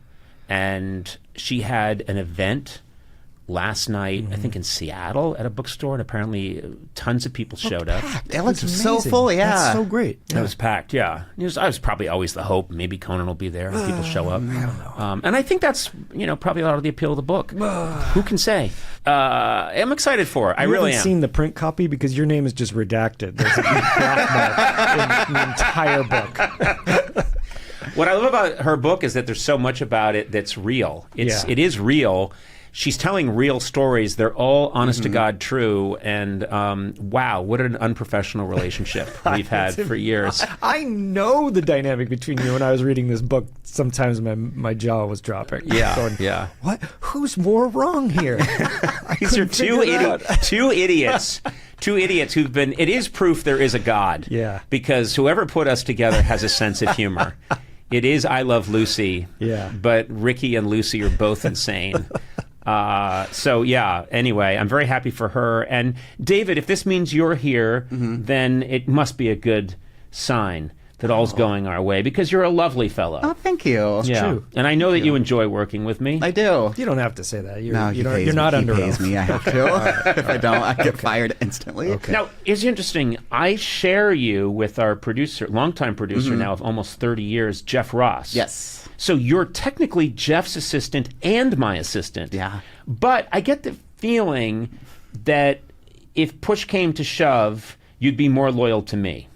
Speaker 8: And she had an event last night, I think in Seattle at a bookstore, and apparently tons of people showed up.
Speaker 11: It looks so full, yeah.
Speaker 7: That's so great.
Speaker 8: It was packed, yeah. I was probably always the hope. Maybe Conan will be there and people show up. I don't know. And I think that's, probably a lot of the appeal of the book. Who can say? I'm excited for it. I really am.
Speaker 7: Haven't seen the print copy because your name is just redacted. There's a black mark in the entire book.
Speaker 8: What I love about her book is that there's so much about it that's real. It is real. She's telling real stories. They're all honest to God true. And wow, what an unprofessional relationship we've had for years.
Speaker 7: I know the dynamic between you. When I was reading this book, sometimes my jaw was dropping.
Speaker 8: Yeah,
Speaker 7: going,
Speaker 8: yeah.
Speaker 7: What? Who's more wrong here?
Speaker 8: These are two idiots. Two idiots who've been... It is proof there is a God.
Speaker 7: Yeah.
Speaker 8: Because whoever put us together has a sense of humor. It is I Love Lucy.
Speaker 7: Yeah.
Speaker 8: But Ricky and Lucy are both insane. So yeah, anyway, I'm very happy for her. And David, if this means you're here, then it must be a good sign that all's going our way, because you're a lovely fellow.
Speaker 11: Oh, thank you.
Speaker 8: Yeah.
Speaker 7: True.
Speaker 8: And I know that you enjoy working with me.
Speaker 11: I do.
Speaker 7: You don't have to say that.
Speaker 11: No,
Speaker 7: you're not under
Speaker 11: He pays
Speaker 7: oath.
Speaker 11: me. I have to. If I don't, I get fired instantly.
Speaker 7: Okay.
Speaker 8: Now, it's interesting. I share you with our producer, longtime producer now of almost 30 years, Jeff Ross.
Speaker 11: Yes.
Speaker 8: So you're technically Jeff's assistant and my assistant.
Speaker 11: Yeah.
Speaker 8: But I get the feeling that if push came to shove, you'd be more loyal to me.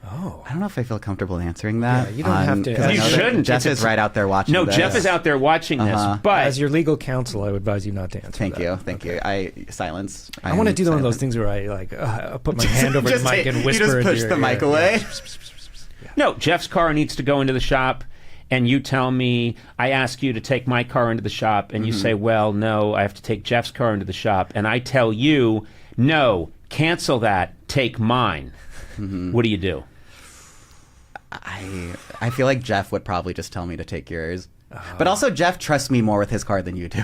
Speaker 11: I don't know if I feel comfortable answering that.
Speaker 7: Yeah, you don't have to.
Speaker 8: You shouldn't.
Speaker 11: Jeff is right out there watching
Speaker 8: No,
Speaker 11: this.
Speaker 8: Jeff is out there watching this. But
Speaker 7: As your legal counsel, I would advise you not to answer.
Speaker 11: Thank
Speaker 7: that.
Speaker 11: you. Thank you. Silence.
Speaker 7: I want to do one of those things where I put my hand over the mic and whisper.
Speaker 11: You just
Speaker 7: into
Speaker 11: push
Speaker 7: your
Speaker 11: the
Speaker 7: ear.
Speaker 11: mic away.
Speaker 8: no, Jeff's car needs to go into the shop. And you tell me, I ask you to take my car into the shop, and you say, well, no, I have to take Jeff's car into the shop. And I tell you, no, cancel that, take mine. What do you do?
Speaker 11: I feel like Jeff would probably just tell me to take yours. But also, Jeff trusts me more with his car than you do.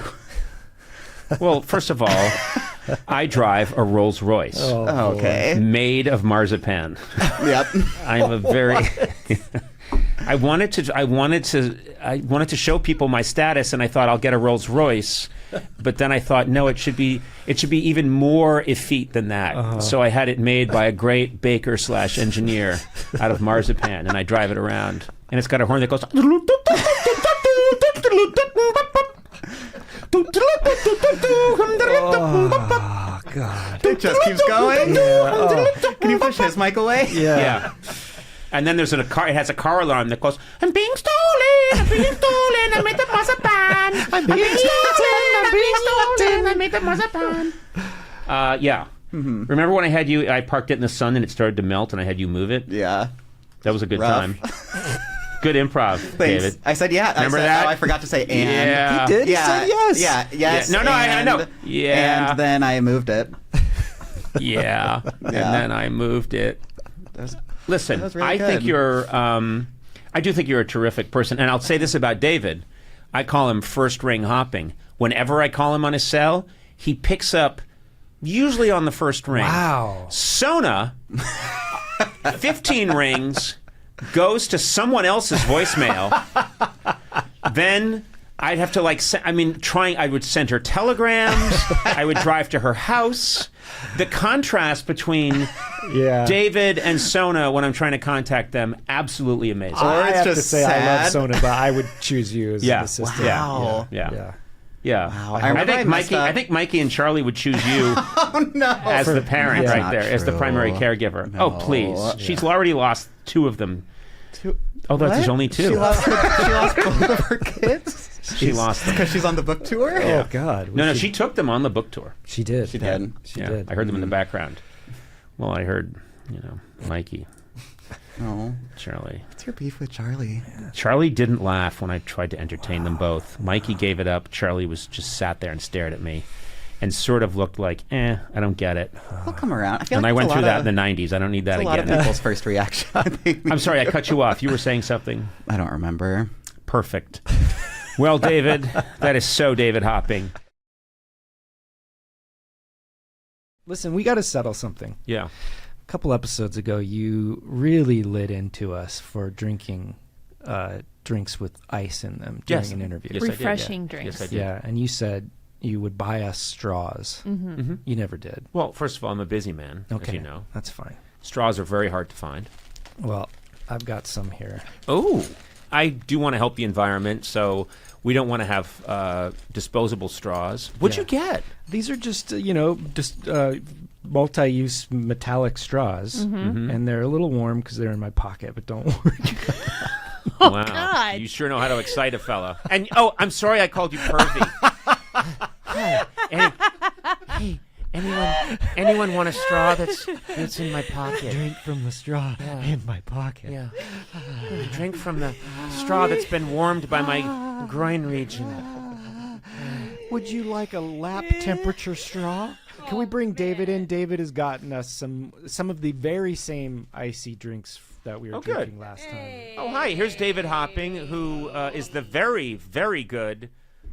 Speaker 8: Well, first of all, I drive a Rolls Royce.
Speaker 11: Oh, okay.
Speaker 8: Made of marzipan.
Speaker 11: Yep.
Speaker 8: I'm a very... I wanted to show people my status, and I thought I'll get a Rolls Royce, but then I thought no, it should be even more effete than that. So I had it made by a great baker / engineer out of marzipan, and I drive it around, and it's got a horn that goes.
Speaker 7: Oh God!
Speaker 11: It just keeps going. Can you push his mic away?
Speaker 8: Yeah. And then there's car. It has a car alarm that goes, I'm being stolen, I made the marzipan. I'm being stolen, I made the marzipan. Yeah. Remember when I parked it in the sun and it started to melt and I had you move it?
Speaker 11: Yeah.
Speaker 8: That was a good
Speaker 11: Rough.
Speaker 8: time. Good improv,
Speaker 11: Thanks.
Speaker 8: David.
Speaker 11: I said yeah.
Speaker 8: Remember
Speaker 11: I said,
Speaker 8: that?
Speaker 11: Oh, I forgot to say and.
Speaker 8: Yeah.
Speaker 7: He did.
Speaker 11: Yeah.
Speaker 7: He said yes.
Speaker 11: Yeah. Yes.
Speaker 8: Yeah. No, I know.
Speaker 11: and-
Speaker 8: Yeah.
Speaker 11: And then I moved it.
Speaker 8: Yeah. And then I moved it. Listen,
Speaker 11: that was really
Speaker 8: I think
Speaker 11: good.
Speaker 8: you're. I do think you're a terrific person, and I'll say this about David: I call him first ring hopping. Whenever I call him on his cell, he picks up, usually on the first ring.
Speaker 7: Wow.
Speaker 8: Sona, 15 rings, goes to someone else's voicemail. Then I'd have to I would send her telegrams. I would drive to her house. The contrast between
Speaker 7: Yeah.
Speaker 8: David and Sona, when I'm trying to contact them, absolutely amazing.
Speaker 7: I have to
Speaker 11: just
Speaker 7: say I love
Speaker 11: sad.
Speaker 7: Sona, but I would choose you as
Speaker 8: Yeah.
Speaker 7: an assistant.
Speaker 11: Wow.
Speaker 8: Yeah.
Speaker 11: Wow.
Speaker 8: I
Speaker 11: remember
Speaker 8: think
Speaker 11: messed
Speaker 8: Mikey.
Speaker 11: up.
Speaker 8: I think Mikey and Charlie would choose you
Speaker 11: Oh no.
Speaker 8: as the parent
Speaker 7: Yeah.
Speaker 8: right there, as the
Speaker 11: Not
Speaker 8: primary
Speaker 11: true.
Speaker 8: caregiver.
Speaker 11: No.
Speaker 8: Oh, please. She's already lost 2 of them. Oh,
Speaker 11: What?
Speaker 8: there's only 2.
Speaker 11: She lost both of her kids
Speaker 8: She lost them.
Speaker 11: because she's on the book tour.
Speaker 7: Oh God.
Speaker 8: No, she took them on the book tour.
Speaker 7: She did.
Speaker 11: She did.
Speaker 7: She
Speaker 8: Yeah,
Speaker 7: did.
Speaker 8: I heard them in the background. Well, I heard, Mikey,
Speaker 11: Oh,
Speaker 8: Charlie.
Speaker 11: what's your beef with Charlie?
Speaker 8: Charlie didn't laugh when I tried to entertain them both. Mikey gave it up. Charlie was just sat there and stared at me and sort of looked like, I don't get it.
Speaker 11: I'll come around. I feel
Speaker 8: And
Speaker 11: like
Speaker 8: I
Speaker 11: it's
Speaker 8: went
Speaker 11: a
Speaker 8: through
Speaker 11: lot
Speaker 8: that
Speaker 11: of-
Speaker 8: in the 90s. I don't need that
Speaker 11: it's a lot of
Speaker 8: again.
Speaker 11: people's first reaction. I think.
Speaker 8: I'm sorry, I cut you off. You were saying something.
Speaker 11: I don't remember.
Speaker 8: Perfect. Well, David, that is so David hopping.
Speaker 2: Listen, we got to settle something.
Speaker 8: Yeah.
Speaker 2: A couple episodes ago, you really lit into us for drinking drinks with ice in them during
Speaker 8: Yes.
Speaker 2: an interview.
Speaker 8: Yes, I did.
Speaker 3: Refreshing
Speaker 8: Yes,
Speaker 3: drinks.
Speaker 8: I did.
Speaker 2: Yeah, and you said you would buy us straws.
Speaker 8: Mm-hmm.
Speaker 2: You never did.
Speaker 8: Well, first of all, I'm a busy man, as
Speaker 2: Okay,
Speaker 8: you know.
Speaker 2: that's fine.
Speaker 8: Straws are very hard to find.
Speaker 2: Well, I've got some here.
Speaker 8: Oh, I do want to help the environment, so we don't want to have disposable straws. What'd you get?
Speaker 2: These are just, multi-use metallic straws, and they're a little warm because they're in my pocket, but don't worry.
Speaker 8: Wow.
Speaker 3: God.
Speaker 8: You sure know how to excite a fella. And, oh, I'm sorry I called you pervy. Hey, anyone want a straw that's in my pocket?
Speaker 7: Drink from the straw in my pocket.
Speaker 8: Yeah. Drink from the straw that's been warmed by my groin region.
Speaker 7: Would you like a lap temperature straw?
Speaker 2: Can we bring David in? David has gotten us some of the very same icy drinks that we were
Speaker 8: good.
Speaker 2: drinking last time.
Speaker 8: Oh, hi. Here's David Hopping, who is the very, very good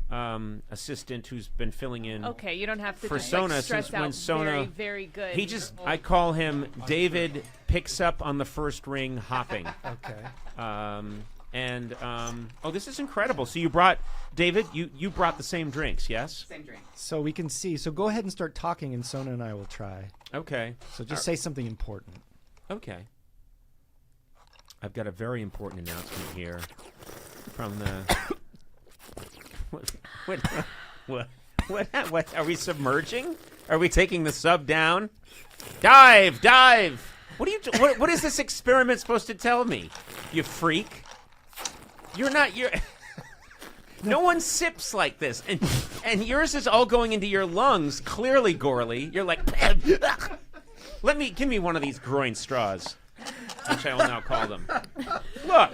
Speaker 8: assistant who's been filling in.
Speaker 3: Okay, you don't have to
Speaker 8: For
Speaker 3: just,
Speaker 8: Sona,
Speaker 3: stress
Speaker 8: since
Speaker 3: out.
Speaker 8: when Sona-
Speaker 3: very, very good.
Speaker 8: He just, I call him David picks up on the first ring hopping.
Speaker 2: Okay.
Speaker 8: Oh, this is incredible. So you brought, David, you brought the same drinks, yes?
Speaker 11: Same drink.
Speaker 2: So we can see. So go ahead and start talking, and Sona and I will try.
Speaker 8: Okay.
Speaker 2: So just say something important.
Speaker 8: Okay. I've got a very important announcement here from the. What? Are we submerging? Are we taking the sub down? Dive! What are you? What is this experiment supposed to tell me? You freak! You're. No one sips like this, and yours is all going into your lungs. Clearly, Gourley, you're like. Give me one of these groin straws, which I will now call them. Look,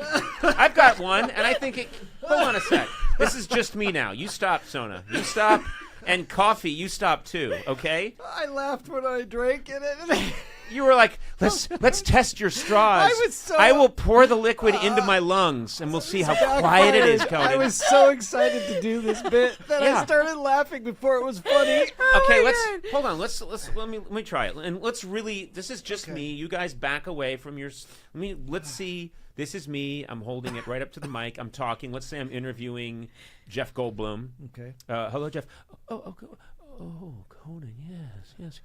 Speaker 8: I've got one, and I think it. Hold on a sec. This is just me now. You stop, Sona. You stop, and coffee, you stop too. Okay?
Speaker 7: I laughed when I drank it.
Speaker 8: You were like, let's test your straws.
Speaker 7: I was so-
Speaker 8: I will pour the liquid into my lungs, and we'll see how quiet it is, Conan.
Speaker 7: I was so excited to do this bit that
Speaker 8: Yeah.
Speaker 7: I started laughing before it was funny.
Speaker 8: Okay, hold on. Let me try it, and let's really. This is just me. You guys back away from your. Let's see. This is me. I'm holding it right up to the mic. I'm talking. Let's say I'm interviewing Jeff Goldblum.
Speaker 2: Okay.
Speaker 8: Hello, Jeff. Oh, Conan. Yes.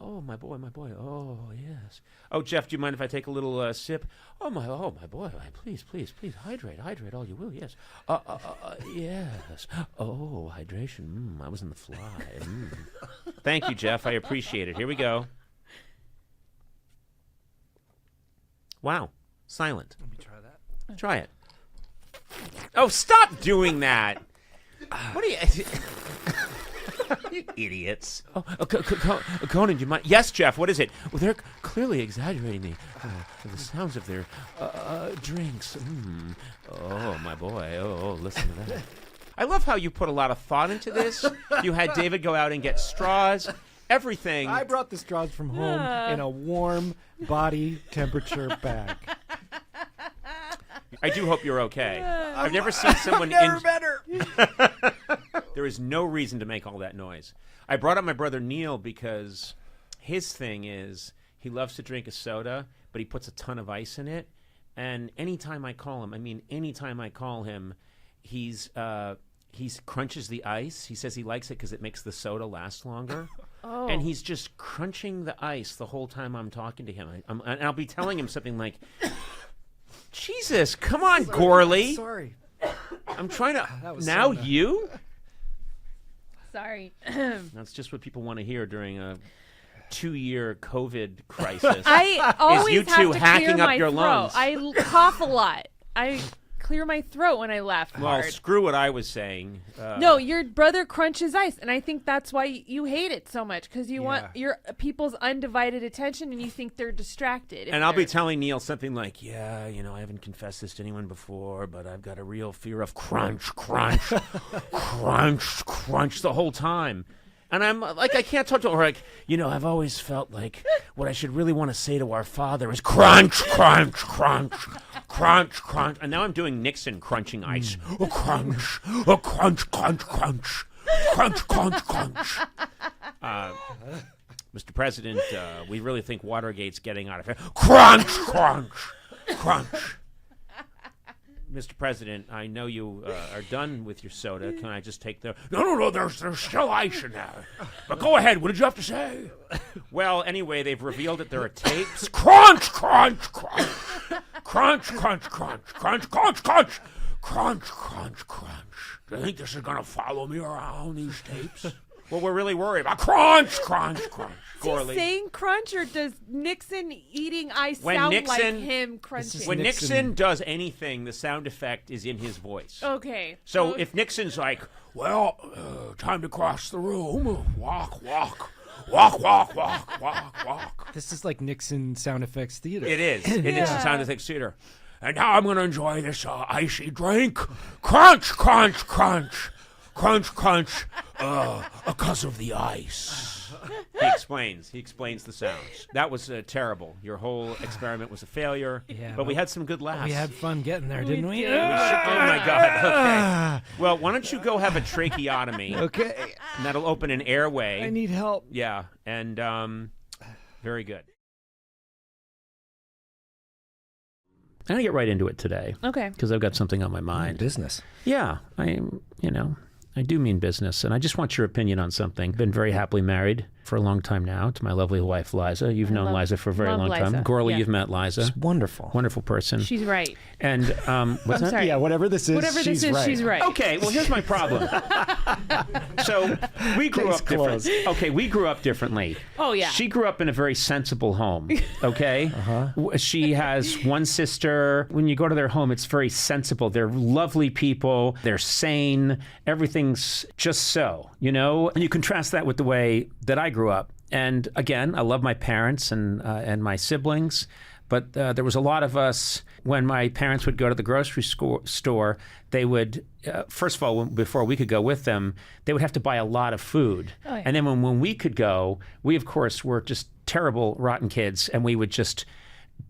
Speaker 8: Oh, my boy. Oh, yes. Oh, Jeff, do you mind if I take a little sip? Oh my boy. Please, hydrate all you will. Yes. Yes. Oh, hydration. I was in the fly. Thank you, Jeff. I appreciate it. Here we go. Wow. Silent.
Speaker 2: Let me try that.
Speaker 8: Try it. Oh, stop doing that. What are you... You idiots. Conan, do you mind? Yes, Jeff, what is it? Well, they're clearly exaggerating the sounds of their drinks. Oh, my boy. Oh, listen to that. I love how you put a lot of thought into this. You had David go out and get straws, everything.
Speaker 7: I brought the straws from home in a warm body temperature bag.
Speaker 8: I do hope you're okay. I've never seen someone...
Speaker 7: Never better.
Speaker 8: There is no reason to make all that noise. I brought up my brother Neil because his thing is he loves to drink a soda, but he puts a ton of ice in it. And anytime I call him, he's he crunches the ice. He says he likes it because it makes the soda last longer.
Speaker 4: Oh.
Speaker 8: And he's just crunching the ice the whole time I'm talking to him. And I'll be telling him something like, Jesus, come on, Gourley.
Speaker 2: Sorry.
Speaker 8: I'm trying to.
Speaker 2: was
Speaker 8: Now
Speaker 2: sona.
Speaker 8: you?
Speaker 3: Sorry.
Speaker 8: That's just what people want to hear during a 2-year COVID crisis.
Speaker 4: I always
Speaker 8: you
Speaker 4: have
Speaker 8: two
Speaker 4: to
Speaker 8: hacking
Speaker 4: clear
Speaker 8: up
Speaker 4: my
Speaker 8: your
Speaker 4: throat.
Speaker 8: lungs.
Speaker 4: I cough a lot. I clear my throat when I laugh
Speaker 8: Well,
Speaker 4: hard.
Speaker 8: screw what I was saying.
Speaker 4: No, your brother crunches ice, and I think that's why you hate it so much, because you want your people's undivided attention, and you think they're distracted.
Speaker 8: And I'll be telling Neil something like, yeah, I haven't confessed this to anyone before, but I've got a real fear of crunch, crunch, crunch, crunch the whole time. And I'm like, I can't talk to her. Like, I've always felt like what I should really want to say to our father is crunch, crunch, crunch, crunch, crunch. And now I'm doing Nixon crunching ice. Oh, crunch, oh, crunch, crunch, crunch, crunch, crunch, crunch. Mr. President, we really think Watergate's getting out of hand. Crunch, crunch, crunch. Mr. President, I know you are done with your soda. Can I just take the... No, there's still ice in there. But go ahead, what did you have to say? Well, anyway, they've revealed that there are tapes. Crunch, crunch, crunch. Crunch, crunch, crunch, crunch, crunch, crunch. Crunch, crunch, crunch. Do you think this is going to follow me around, these tapes? Well, we're really worried about crunch, crunch, crunch.
Speaker 4: Is he saying crunch, or does Nixon eating ice
Speaker 8: When
Speaker 4: sound
Speaker 8: Nixon-
Speaker 4: like him crunching?
Speaker 8: When Nixon does anything, the sound effect is in his voice.
Speaker 4: Okay.
Speaker 8: So if Nixon's like, well, time to cross the room, walk, walk, walk, walk, walk, walk, walk.
Speaker 7: This is like Nixon sound effects theater.
Speaker 8: It is. It is a sound effects theater. And now I'm going to enjoy this icy drink. Crunch, crunch, crunch, crunch, crunch, because of the ice. He explains the sounds. That was terrible. Your whole experiment was a failure.
Speaker 7: Yeah,
Speaker 8: but we had some good laughs.
Speaker 7: We had fun getting there, didn't we?
Speaker 8: Oh my God. Okay. Well, why don't you go have a tracheotomy?
Speaker 7: Okay.
Speaker 8: And that'll open an airway.
Speaker 7: I need help.
Speaker 8: Yeah. And very good. I'm going to get right into it today.
Speaker 4: Okay.
Speaker 8: Because I've got something on my mind.
Speaker 2: Business.
Speaker 8: Yeah. I do mean business, and I just want your opinion on something. Been very happily married for a long time now to my lovely wife, Liza. You've known Liza for a very long time. Gourley, you've met Liza.
Speaker 2: It's wonderful.
Speaker 8: Wonderful person.
Speaker 4: She's right.
Speaker 8: And what's that?
Speaker 4: sorry.
Speaker 7: Yeah, whatever this is,
Speaker 4: She's right.
Speaker 8: Okay, well, here's my problem. So we grew up different. Okay, we grew up differently.
Speaker 4: Oh, yeah.
Speaker 8: She grew up in a very sensible home, okay? She has one sister. When you go to their home, it's very sensible. They're lovely people. They're sane. Everything's just so, And you contrast that with the way that I grew up. And again, I love my parents and my siblings. But there was a lot of us, when my parents would go to the grocery store, they would, first of all, before we could go with them, they would have to buy a lot of food. Oh, yeah. And then when we could go, we, of course, were just terrible, rotten kids, and we would just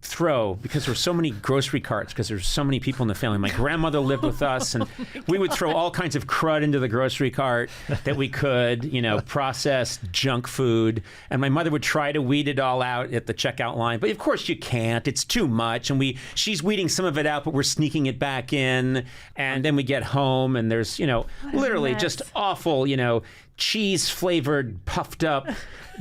Speaker 8: throw, because there were so many grocery carts, because there's so many people in the family. My grandmother lived with us, and we would throw all kinds of crud into the grocery cart that we could, processed junk food. And my mother would try to weed it all out at the checkout line, but of course you can't. It's too much, and she's weeding some of it out, but we're sneaking it back in. And then we get home, and there's, literally just awful, cheese flavored, puffed up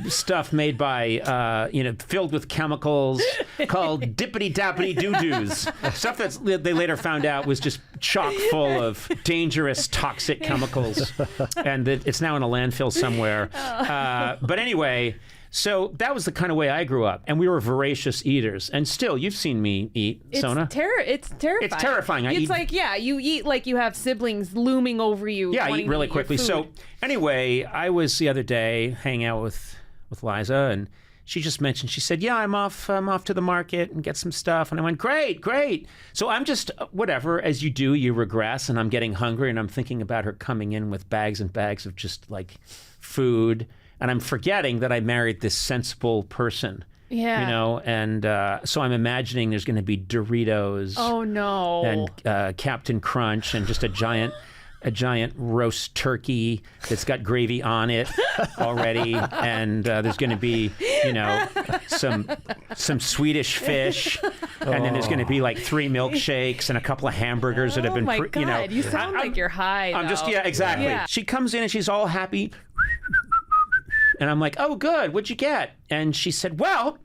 Speaker 8: stuff made by, filled with chemicals called dippity dappity doo-doos. Stuff they later found out was just chock full of dangerous, toxic chemicals. And it's now in a landfill somewhere. But anyway, so that was the kind of way I grew up. And we were voracious eaters. And still, you've seen me eat, Sona.
Speaker 4: It's terrifying.
Speaker 8: It's terrifying.
Speaker 4: You eat like you have siblings looming over you.
Speaker 8: Yeah, I eat really quickly. So anyway, I was the other day hanging out with Liza, and she just mentioned, she said, yeah, I'm off to the market and get some stuff. And I went, great. So I'm just, whatever, as you do, you regress, and I'm getting hungry, and I'm thinking about her coming in with bags and bags of just like food. And I'm forgetting that I married this sensible person.
Speaker 4: Yeah.
Speaker 8: And so I'm imagining there's going to be Doritos.
Speaker 4: Oh, no.
Speaker 8: And Captain Crunch, and just a giant roast turkey that's got gravy on it already. And there's going to be, some Swedish fish And then there's going to be like 3 milkshakes and a couple of hamburgers that have been,
Speaker 4: Oh my God,
Speaker 8: you know.
Speaker 4: you sound like you're high.
Speaker 8: I'm just,
Speaker 4: though.
Speaker 8: yeah, exactly.
Speaker 4: Yeah.
Speaker 8: She comes in and she's all happy. And I'm like, oh, good. What'd you get? And she said, well,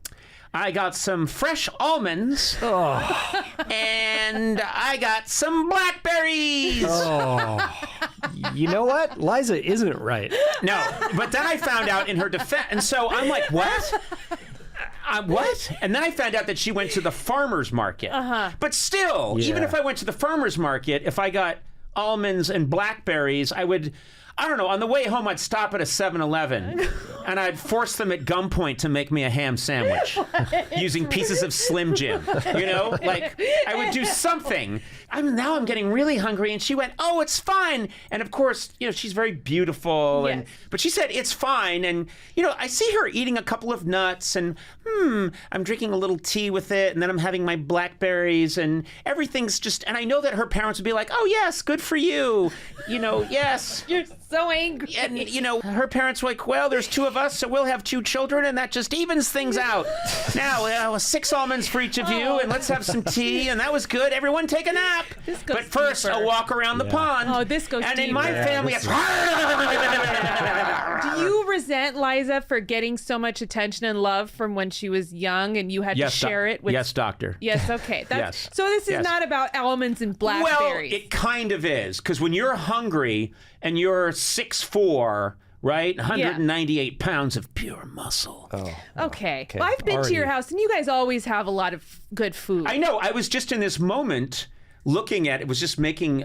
Speaker 8: I got some fresh almonds. And I got some blackberries.
Speaker 7: You know what? Liza isn't right.
Speaker 8: No, but then I found out in her defense. And so I'm like, what? What? And then I found out that she went to the farmer's market. But still, even if I went to the farmer's market, if I got almonds and blackberries, I don't know, on the way home, I'd stop at a 7-Eleven and I'd force them at gunpoint to make me a ham sandwich using pieces of Slim Jim. You know, like I would do something. Now I'm getting really hungry. And she went, oh, it's fine. And of course, you know, she's very beautiful.
Speaker 4: Yes.
Speaker 8: But she said, it's fine. And, you know, I see her eating a couple of nuts and, I'm drinking a little tea with it. And then I'm having my blackberries and everything's just, and I know that her parents would be like, oh, yes, good for you. You know, yes.
Speaker 4: You're so angry.
Speaker 8: And, you know, her parents were like, well, there's 2 of us, so we'll have 2 children, and that just evens things out. Now, 6 almonds for each of you, and let's have some tea, and that was good. Everyone take a nap. But first,
Speaker 4: deeper.
Speaker 8: I'll walk around the pond.
Speaker 4: Oh, this goes
Speaker 8: And
Speaker 4: deeper.
Speaker 8: in my family, it's...
Speaker 4: Do you resent Liza for getting so much attention and love from when she was young and you had to share it with...
Speaker 8: Yes, doctor.
Speaker 4: Yes, okay.
Speaker 8: Yes.
Speaker 4: So this is
Speaker 8: Yes.
Speaker 4: not about almonds and
Speaker 8: Well,
Speaker 4: blackberries.
Speaker 8: it kind of is, because when you're hungry and you're 6'4", right? 198 pounds of pure muscle.
Speaker 4: Okay. Well, I've been to your house and you guys always have a lot of good food.
Speaker 8: I know. I was just in this moment looking at, I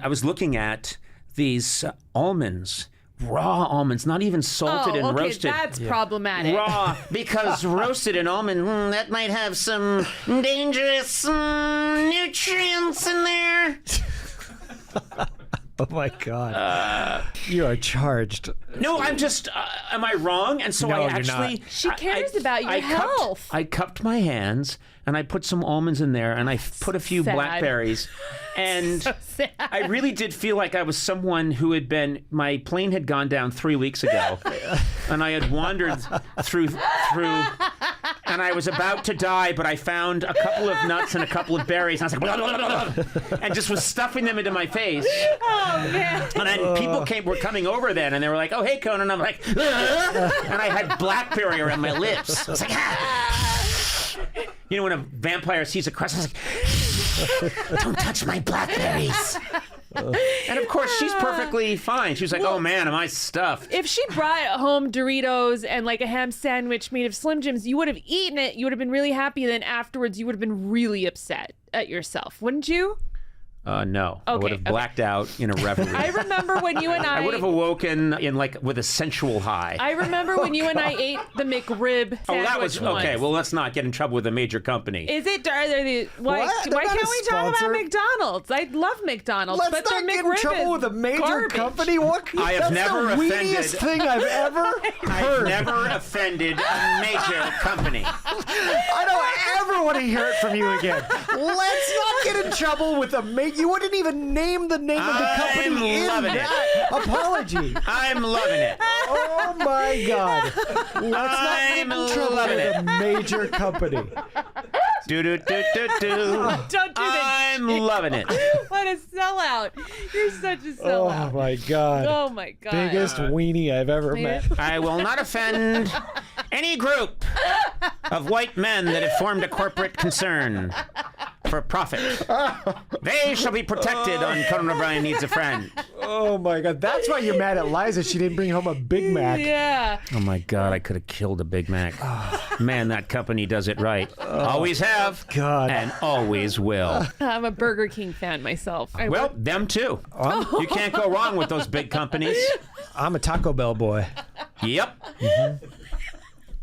Speaker 8: was looking at these almonds, raw almonds, not even salted and roasted.
Speaker 4: That's problematic.
Speaker 8: Raw, because roasted and almond, that might have some dangerous nutrients in there.
Speaker 7: Oh my God. You are charged.
Speaker 8: No, I'm just, am I wrong? And so
Speaker 7: No,
Speaker 8: I
Speaker 7: you're
Speaker 8: actually...
Speaker 7: not.
Speaker 4: She cares about your health.
Speaker 8: I cupped my hands and I put some almonds in there and I put a few
Speaker 4: Sad.
Speaker 8: blackberries. And
Speaker 4: So sad.
Speaker 8: I really did feel like I was someone who had been, my plane had gone down 3 weeks ago and I had wandered through, and I was about to die, but I found a couple of nuts and a couple of berries and I was like, blah, blah, blah, blah, and just was stuffing them into my face.
Speaker 4: Oh, man.
Speaker 8: And then people were coming over then and they were like, oh, hey, Conan. I'm like, and I had blackberry around my lips. I was like, You know, when a vampire sees a crust, it's like, don't touch my blackberries. And of course, she's perfectly fine. She was like, oh man, am I stuffed?
Speaker 4: If she brought home Doritos and like a ham sandwich made of Slim Jims, you would have eaten it. You would have been really happy. Then afterwards, you would have been really upset at yourself, wouldn't you?
Speaker 8: No. I would
Speaker 4: Okay,
Speaker 8: have blacked out in a reverie.
Speaker 4: I remember when you and
Speaker 8: I would have awoken in with a sensual high.
Speaker 4: I remember when you and I ate the McRib sandwich
Speaker 8: Oh, that was
Speaker 4: once.
Speaker 8: okay. Well, let's not get in trouble with a major company.
Speaker 4: Is it? Are they, why
Speaker 7: What? They're
Speaker 4: why
Speaker 7: not
Speaker 4: can't
Speaker 7: a
Speaker 4: we talk about
Speaker 7: sponsor.
Speaker 4: McDonald's? I love McDonald's,
Speaker 7: Let's
Speaker 4: but their
Speaker 7: not get in
Speaker 4: McRib
Speaker 7: trouble
Speaker 4: is
Speaker 7: with a major
Speaker 4: garbage.
Speaker 7: company. What?
Speaker 8: I have
Speaker 7: That's
Speaker 8: never
Speaker 7: the
Speaker 8: offended-
Speaker 7: weeniest thing I've ever
Speaker 8: I've
Speaker 7: heard.
Speaker 8: never offended a major company.
Speaker 7: I don't ever want to hear it from you again. Let's not get in trouble with You wouldn't even name the name of the company
Speaker 8: I'm
Speaker 7: in
Speaker 8: loving it.
Speaker 7: that apology.
Speaker 8: I'm loving it.
Speaker 7: Oh my God. Let's not get in
Speaker 8: I'm
Speaker 7: trouble
Speaker 8: loving
Speaker 7: with
Speaker 8: it.
Speaker 7: a major company.
Speaker 8: Do.
Speaker 4: Don't do that.
Speaker 8: I'm loving it.
Speaker 4: What a sellout! You're such a
Speaker 7: Oh
Speaker 4: sellout.
Speaker 7: my God.
Speaker 4: Oh my God.
Speaker 7: Biggest weenie I've ever met.
Speaker 8: I will not offend any group of white men that have formed a corporate concern for profit. They shall be protected on Conan O'Brien Needs a Friend.
Speaker 7: Oh my God. That's why you're mad at Liza. She didn't bring home a Big Mac.
Speaker 4: Yeah.
Speaker 8: Oh my God, I could have killed a Big Mac. Man, that company does it right. Always have.
Speaker 7: God.
Speaker 8: And always will.
Speaker 4: I'm a Burger King fan myself.
Speaker 8: Well, them too. You can't go wrong with those big companies.
Speaker 7: I'm a Taco Bell boy.
Speaker 8: Yep.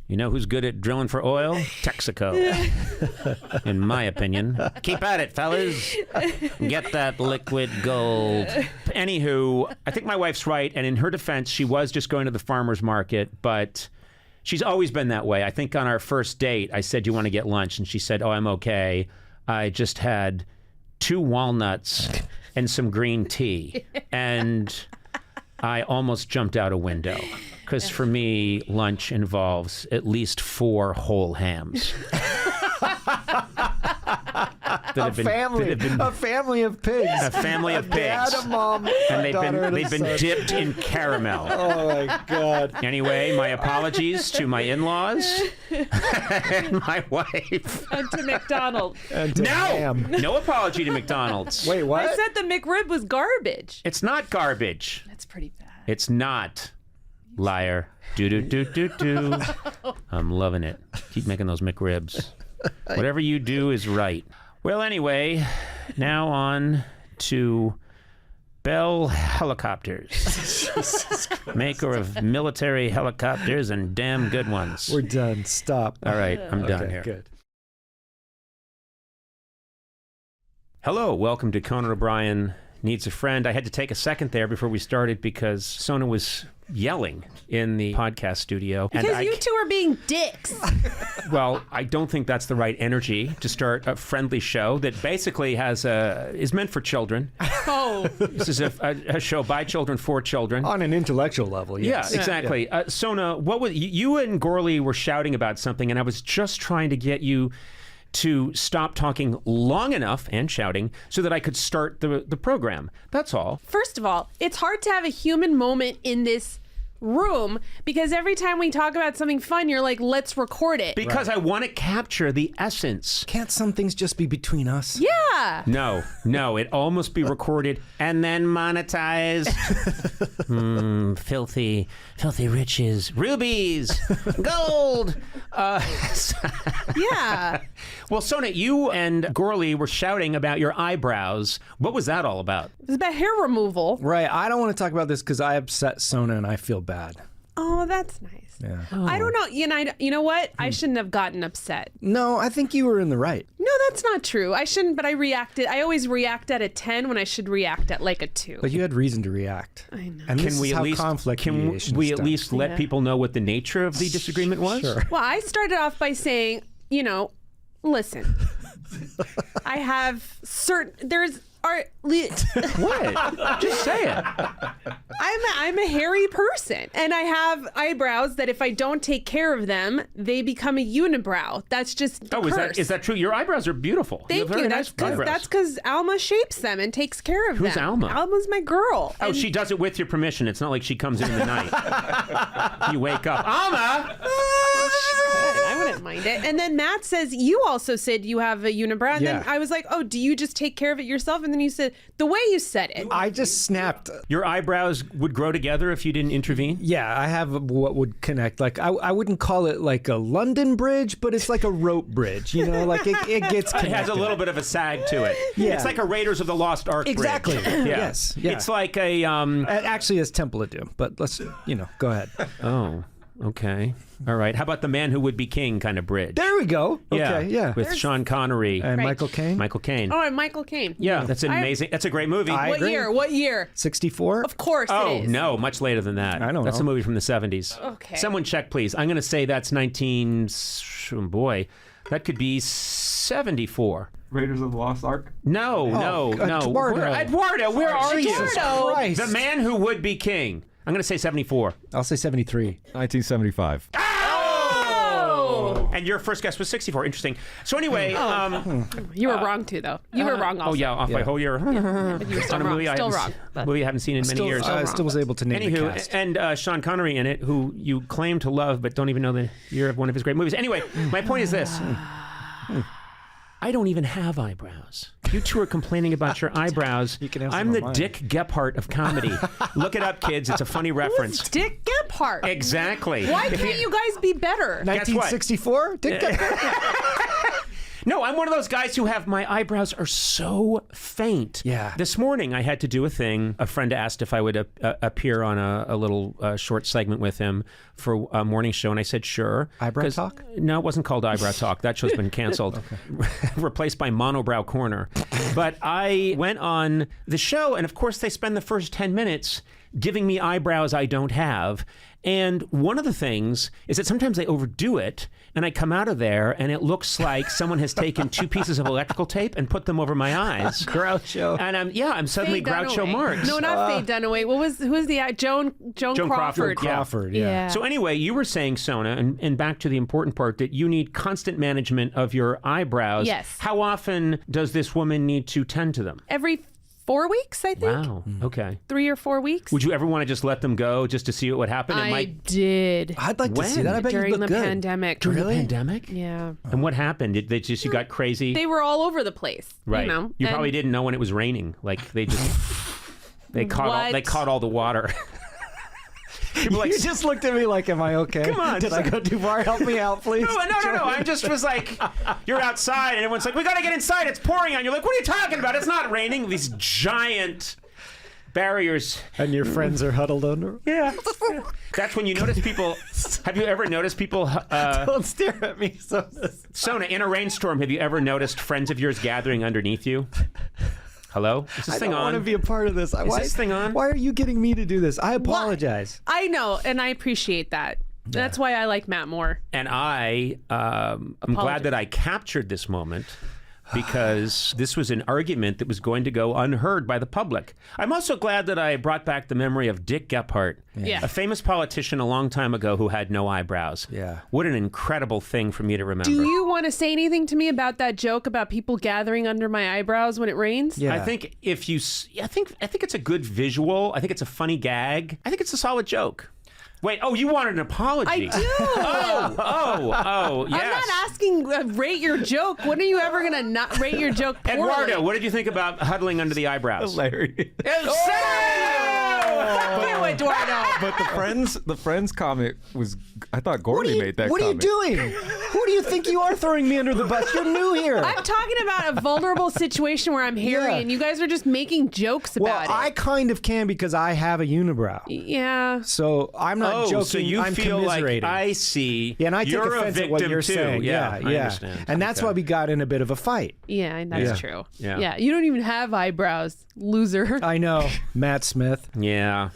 Speaker 8: You know who's good at drilling for oil? Texaco. In my opinion. Keep at it, fellas. Get that liquid gold. Anywho, I think my wife's right, and in her defense, she was just going to the farmer's market, but she's always been that way. I think on our first date, I said, "You want to get lunch?" And she said, "Oh, I'm okay. I just had 2 walnuts and some green tea." And I almost jumped out a window. Because for me, lunch involves at least 4 whole hams.
Speaker 2: A family of pigs.
Speaker 1: A family of pigs.
Speaker 7: Dad, a mom,
Speaker 1: And they've
Speaker 7: daughter, and a
Speaker 1: been
Speaker 7: son.
Speaker 1: dipped in caramel.
Speaker 7: Oh my God.
Speaker 1: Anyway, my apologies to my in-laws and my wife.
Speaker 3: And to McDonald's.
Speaker 7: And to
Speaker 1: No,
Speaker 7: ham.
Speaker 1: no apology to McDonald's.
Speaker 7: Wait, what?
Speaker 5: I said the McRib was garbage.
Speaker 1: It's not garbage.
Speaker 5: That's pretty bad.
Speaker 1: It's not. Liar. Do. I'm loving it. Keep making those McRibs. Whatever you do is right. Well, anyway, now on to Bell Helicopters. Maker of military helicopters and damn good ones.
Speaker 7: We're done. Stop.
Speaker 1: All right, I'm done
Speaker 7: Okay,
Speaker 1: here.
Speaker 7: Good.
Speaker 1: Hello, welcome to Conan O'Brien Needs a Friend. I had to take a second there before we started because Sona was yelling in the podcast studio.
Speaker 5: Because you two are being dicks.
Speaker 1: Well, I don't think that's the right energy to start a friendly show that basically is meant for children.
Speaker 5: Oh.
Speaker 1: This is a show by children for children.
Speaker 7: On an intellectual level, yes.
Speaker 1: Yeah, exactly. Sona, what was you and Gourley were shouting about something, and I was just trying to get you to stop talking long enough and shouting so that I could start the program. That's all.
Speaker 5: First of all, it's hard to have a human moment in this room because every time we talk about something fun, you're like, let's record it.
Speaker 1: Because I want to capture the essence.
Speaker 2: Can't some things just be between us?
Speaker 5: Yeah.
Speaker 1: No, it all must be recorded and then monetized. Filthy riches, rubies, gold.
Speaker 5: Yeah.
Speaker 1: Well, Sona, you and Gourley were shouting about your eyebrows. What was that all about?
Speaker 5: It's about hair removal.
Speaker 2: Right. I don't want to talk about this because I upset Sona and I feel bad.
Speaker 5: Oh, that's nice.
Speaker 2: Yeah.
Speaker 5: I don't know. You know what? I shouldn't have gotten upset.
Speaker 2: No, I think you were in the right.
Speaker 5: No, that's not true. I shouldn't, but I reacted. I always react at a 10 when I should react at like a 2.
Speaker 2: But you had reason to react.
Speaker 5: I know.
Speaker 2: And this
Speaker 1: Can we
Speaker 2: is
Speaker 1: at
Speaker 2: how
Speaker 1: least
Speaker 2: conflict
Speaker 1: can
Speaker 2: mediation
Speaker 1: we
Speaker 2: is
Speaker 1: at
Speaker 2: done.
Speaker 1: least let
Speaker 5: Yeah.
Speaker 1: people know what the nature of the disagreement was?
Speaker 2: Sure.
Speaker 5: Well, I started off by saying, listen, I have
Speaker 1: What? Just say it.
Speaker 5: I'm a hairy person, and I have eyebrows that if I don't take care of them, they become a unibrow. That's just the curse.
Speaker 1: Is that true? Your eyebrows are beautiful.
Speaker 5: Thank
Speaker 1: have very
Speaker 5: you.
Speaker 1: nice
Speaker 5: That's
Speaker 1: eyebrows.
Speaker 5: because Alma shapes them and takes care of
Speaker 1: Who's
Speaker 5: them.
Speaker 1: Alma?
Speaker 5: Alma's my girl.
Speaker 1: Oh,
Speaker 5: And-
Speaker 1: she does it with your permission. It's not like she comes in the night. You wake up, Alma.
Speaker 5: I wouldn't mind it. And then Matt says, you also said you have a unibrow. And then
Speaker 2: Yeah.
Speaker 5: I was like, oh, do you just take care of it yourself? And then you said, the way you said it.
Speaker 2: I just snapped.
Speaker 1: Your eyebrows would grow together if you didn't intervene.
Speaker 2: Yeah, I have what would connect. Like I wouldn't call it like a London bridge, but it's like a rope bridge. Like it gets connected.
Speaker 1: It has a little bit of a sag to it.
Speaker 2: Yeah.
Speaker 1: It's like a Raiders of the Lost Ark
Speaker 2: Exactly.
Speaker 1: bridge. Yeah.
Speaker 2: Yes. Yeah.
Speaker 1: It's like a
Speaker 2: Actually, it's Temple of Doom. But let's go ahead.
Speaker 1: Oh, okay. All right. How about the Man Who Would Be King kind of bridge?
Speaker 2: There we go. Okay. Yeah.
Speaker 1: With Sean Connery
Speaker 2: And
Speaker 5: Right.
Speaker 2: Michael Caine.
Speaker 1: Michael Caine.
Speaker 5: Oh, and Michael Caine.
Speaker 1: Yeah, that's an amazing. That's a great movie.
Speaker 2: I
Speaker 5: What
Speaker 2: agree.
Speaker 5: year? What year?
Speaker 2: 64.
Speaker 5: Of course
Speaker 1: Oh,
Speaker 5: it is.
Speaker 1: no, much later than that.
Speaker 2: I don't
Speaker 1: That's
Speaker 2: know.
Speaker 1: a movie from the 70s.
Speaker 5: Okay.
Speaker 1: Someone check, please. I'm going to say that's 19... Boy, that could be 74.
Speaker 6: Raiders of the Lost Ark.
Speaker 1: No.
Speaker 2: Eduardo.
Speaker 1: Eduardo, where are you?
Speaker 2: Jesus Christ.
Speaker 1: The Man Who Would Be King. I'm going to say 74.
Speaker 2: I'll say 73.
Speaker 6: 1975.
Speaker 1: And your first guess was 64. Interesting. So anyway,
Speaker 5: You were wrong too, though. You were wrong also.
Speaker 1: oh yeah, off by a whole year.
Speaker 5: But you were still
Speaker 1: On a
Speaker 5: wrong.
Speaker 1: movie
Speaker 5: Still
Speaker 1: I
Speaker 5: wrong.
Speaker 1: haven't, movie I haven't seen in many years.
Speaker 2: I still was able to name the
Speaker 1: Anywho,
Speaker 2: cast.
Speaker 1: and Sean Connery in it, who you claim to love but don't even know the year of one of his great movies. Anyway, my point is this. I don't even have eyebrows. You two are complaining about your eyebrows.
Speaker 2: You can have
Speaker 1: I'm
Speaker 2: some
Speaker 1: the
Speaker 2: of mine.
Speaker 1: Dick Gephardt of comedy. Look it up, kids. It's a funny reference.
Speaker 5: Dick Gephardt.
Speaker 1: Exactly.
Speaker 5: Why can't you guys be better?
Speaker 1: Guess what?
Speaker 2: 1964.
Speaker 1: No, I'm one of those guys who have my eyebrows are so faint.
Speaker 2: Yeah.
Speaker 1: This morning I had to do a thing. A friend asked if I would appear on a little short segment with him for a morning show, and I said sure.
Speaker 2: Eyebrow
Speaker 1: 'Cause-
Speaker 2: Talk?
Speaker 1: No, it wasn't called Eyebrow Talk. That show's been canceled, replaced by Monobrow Corner. But I went on the show, and of course they spend the first 10 minutes
Speaker 8: giving me eyebrows I don't have. And one of the things is that sometimes they overdo it, and I come out of there, and it looks like someone has taken 2 pieces of electrical tape and put them over my eyes.
Speaker 2: Groucho.
Speaker 8: And I'm suddenly
Speaker 5: Faye
Speaker 8: Groucho
Speaker 5: Dunaway.
Speaker 8: Marx.
Speaker 5: No, not Faye Dunaway.
Speaker 4: Who was the Joan Crawford?
Speaker 2: Crawford, yeah.
Speaker 8: So anyway, you were saying, Sona, and back to the important part, that you need constant management of your eyebrows.
Speaker 4: Yes.
Speaker 8: How often does this woman need to tend to them?
Speaker 4: Every 4 weeks, I think.
Speaker 8: Wow. Okay.
Speaker 4: 3 or 4 weeks.
Speaker 8: Would you ever want to just let them go just to see what would happen?
Speaker 4: I did.
Speaker 2: I'd like to see that. I bet
Speaker 4: During
Speaker 2: you'd look
Speaker 4: the
Speaker 2: good.
Speaker 4: pandemic.
Speaker 8: During the pandemic?
Speaker 4: Yeah.
Speaker 8: And what happened? Did they just, you got crazy?
Speaker 4: They were all over the place.
Speaker 8: Right.
Speaker 4: You know?
Speaker 8: You
Speaker 4: and
Speaker 8: probably didn't know when it was raining. Like they just they caught all the water. People
Speaker 2: You just looked at me like, am I okay?
Speaker 8: Come on,
Speaker 2: Did I go too far? Help me out, please.
Speaker 8: No. I just was like, you're outside, and everyone's like, we got to get inside. It's pouring on. You're like, what are you talking about? It's not raining. These giant barriers.
Speaker 7: And your friends are huddled under.
Speaker 8: Yeah. That's when you notice people. Have you ever noticed people?
Speaker 7: Don't stare at me,
Speaker 8: Sona, in a rainstorm, have you ever noticed friends of yours gathering underneath you? Hello? Is this thing on?
Speaker 7: I don't want to be a part of this.
Speaker 8: Is this thing on?
Speaker 7: Why are you getting me to do this? I apologize.
Speaker 4: I know, and I appreciate that. That's why I like Matt more.
Speaker 8: And I'm glad that I captured this moment, because this was an argument that was going to go unheard by the public. I'm also glad that I brought back the memory of Dick Gephardt, a famous politician a long time ago who had no eyebrows.
Speaker 2: Yeah.
Speaker 8: What an incredible thing for me to remember.
Speaker 4: Do you want to say anything to me about that joke about people gathering under my eyebrows when it rains?
Speaker 2: Yeah.
Speaker 8: I think I think it's a good visual. I think it's a funny gag. I think it's a solid joke. Wait, you wanted an apology.
Speaker 4: I do.
Speaker 8: Oh, yes.
Speaker 4: I'm not asking rate your joke. When are you ever going to not rate your joke poorly?
Speaker 8: Eduardo, what did you think about huddling under the eyebrows?
Speaker 7: Hilarious.
Speaker 4: Fuck you, Eduardo.
Speaker 6: But the Friends comment was, I thought Gourley made that
Speaker 7: What are you
Speaker 6: comment.
Speaker 7: doing? Who do you think you are throwing me under the bus? You're new here.
Speaker 4: I'm talking about a vulnerable situation where I'm hairy, and you guys are just making jokes about it.
Speaker 7: I kind of can because I have a unibrow.
Speaker 4: Yeah.
Speaker 7: So I'm not joking.
Speaker 8: So you
Speaker 7: I'm
Speaker 8: feel like
Speaker 7: commiserating.
Speaker 8: I see.
Speaker 7: Yeah, and I take
Speaker 8: you're
Speaker 7: offense
Speaker 8: a
Speaker 7: at what
Speaker 8: victim
Speaker 7: you're
Speaker 8: too.
Speaker 7: saying.
Speaker 8: Yeah, I
Speaker 7: yeah.
Speaker 8: understand.
Speaker 7: And that's why we got in a bit of a fight.
Speaker 4: Yeah, that's true.
Speaker 8: Yeah.
Speaker 4: You don't even have eyebrows, loser.
Speaker 7: I know, Matt Smith.
Speaker 8: Yeah.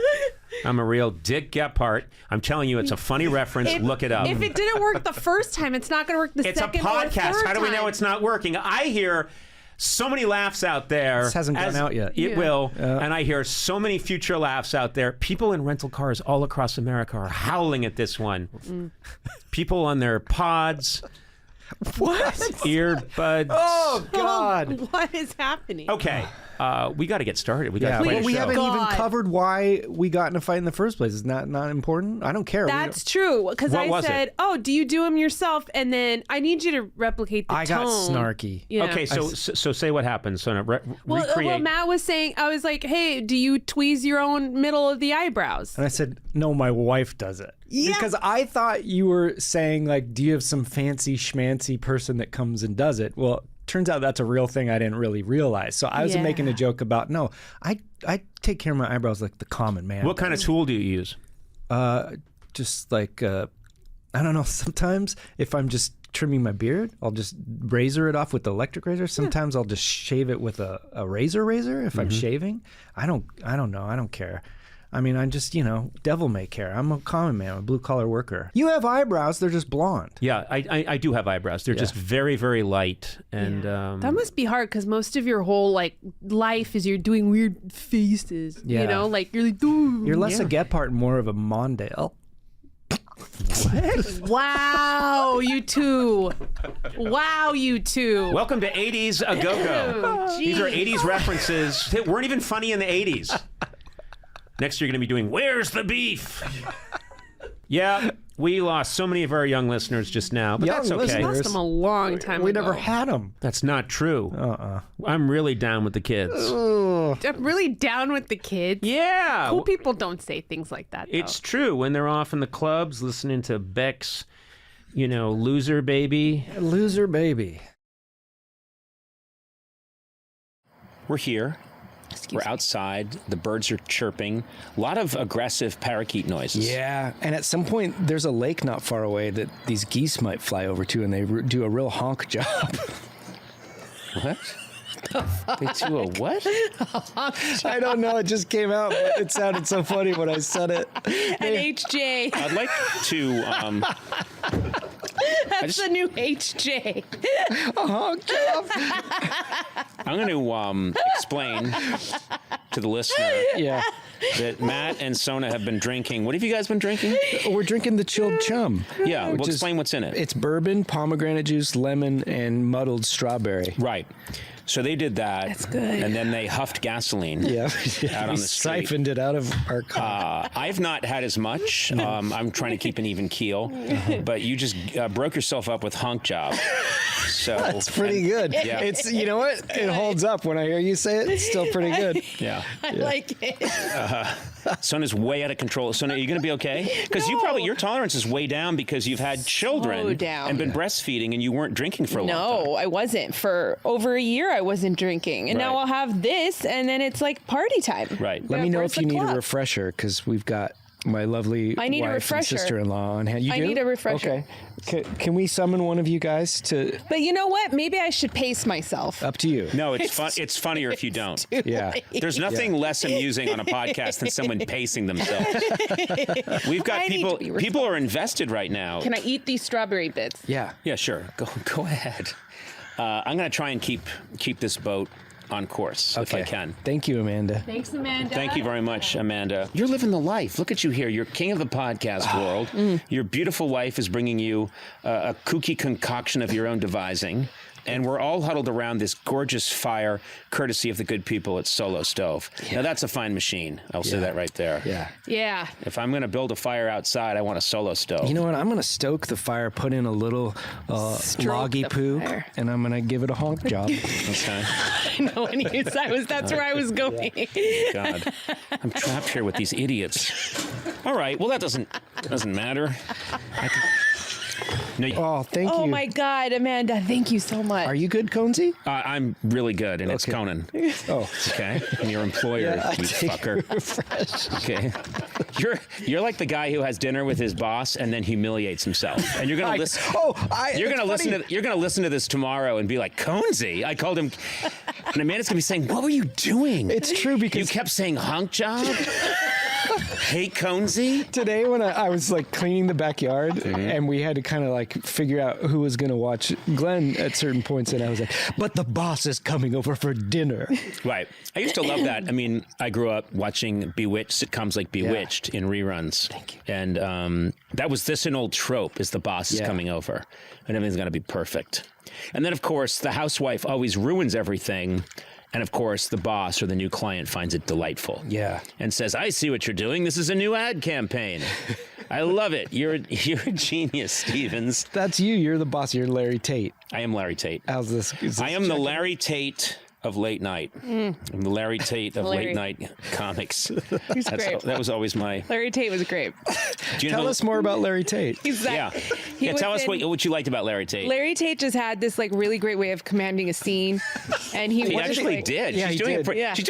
Speaker 8: I'm a real Dick Gephardt. I'm telling you, it's a funny reference. Look it up.
Speaker 4: If it didn't work the first time, it's not going to work the
Speaker 8: It's a
Speaker 4: second or
Speaker 8: podcast.
Speaker 4: third
Speaker 8: How do we know
Speaker 4: time.
Speaker 8: it's not working? I hear so many laughs out there.
Speaker 7: This hasn't gone out yet.
Speaker 8: It will. And I hear so many future laughs out there. People in rental cars all across America are howling at this one. People on their pods.
Speaker 4: What?
Speaker 8: Earbuds.
Speaker 7: Oh, God.
Speaker 4: What is happening?
Speaker 8: Okay. We got to get started. We got
Speaker 7: Yeah,
Speaker 8: to play
Speaker 7: but
Speaker 8: the
Speaker 7: we
Speaker 8: show.
Speaker 7: haven't even
Speaker 4: God.
Speaker 7: covered why we got in a fight in the first place. Is that not important? I don't care.
Speaker 4: That's true. Because
Speaker 8: What
Speaker 4: I
Speaker 8: was
Speaker 4: said,
Speaker 8: it?
Speaker 4: do you do them yourself? And then I need you to replicate the
Speaker 7: I
Speaker 4: tone.
Speaker 7: got snarky.
Speaker 4: Yeah.
Speaker 8: Okay, so say what happened. So
Speaker 4: Well,
Speaker 8: recreate.
Speaker 4: Matt was saying, I was like, hey, do you tweeze your own middle of the eyebrows?
Speaker 7: And I said, no, my wife does it. Yeah. Because I thought you were saying, like, do you have some fancy schmancy person that comes and does it? Well, turns out that's a real thing I didn't really realize. So I was making a joke about, no, I take care of my eyebrows like the common man.
Speaker 8: What kind of tool do you use?
Speaker 7: Just like, I don't know, sometimes if I'm just trimming my beard, I'll just razor it off with the electric razor. Sometimes I'll just shave it with a razor if I'm shaving. I don't know. I don't care. I mean, I'm just, devil may care. I'm a common man, I'm a blue-collar worker. You have eyebrows, they're just blonde.
Speaker 8: Yeah, I do have eyebrows. They're just very, very light. And
Speaker 4: That must be hard because most of your whole life is you're doing weird faces.
Speaker 7: Yeah.
Speaker 4: You know, like you're like, ooh.
Speaker 7: You're less a Gephardt and more of a Mondale.
Speaker 4: Wow, you two. Wow, you two.
Speaker 8: welcome to 80s A Go-Go.
Speaker 4: Oh,
Speaker 8: These are
Speaker 4: geez.
Speaker 8: 80s references that weren't even funny in the 80s. Next year, you're going to be doing, Where's the Beef? Yeah, we lost so many of our young listeners just now, but
Speaker 7: Young
Speaker 8: that's okay.
Speaker 7: listeners?
Speaker 4: Lost them a long time
Speaker 7: We
Speaker 4: ago.
Speaker 7: never had them.
Speaker 8: That's not true. I'm really down with the kids.
Speaker 4: I'm really down with the kids.
Speaker 8: Yeah.
Speaker 4: Cool people don't say things like that, though.
Speaker 8: It's true. When they're off in the clubs listening to Beck's, Loser Baby.
Speaker 7: Loser baby.
Speaker 8: We're here. We're outside. The birds are chirping. A lot of aggressive parakeet noises.
Speaker 2: Yeah, and at some point, there's a lake not far away that these geese might fly over to, and they do a real honk job.
Speaker 8: What? They do a what?
Speaker 2: I don't know. It just came out, but it sounded so funny when I said it.
Speaker 5: An HJ.
Speaker 8: I'd like to.
Speaker 5: That's the new HJ.
Speaker 8: I'm going to explain to the listener that Matt and Sona have been drinking. What have you guys been drinking?
Speaker 2: We're drinking the chilled chum.
Speaker 8: Yeah, well, explain what's in it.
Speaker 2: It's bourbon, pomegranate juice, lemon, and muddled strawberry.
Speaker 8: Right. So they did that. That's good. And then they huffed gasoline out on the street.
Speaker 2: Siphoned it out of our car.
Speaker 8: I've not had as much. I'm trying to keep an even keel. But you just broke yourself up with hunk job. So
Speaker 2: that's pretty good.
Speaker 8: Yeah.
Speaker 2: It's, you know what? It holds up when I hear you say it. It's still pretty good.
Speaker 8: Yeah.
Speaker 5: I like it.
Speaker 8: Sona's way out of control. Sona, are you going to be okay? Because your tolerance is way down because you've had children and been breastfeeding and you weren't drinking for a long time.
Speaker 5: No, I wasn't. For over a year, I wasn't drinking. And now I'll have this, and then it's like party time.
Speaker 8: Right.
Speaker 2: Let me know if you need a refresher, because we've got my lovely
Speaker 5: I need a
Speaker 2: wife and
Speaker 5: refresher.
Speaker 2: sister-in-law on hand. You
Speaker 5: I
Speaker 2: do?
Speaker 5: need a refresher.
Speaker 2: Okay. Can we summon one of you guys to...
Speaker 5: But you know what? Maybe I should pace myself.
Speaker 2: Up to you.
Speaker 8: No, it's funnier if you don't.
Speaker 2: Yeah.
Speaker 8: There's nothing less amusing on a podcast than someone pacing themselves. We've got people are invested right now.
Speaker 5: Can I eat these strawberry bits?
Speaker 2: Yeah.
Speaker 8: Yeah, sure. Go ahead. I'm going to try and keep this boat on course if I can.
Speaker 2: Thank you, Amanda.
Speaker 5: Thanks, Amanda.
Speaker 8: Thank you very much, Amanda. You're living the life. Look at you here. You're king of the podcast world. Your beautiful wife is bringing you a kooky concoction of your own devising. And we're all huddled around this gorgeous fire, courtesy of the good people at Solo Stove. Now, that's a fine machine. I'll say that right there.
Speaker 2: Yeah.
Speaker 5: Yeah.
Speaker 8: If I'm going to build a fire outside, I want a Solo Stove.
Speaker 2: You know what? I'm going to stoke the fire, put in a little loggy poo, and I'm going to give it a honk job.
Speaker 8: Okay.
Speaker 5: I know when you said that's where I was going.
Speaker 8: God, I'm trapped here with these idiots. All right. Well, that doesn't matter.
Speaker 2: No, thank you.
Speaker 5: Oh my God, Amanda, thank you so much.
Speaker 2: Are you good, Conesy?
Speaker 8: I'm really good, and it's Conan.
Speaker 2: Oh,
Speaker 8: okay. I'm your employer, you fucker. Okay. You're like the guy who has dinner with his boss and then humiliates himself. And you're gonna listen. You're gonna listen to this tomorrow and be like, Conesy. I called him, and Amanda's gonna be saying, "What were you doing?"
Speaker 2: It's true because
Speaker 8: you kept saying hunk job. Hey, Conesy.
Speaker 2: Today when I was like cleaning the backyard and we had to kind of like figure out who was going to watch Glenn at certain points, and I was like, but the boss is coming over for dinner.
Speaker 8: Right. I used to love that. I mean, I grew up watching sitcoms like Bewitched in reruns.
Speaker 2: Thank you.
Speaker 8: And that was an old trope, is the boss is coming over and everything's going to be perfect. And then, of course, the housewife always ruins everything. And of course, the boss or the new client finds it delightful.
Speaker 2: Yeah.
Speaker 8: And says, I see what you're doing. This is a new ad campaign. I love it. You're a genius, Stevens.
Speaker 2: That's you. You're the boss. You're Larry Tate.
Speaker 8: I am Larry Tate.
Speaker 2: How's this?
Speaker 8: I am the Larry Tate of late night. I'm the Larry Tate of late night comics.
Speaker 5: He's great.
Speaker 8: That was always my...
Speaker 5: Larry Tate was great.
Speaker 2: Tell us more about Larry Tate.
Speaker 8: Tell us what you liked about Larry Tate.
Speaker 5: Larry Tate just had this like really great way of commanding a scene, and he
Speaker 8: actually did.
Speaker 2: Yeah,
Speaker 8: she's doing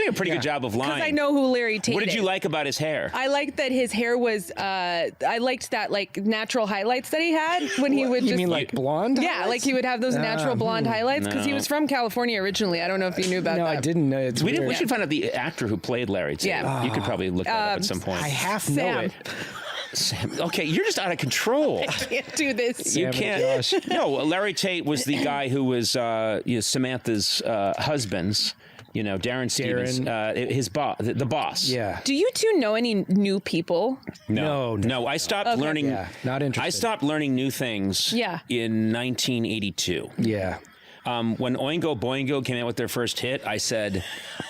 Speaker 8: a pretty good job of lying.
Speaker 5: Because I know who Larry Tate is.
Speaker 8: What did you like about his hair?
Speaker 5: I liked that his hair was. I liked that like natural highlights that he had when he would.
Speaker 2: You mean like blonde?
Speaker 5: Yeah,
Speaker 2: highlights?
Speaker 5: like he would have those natural blonde highlights because he was from California originally. I don't know if you knew about that.
Speaker 2: No, I didn't know.
Speaker 8: We should find out the actor who played Larry Tate.
Speaker 5: Yeah.
Speaker 8: You could probably look that up at some point.
Speaker 2: I half know it.
Speaker 8: Sam. Okay, you're just out of control.
Speaker 5: I can't do this.
Speaker 8: You can't. No, Larry Tate was the guy who was Samantha's husband's. Darren Stevens, his boss, the boss.
Speaker 2: Yeah.
Speaker 5: Do you two know any new people?
Speaker 8: No. I stopped learning.
Speaker 2: Yeah, not interested.
Speaker 8: I stopped learning new things. In 1982.
Speaker 2: Yeah.
Speaker 8: When Oingo Boingo came out with their first hit, I said,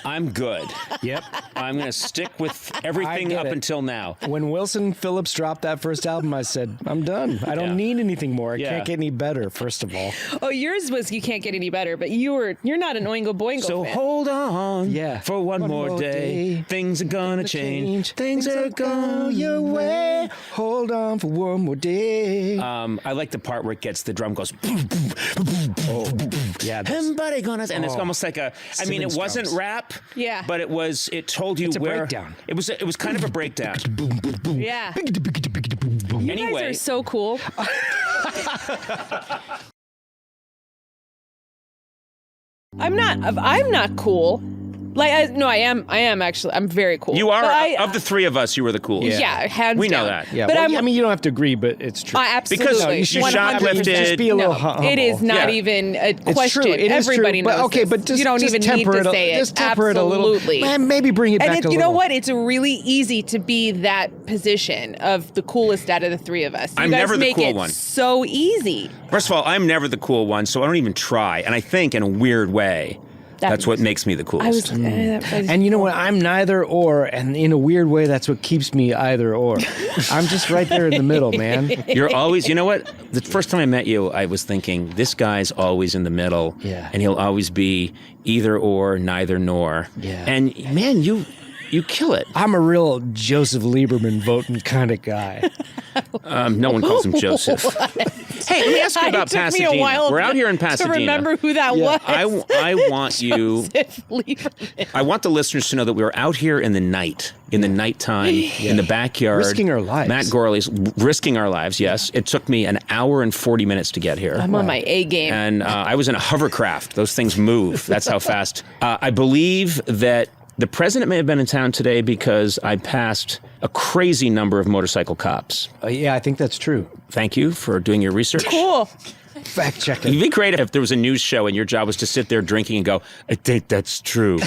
Speaker 8: I'm good.
Speaker 2: Yep.
Speaker 8: I'm going to stick with everything up until now.
Speaker 2: When Wilson Phillips dropped that first album, I said, I'm done. I don't need anything more. It can't get any better, first of all.
Speaker 5: Oh, yours was You Can't Get Any Better, but you're not an Oingo Boingo
Speaker 8: So
Speaker 5: fan.
Speaker 8: hold on for one more day. Things are going to change. Things are going your way.
Speaker 2: Hold on for one more day.
Speaker 8: I like the part where it gets, the drum goes.
Speaker 2: Yeah,
Speaker 8: Somebody gonna, and it's almost like it wasn't rap.
Speaker 5: Yeah.
Speaker 8: But it told you
Speaker 2: it's
Speaker 8: where.
Speaker 2: A breakdown.
Speaker 8: It was kind of a breakdown.
Speaker 5: Yeah. You
Speaker 8: Anyway.
Speaker 5: guys are so cool. I'm not cool. Like, I am actually. I'm very cool.
Speaker 8: You are,
Speaker 5: But
Speaker 8: of the three of us, you were the coolest.
Speaker 5: Yeah, hands
Speaker 8: We know
Speaker 5: down.
Speaker 8: that.
Speaker 2: Yeah,
Speaker 5: But
Speaker 2: I mean, you don't have to agree, but it's true.
Speaker 5: Absolutely.
Speaker 8: Because you
Speaker 5: 100%.
Speaker 8: shoplifted.
Speaker 2: Just be a little humble.
Speaker 5: It is not
Speaker 8: Yeah.
Speaker 5: even a
Speaker 2: It's
Speaker 5: question.
Speaker 2: true. It is
Speaker 5: Everybody
Speaker 2: true.
Speaker 5: knows
Speaker 2: But, okay,
Speaker 5: this.
Speaker 2: but just,
Speaker 5: you don't
Speaker 2: just
Speaker 5: even need
Speaker 2: temper
Speaker 5: to
Speaker 2: it
Speaker 5: say it.
Speaker 2: Just temper it a little.
Speaker 5: Absolutely.
Speaker 2: Man, maybe bring it back a little.
Speaker 5: You know what? It's really easy to be that position of the coolest out of the three of us. You
Speaker 8: I'm
Speaker 5: guys
Speaker 8: never the
Speaker 5: make
Speaker 8: cool
Speaker 5: it
Speaker 8: one.
Speaker 5: so easy.
Speaker 8: First of all, I'm never the cool one, so I don't even try. And I think, in a weird way, that's what makes me the coolest.
Speaker 2: And you know what? I'm neither or, and in a weird way, that's what keeps me either or. I'm just right there in the middle, man.
Speaker 8: You're always, you know what? The first time I met you, I was thinking, this guy's always in the middle.
Speaker 2: Yeah.
Speaker 8: And he'll always be either or, neither nor.
Speaker 2: Yeah.
Speaker 8: And man, you kill it.
Speaker 2: I'm a real Joseph Lieberman voting kind of guy.
Speaker 8: No one calls him Joseph. Hey, let me ask you about
Speaker 5: It took
Speaker 8: Pasadena.
Speaker 5: me a while
Speaker 8: We're out here in Pasadena.
Speaker 5: to remember who that was.
Speaker 8: I want you.
Speaker 5: Joseph Lieberman.
Speaker 8: I want the listeners to know that we were out here in the night, in the nighttime, in the backyard.
Speaker 2: Risking our lives.
Speaker 8: Matt Gourley's risking our lives, yes. It took me an hour and 40 minutes to get here.
Speaker 5: I'm on my A game.
Speaker 8: And I was in a hovercraft. Those things move. That's how fast. I believe that the president may have been in town today because I passed a crazy number of motorcycle cops.
Speaker 2: Yeah, I think that's true.
Speaker 8: Thank you for doing your research.
Speaker 5: Cool.
Speaker 2: Fact check
Speaker 8: It'd
Speaker 2: it.
Speaker 8: be great if there was a news show and your job was to sit there drinking and go, I think that's true.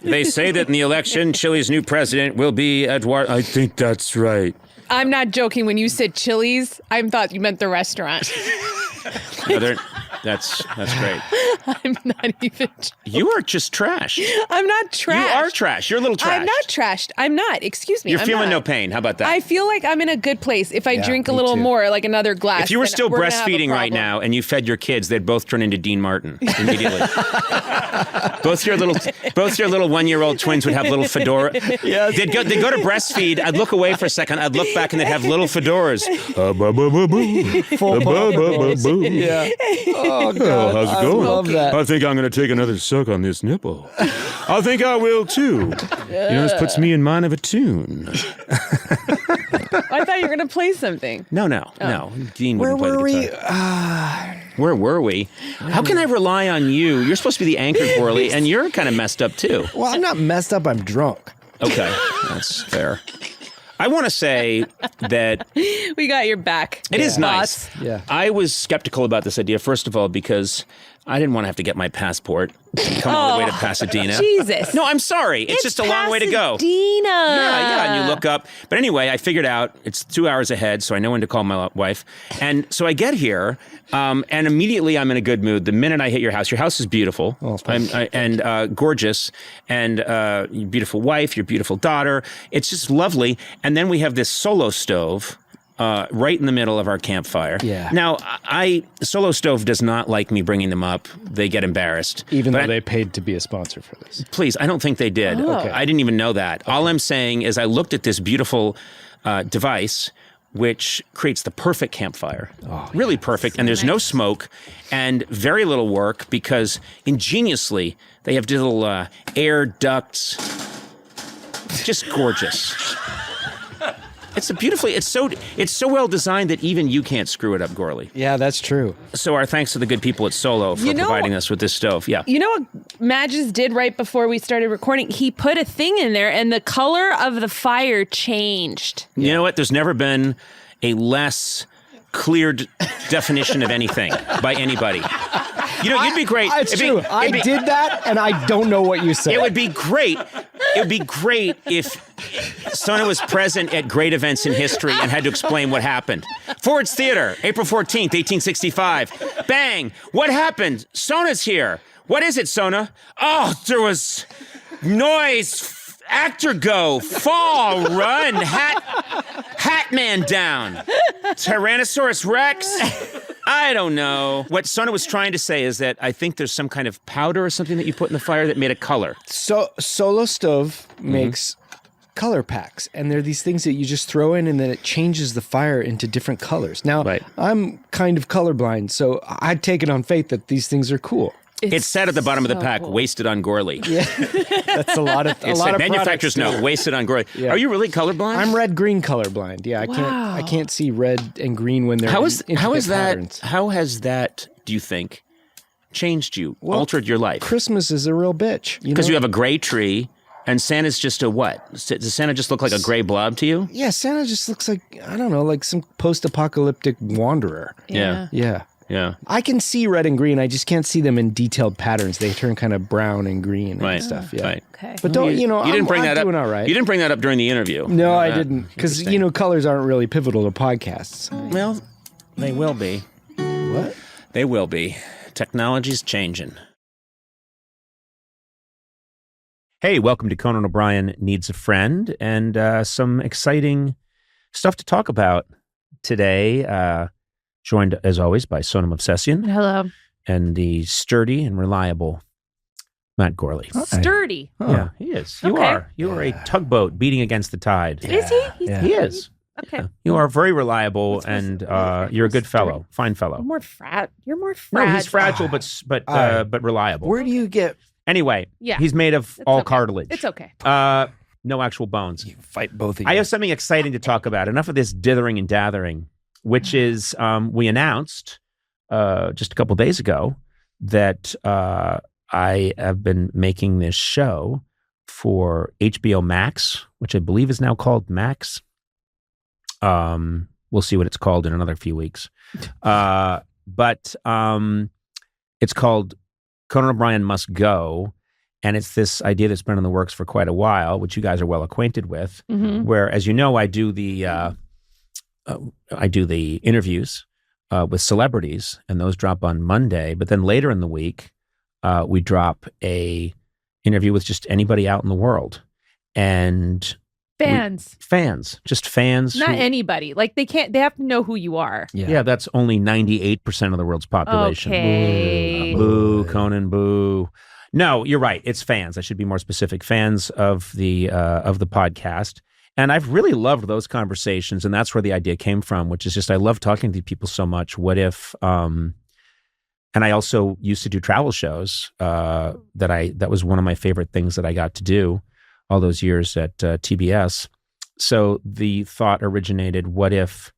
Speaker 8: They say that in the election, Chile's new president will be Eduardo. I think that's right.
Speaker 5: I'm not joking. When you said Chili's, I thought you meant the restaurant.
Speaker 8: No, that's great.
Speaker 5: I'm not even.
Speaker 8: You are just trash.
Speaker 5: I'm not trash.
Speaker 8: You are trash. You're a little trash.
Speaker 5: I'm not trashed. I'm not. Excuse me.
Speaker 8: You're
Speaker 5: I'm
Speaker 8: feeling
Speaker 5: not.
Speaker 8: no pain. How about that?
Speaker 5: I feel like I'm in a good place. If I drink a
Speaker 2: me
Speaker 5: little
Speaker 2: too.
Speaker 5: more, like another glass.
Speaker 8: If you were
Speaker 5: then
Speaker 8: still
Speaker 5: we're gonna have a
Speaker 8: breastfeeding right
Speaker 5: problem.
Speaker 8: now and you fed your kids, they'd both turn into Dean Martin immediately. both your little 1-year-old twins would have little fedora.
Speaker 2: Yes.
Speaker 8: They'd go to breastfeed. I'd look away for a second. I'd look back and they'd have little fedoras.
Speaker 2: Yeah. Oh, God.
Speaker 8: how's it
Speaker 2: I
Speaker 8: going?
Speaker 2: love that.
Speaker 8: I think I'm going to take another suck on this nipple. I think I will too. You know, this puts me in mind of a tune.
Speaker 5: I thought you were gonna play something.
Speaker 8: No. Dean
Speaker 2: Where
Speaker 8: wouldn't play
Speaker 2: were
Speaker 8: the
Speaker 2: we?
Speaker 8: guitar. Where were we? How can I rely on you? You're supposed to be the anchor, Gourley, and you're kind of messed up too.
Speaker 2: Well, I'm not messed up. I'm drunk.
Speaker 8: Okay, that's fair. I want to say that
Speaker 5: We got your back.
Speaker 8: it is nice.
Speaker 5: Thoughts?
Speaker 2: Yeah.
Speaker 8: I was skeptical about this idea, first of all, because I didn't want to have to get my passport and come all the way to Pasadena.
Speaker 5: Jesus.
Speaker 8: No, I'm sorry. It's just a long way to go.
Speaker 5: Pasadena.
Speaker 8: Yeah, and you look up. But anyway, I figured out it's 2 hours ahead, so I know when to call my wife. And so I get here, and immediately I'm in a good mood. The minute I hit your house is beautiful and gorgeous, and your beautiful wife, your beautiful daughter. It's just lovely. And then we have this solo stove. Right in the middle of our campfire.
Speaker 2: Yeah.
Speaker 8: Now, Solo Stove does not like me bringing them up. They get embarrassed.
Speaker 2: Even
Speaker 8: But
Speaker 2: though they paid to be a sponsor for this.
Speaker 8: Please, I don't think they did.
Speaker 2: Okay.
Speaker 8: I didn't even know that. Okay. All I'm saying is I looked at this beautiful device which creates the perfect campfire. Really perfect. And there's no smoke and very little work because ingeniously they have little air ducts. Just gorgeous. It's so well designed that even you can't screw it up, Gourley.
Speaker 2: Yeah, that's true.
Speaker 8: So our thanks to the good people at Solo for providing us with this stove. Yeah.
Speaker 5: You know what Matt just did right before we started recording? He put a thing in there and the color of the fire changed.
Speaker 8: You know what? There's never been a less clear definition of anything by anybody. You know, you'd be great.
Speaker 2: It's true. I did that, and I don't know what you said.
Speaker 8: It would be great. It would be great if Sona was present at great events in history and had to explain what happened. Ford's Theater, April 14th, 1865. Bang! What happened? Sona's here. What is it, Sona? Oh, there was noise. Actor go, fall, run, hat man down. Tyrannosaurus Rex? I don't know. What Sona was trying to say is that I think there's some kind of powder or something that you put in the fire that made a color.
Speaker 2: So Solo Stove makes color packs, and they're these things that you just throw in, and then it changes the fire into different colors. Now, I'm kind of colorblind, so I'd take it on faith that these things are cool.
Speaker 8: It said at the bottom of the pack, wasted on Gourley.
Speaker 2: Yeah, that's a lot of.
Speaker 8: Manufacturer's note, wasted on Gourley.
Speaker 2: Yeah.
Speaker 8: Are you really colorblind?
Speaker 2: I'm red-green colorblind. Yeah, I can't see red and green when they're
Speaker 8: How has
Speaker 2: patterns.
Speaker 8: that? Do you think changed you,
Speaker 2: Well,
Speaker 8: altered your life?
Speaker 2: Christmas is a real bitch.
Speaker 8: Because you have a gray tree, and Santa's just a what? Does Santa just look like a gray blob to you?
Speaker 2: Yeah, Santa just looks like, I don't know, like some post-apocalyptic wanderer.
Speaker 8: Yeah.
Speaker 2: Yeah.
Speaker 8: Yeah.
Speaker 2: I can see red and green. I just can't see them in detailed patterns. They turn kind of brown and green and stuff. Yeah.
Speaker 8: Right.
Speaker 3: Okay.
Speaker 2: But don't,
Speaker 8: You didn't bring
Speaker 2: I'm
Speaker 8: that up.
Speaker 2: doing all right.
Speaker 8: You didn't bring that up during the interview.
Speaker 2: No, I didn't. Because, colors aren't really pivotal to podcasts.
Speaker 8: Well, they will be.
Speaker 2: What?
Speaker 8: They will be. Technology's changing. Hey, welcome to Conan O'Brien Needs a Friend, and some exciting stuff to talk about today. Joined, as always, by Sona Movsesian.
Speaker 3: Hello.
Speaker 8: And the sturdy and reliable Matt Gourley.
Speaker 3: Sturdy.
Speaker 8: Yeah, he is. You
Speaker 3: Okay.
Speaker 8: are. You are a tugboat beating against the tide.
Speaker 3: Is he? He's
Speaker 8: He is.
Speaker 3: Okay.
Speaker 8: You are very reliable, and you're a good fellow, fine fellow.
Speaker 3: You're more fragile.
Speaker 8: No, he's fragile, but reliable.
Speaker 2: Where do you get...
Speaker 8: Anyway,
Speaker 3: Yeah.
Speaker 8: he's made of
Speaker 3: It's
Speaker 8: all
Speaker 3: okay.
Speaker 8: cartilage.
Speaker 3: It's okay.
Speaker 8: No actual bones.
Speaker 2: You fight both of you.
Speaker 8: I have something exciting to talk about. Enough of this dithering and dathering, which is we announced just a couple days ago that I have been making this show for HBO Max, which I believe is now called Max. We'll see what it's called in another few weeks. But it's called Conan O'Brien Must Go. And it's this idea that's been in the works for quite a while, which you guys are well acquainted with, where, as you know, I do the interviews with celebrities, and those drop on Monday. But then later in the week, we drop a interview with just anybody out in the world. And
Speaker 3: Fans.
Speaker 8: Just fans.
Speaker 3: Not
Speaker 8: who-
Speaker 3: anybody. Like they have to know who you are.
Speaker 8: Yeah, that's only 98% of the world's population.
Speaker 3: Okay.
Speaker 8: Boo, Conan, boo. No, you're right. It's fans. I should be more specific. Fans of the podcast. And I've really loved those conversations, and that's where the idea came from, which is just I love talking to people so much. What if and I also used to do travel shows that was one of my favorite things that I got to do all those years at TBS. So the thought originated, what if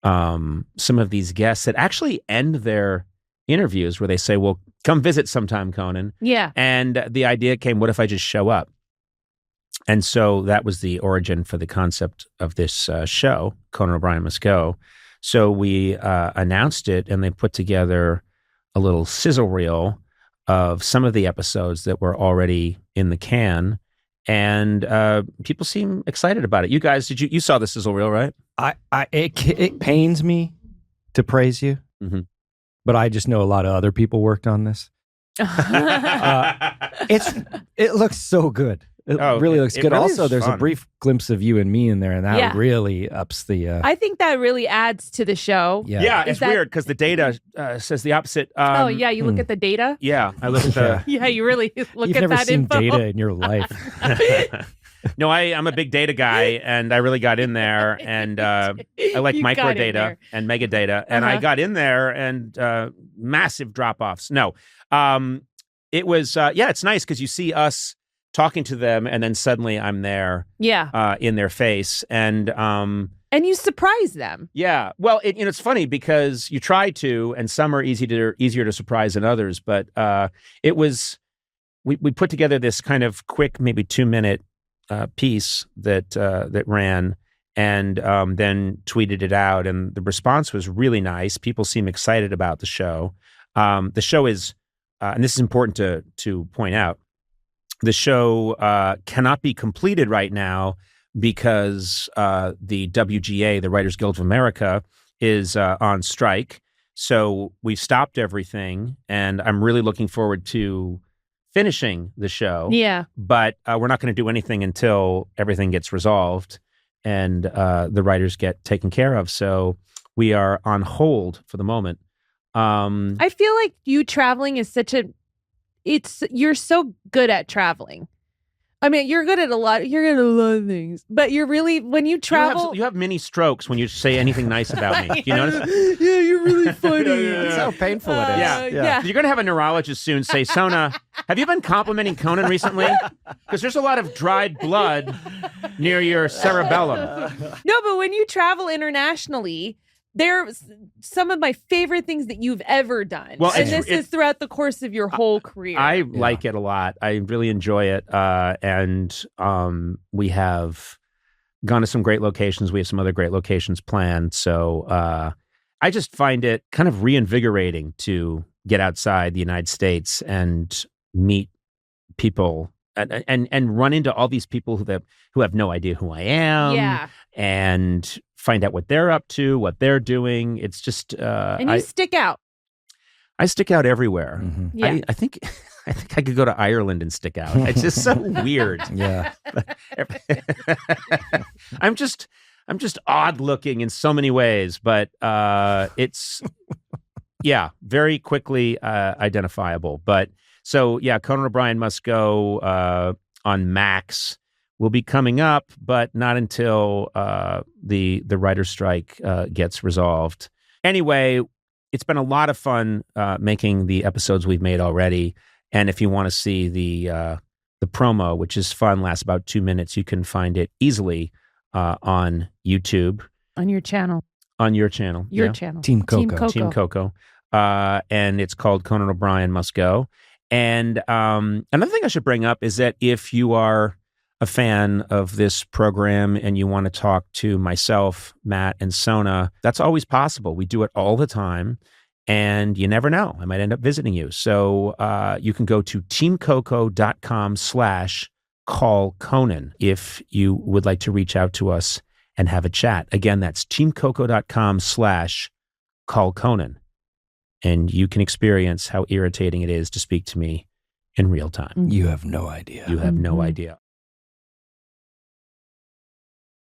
Speaker 8: some of these guests that actually end their interviews where they say, well, come visit sometime, Conan.
Speaker 3: Yeah.
Speaker 8: And the idea came, what if I just show up? And so that was the origin for the concept of this show, Conan O'Brien Must Go. So we announced it, and they put together a little sizzle reel of some of the episodes that were already in the can. And people seem excited about it. You guys, you saw the sizzle reel, right?
Speaker 2: It pains me to praise you, but I just know a lot of other people worked on this. It looks so good. It really looks good.
Speaker 8: Really
Speaker 2: Also,
Speaker 8: is
Speaker 2: there's a
Speaker 8: fun.
Speaker 2: brief glimpse of you and me in there, and that really ups the.
Speaker 3: I think that really adds to the show.
Speaker 8: Yeah,
Speaker 3: Is
Speaker 8: it's
Speaker 3: that-
Speaker 8: weird because the data says the opposite.
Speaker 3: Oh yeah, you look at the data.
Speaker 8: Yeah, I look at the.
Speaker 3: Yeah, you really look
Speaker 2: You've
Speaker 3: at
Speaker 2: never
Speaker 3: that
Speaker 2: seen
Speaker 3: info.
Speaker 2: data in your life.
Speaker 8: No, I'm a big data guy, and I really got in there, and I like
Speaker 3: You got in
Speaker 8: microdata
Speaker 3: there.
Speaker 8: and megadata, and I got in there, and massive drop-offs. No, it was it's nice because you see us talking to them, and then suddenly I'm there,
Speaker 3: Yeah.
Speaker 8: in their face, and
Speaker 3: And you surprise them.
Speaker 8: yeah. Well, it's funny because you try to, and some are easier to surprise than others. But it was we put together this kind of quick, maybe 2-minute piece that ran, and then tweeted it out, and the response was really nice. People seem excited about the show. The show is, and this is important to point out, the show cannot be completed right now because the WGA, the Writers Guild of America, is on strike. So we've stopped everything, and I'm really looking forward to finishing the show.
Speaker 3: Yeah.
Speaker 8: But we're not going to do anything until everything gets resolved and the writers get taken care of. So we are on hold for the moment.
Speaker 3: I feel like you traveling is you're so good at traveling. I mean, you're good at a lot of things, but you're really, when you travel.
Speaker 8: You have mini strokes when you say anything nice about me. Do you notice?
Speaker 3: Yeah, you're really funny.
Speaker 2: That's how painful it is.
Speaker 3: Yeah.
Speaker 8: You're going to have a neurologist soon say, Sona, have you been complimenting Conan recently? Because there's a lot of dried blood near your cerebellum.
Speaker 3: No, but when you travel internationally,
Speaker 5: they're some of my favorite things that you've ever done.
Speaker 1: Well,
Speaker 5: and this is throughout the course of your whole career.
Speaker 1: I like it a lot. I really enjoy it. And we have gone to some great locations. We have some other great locations planned. So I just find it kind of reinvigorating to get outside the United States and meet people and run into all these people who have no idea who I am.
Speaker 5: Yeah.
Speaker 1: And find out what they're up to, what they're doing. It's just
Speaker 5: and you stick out.
Speaker 1: I stick out everywhere.
Speaker 2: Mm-hmm.
Speaker 5: Yeah.
Speaker 1: I think I could go to Ireland and stick out. It's just so weird.
Speaker 2: Yeah.
Speaker 1: I'm just odd looking in so many ways, but it's very quickly identifiable. But so Conan O'Brien Must Go on Max will be coming up, but not until the writer's strike gets resolved. Anyway, it's been a lot of fun making the episodes we've made already. And if you want to see the promo, which is fun, lasts about 2 minutes, you can find it easily on YouTube.
Speaker 5: On your channel.
Speaker 1: On your channel.
Speaker 5: Your channel.
Speaker 2: Team Coco.
Speaker 1: Team Coco. And it's called Conan O'Brien Must Go. And another thing I should bring up is that if you are a fan of this program and you want to talk to myself, Matt, and Sona, that's always possible. We do it all the time, and you never know. I might end up visiting you. So you can go to teamcoco.com/call Conan if you would like to reach out to us and have a chat. Again, that's teamcoco.com/call Conan. And you can experience how irritating it is to speak to me in real time.
Speaker 2: You have no idea.
Speaker 1: You have no idea.